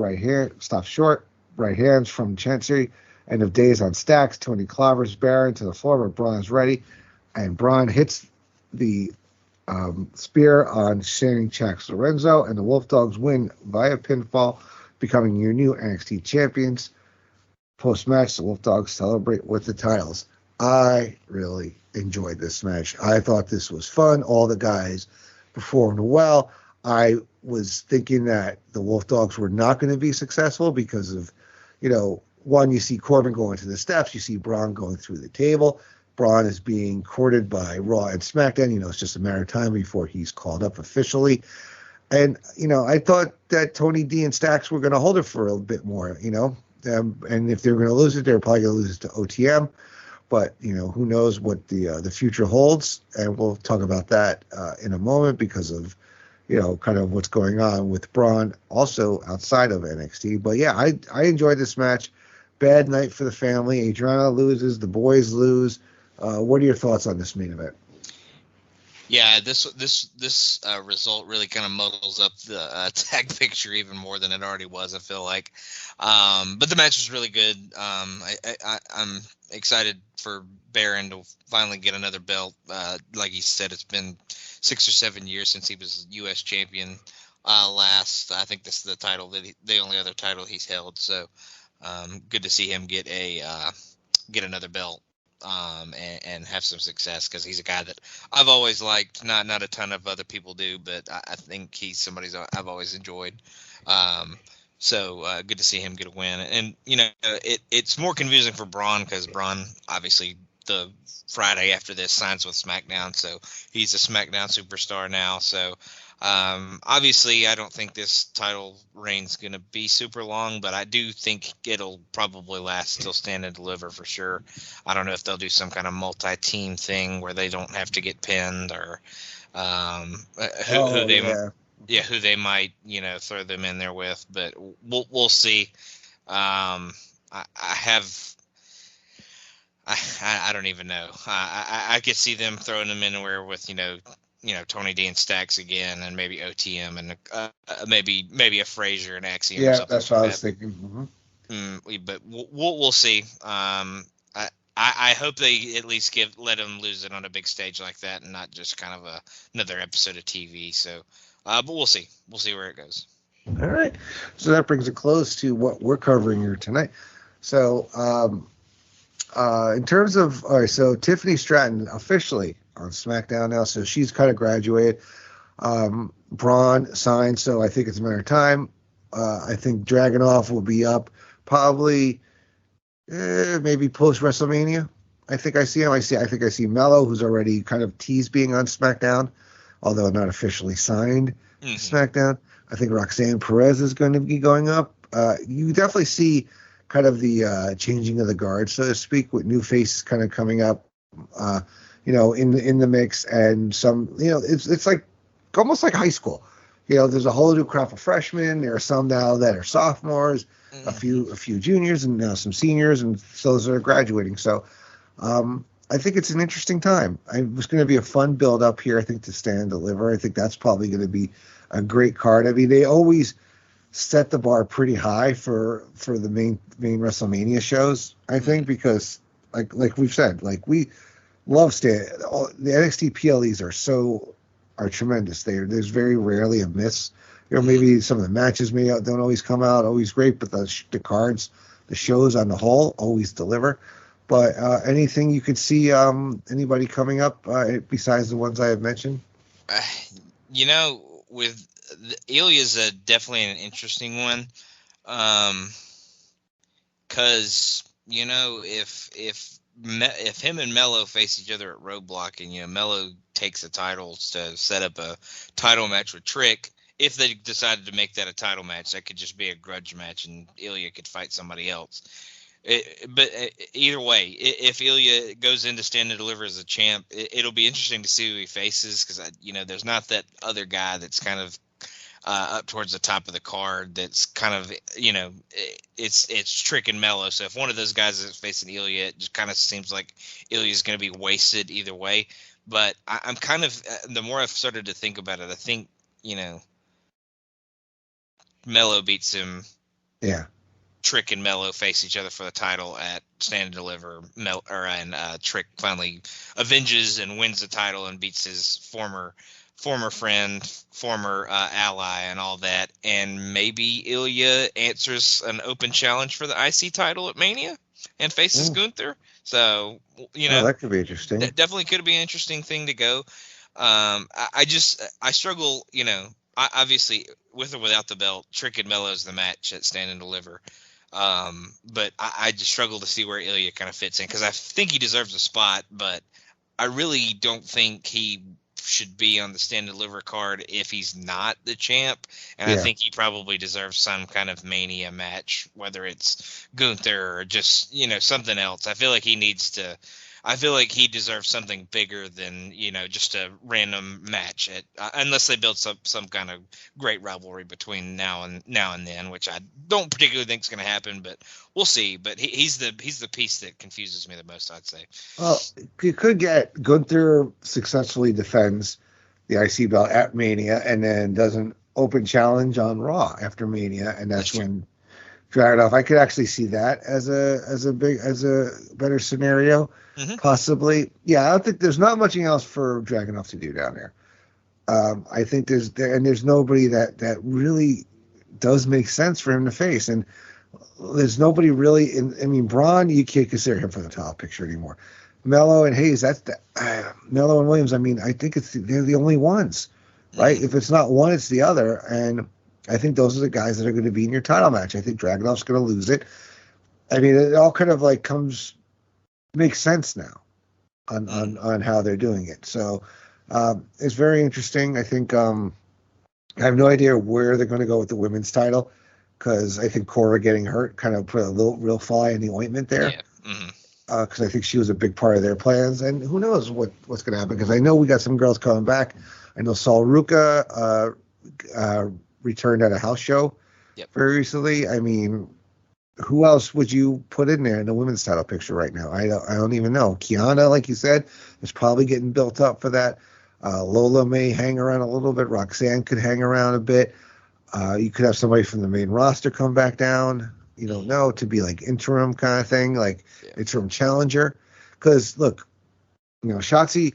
short, right hands from Chancery. End of days on Stacks. Tony clobbers Baron to the floor, but Braun is ready. And Braun hits the spear on Shining Chax Lorenzo, and the Wolf Dogs win via pinfall, becoming your new NXT champions. Post-match, the Wolf Dogs celebrate with the titles. I really enjoyed this match. I thought this was fun. All the guys performed well. I was thinking that the Wolf Dogs were not going to be successful because of, one, you see Corbin going to the steps. You see Braun going through the table. Braun is being courted by Raw and SmackDown. It's just a matter of time before he's called up officially. And, I thought that Tony D and Stacks were going to hold it for a bit more, and if they were going to lose it, they were probably going to lose it to OTM. But, who knows what the future holds. And we'll talk about that in a moment because of, kind of what's going on with Braun also outside of NXT. But, yeah, I enjoyed this match. Bad night for the family. Adriana loses. The boys lose. What are your thoughts on this main event? Yeah, this result really kind of muddles up the tag picture even more than it already was, I feel like. But the match was really good. I'm excited for Baron to finally get another belt. Like he said, it's been 6 or 7 years since he was U.S. champion last. I think this is the only other title he's held. So good to see him get another belt. And have some success because he's a guy that I've always liked. Not a ton of other people do, but I think he's somebody I've always enjoyed. So good to see him get a win. And it's more confusing for Braun because Braun obviously the Friday after this signs with SmackDown, so he's a SmackDown superstar now. So obviously I don't think this title reign's going to be super long, but I do think it'll probably last till Stand and Deliver for sure. I don't know if they'll do some kind of multi-team thing where they don't have to get pinned or who they might throw them in there with, but we'll see. I don't even know. I could see them throwing them anywhere with Tony D and Stacks again, and maybe OTM, and maybe a Frazier and Axiom. Yeah, or something that's what I was thinking. Mm-hmm. But we'll see. I hope they at least let him lose it on a big stage like that, and not just kind of another episode of TV. So, but we'll see. We'll see where it goes. All right. So that brings a close to what we're covering here tonight. So, in terms of so Tiffany Stratton officially on SmackDown now, so she's kind of graduated. Braun signed, so I think it's a matter of time. I think Dragunov will be up probably maybe post WrestleMania. I think I see him. I think I see Mello, who's already kind of teased being on SmackDown, although not officially signed to SmackDown. I think Roxanne Perez is going to be going up. You definitely see kind of the changing of the guard, so to speak, with new faces kind of coming up. In the mix, and some, it's like almost like high school. There's a whole new crop of freshmen. There are some now that are sophomores, a few juniors, and now some seniors, and those that are graduating. So, I think it's an interesting time. It's going to be a fun build up here. I think to Stand and Deliver. I think that's probably going to be a great card. I mean, they always set the bar pretty high for the main WrestleMania shows. I think because like we've said, we love the NXT PLEs are tremendous. There's very rarely a miss. Maybe some of the matches don't always come out always great, but the cards, the shows on the whole always deliver. But anything you could see anybody coming up besides the ones I have mentioned? With Ilya's definitely an interesting one, because if him and Mello face each other at Roadblock, and Mello takes the titles to set up a title match with Trick, if they decided to make that a title match, that could just be a grudge match, and Ilya could fight somebody else. But either way, if Ilya goes in to Stand and Deliver as a champ, it'll be interesting to see who he faces, because there's not that other guy that's kind of up towards the top of the card that's kind of, it's Trick and Mello. So if one of those guys is facing Ilya, it just kind of seems like Ilya's going to be wasted either way. But I'm kind of, the more I've started to think about it, I think Melo beats him. Yeah. Trick and Melo face each other for the title at Stand and Deliver. Trick finally avenges and wins the title and beats his former friend, former ally, and all that. And maybe Ilya answers an open challenge for the IC title at Mania and faces Gunther. So that could be interesting. That definitely could be an interesting thing to go. I struggle. Obviously with or without the belt, Trick and Melo is the match at Stand and Deliver. But I just struggle to see where Ilya kind of fits in, because I think he deserves a spot, but I really don't think he should be on the Stand and Deliver card if he's not the champ. And I think he probably deserves some kind of Mania match, whether it's Gunther or just, something else. I feel like he deserves something bigger than, just a random match unless they build some kind of great rivalry between now and then, which I don't particularly think is going to happen, but we'll see. But he's the piece that confuses me the most, I'd say. Well, you could get Gunther successfully defends the IC belt at Mania and then does an open challenge on Raw after Mania, and that's when Dragunov. I could actually see that as a better scenario. Possibly. Yeah, I don't think there's not much else for Dragunov to do down there. I think there's nobody that really does make sense for him to face, and there's nobody really Braun, you can't consider him for the top picture anymore. Melo and Hayes, Melo and Williams, I think they're the only ones, right? If it's not one, it's the other, and I think those are the guys that are going to be in your title match. I think Dragunov's going to lose it. It all kind of makes sense now on how they're doing it. So it's very interesting. I think I have no idea where they're going to go with the women's title, because I think Cora getting hurt kind of put a real fly in the ointment there. Yeah. Because I think she was a big part of their plans, and who knows what's going to happen, because I know we got some girls coming back. I know Sol Ruka returned at a house show very recently. Who else would you put in there in the women's title picture right now? I don't even know. Kiana, like you said, is probably getting built up for that. Lola may hang around a little bit. Roxanne could hang around a bit. You could have somebody from the main roster come back down. You don't know, to be interim kind of thing, interim challenger. Because look, Shotzi.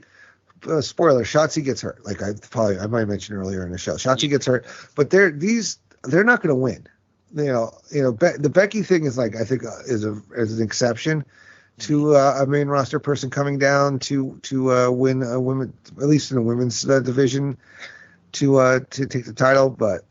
Spoiler: Shotzi gets hurt. I might have mentioned earlier in the show, Shotzi gets hurt, but they're not going to win. The Becky thing is I think is an exception to a main roster person coming down to win a women, at least in the women's division, to take the title. But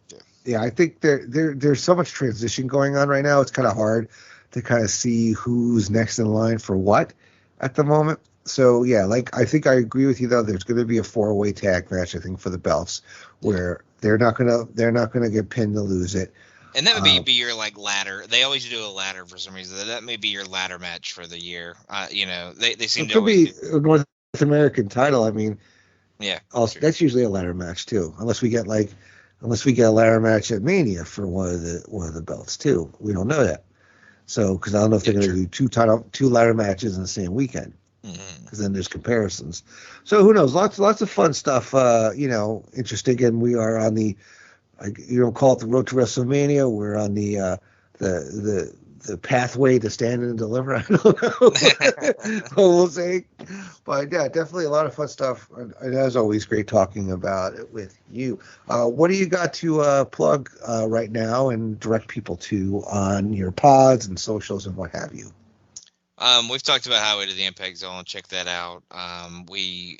I think there's so much transition going on right now. It's kind of hard to kind of see who's next in line for what at the moment. So I think I agree with you though. There's going to be a 4-way tag match, I think, for the belts, where they're not gonna get pinned to lose it. And that would be your ladder. They always do a ladder for some reason. That may be your ladder match for the year. They seem to always be a North American title. Also, that's usually a ladder match too, unless we get a ladder match at Mania for one of the belts too. We don't know that. So because I don't know if they're going to do two ladder matches in the same weekend. Because then there's comparisons. So who knows? Lots of fun stuff. Interesting. And we are on the. You don't call it the road to WrestleMania. We're on the pathway to Stand and Deliver. I don't know. We'll say, but definitely a lot of fun stuff. And as always, great talking about it with you. What do you got to plug right now and direct people to on your pods and socials and what have you? We've talked about Highway to the Impact Zone. Check that out. We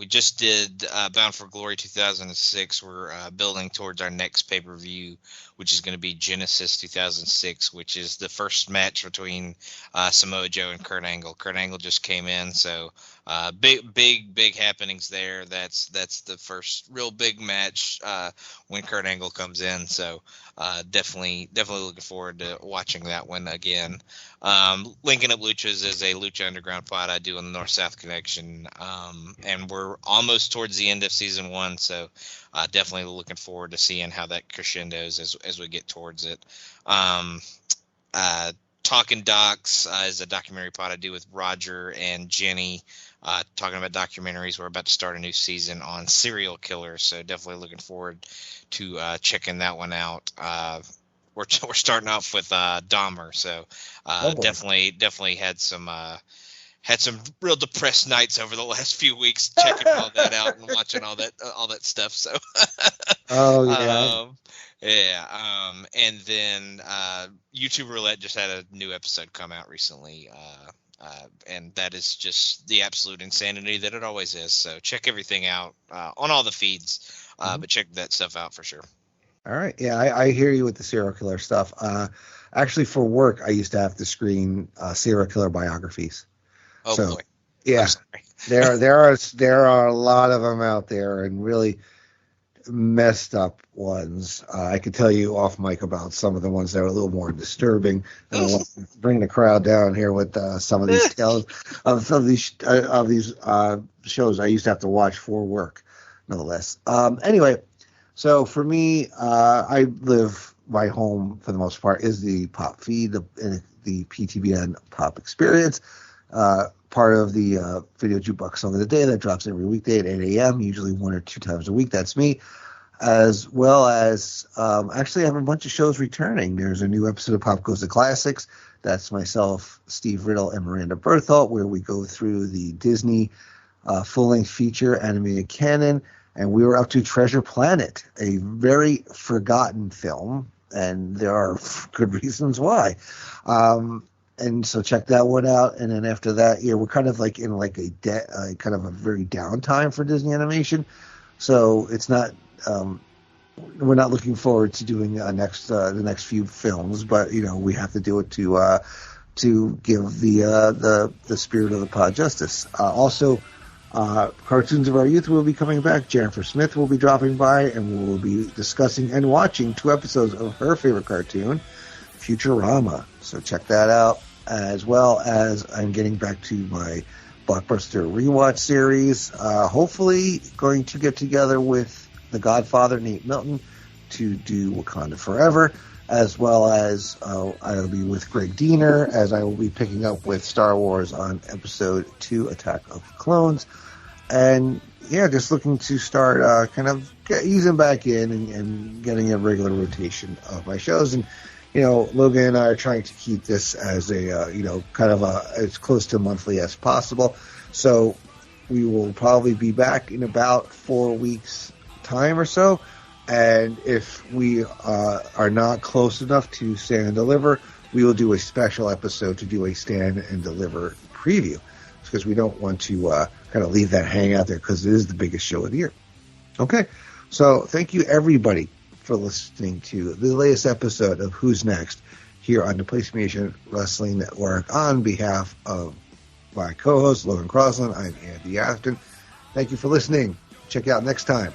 just did Bound for Glory 2006. We're building towards our next pay-per-view, which is going to be Genesis 2006, which is the first match between Samoa Joe and Kurt Angle. Kurt Angle just came in, so big happenings there. That's the first real big match when Kurt Angle comes in. So definitely looking forward to watching that one again. Linking Up Luchas is a Lucha Underground pod I do on the North-South Connection, and we're almost towards the end of season 1, so definitely looking forward to seeing how that crescendos as we get towards it. Talking Docs is a documentary pod I do with Roger and Jenny, talking about documentaries. We're about to start a new season on serial killers, so definitely looking forward to checking that one out. We're starting off with Dahmer, so definitely had some real depressed nights over the last few weeks checking all that out and watching all that stuff. So and then YouTube Roulette just had a new episode come out recently, and that is just the absolute insanity that it always is. So check everything out on all the feeds, but check that stuff out for sure. All right. Yeah, I hear you with the serial killer stuff. Actually, for work, I used to have to screen serial killer biographies. Oh, so, boy. Yeah, there are a lot of them out there, and really messed up ones. I could tell you off mic about some of the ones that are a little more disturbing. And I want to bring the crowd down here with some of these tales of some of these shows I used to have to watch for work, nonetheless. Anyway, so for me, my home for the most part is the pop feed, the PTBN pop experience. Part of the video jukebox song of the day that drops every weekday at 8 a.m., usually 1 or 2 times a week. That's me. As well as, actually, I have a bunch of shows returning. There's a new episode of Pop Goes the Classics. That's myself, Steve Riddle, and Miranda Berthold, where we go through the Disney full-length feature animated canon. And we were up to Treasure Planet, a very forgotten film, and there are good reasons why. And so check that one out. And then after that, we're kind of like in like a kind of a very downtime for Disney animation. So it's not, we're not looking forward to doing the next few films, but we have to do it to give the spirit of the pod justice. Also, Cartoons of Our Youth will be coming back. Jennifer Smith will be dropping by, and we will be discussing and watching 2 episodes of her favorite cartoon, Futurama. So check that out. As well as I'm getting back to my Blockbuster rewatch series. Hopefully going to get together with The Godfather, Nate Milton, to do Wakanda Forever, as well as I'll be with Greg Diener, as I will be picking up with Star Wars on Episode 2, Attack of the Clones. And just looking to start kind of easing back in and getting a regular rotation of my shows. And Logan and I are trying to keep this as a, kind of as close to monthly as possible. So we will probably be back in about 4 weeks' time or so. And if we are not close enough to Stand and Deliver, we will do a special episode to do a Stand and Deliver preview, because we don't want to kind of leave that hang out there, because it is the biggest show of the year. Okay, so thank you, everybody, for listening to the latest episode of Who's Next here on the PlayStation Wrestling Network. On behalf of my co-host, Logan Crosland, I'm Andy Atherton. Thank you for listening. Check you out next time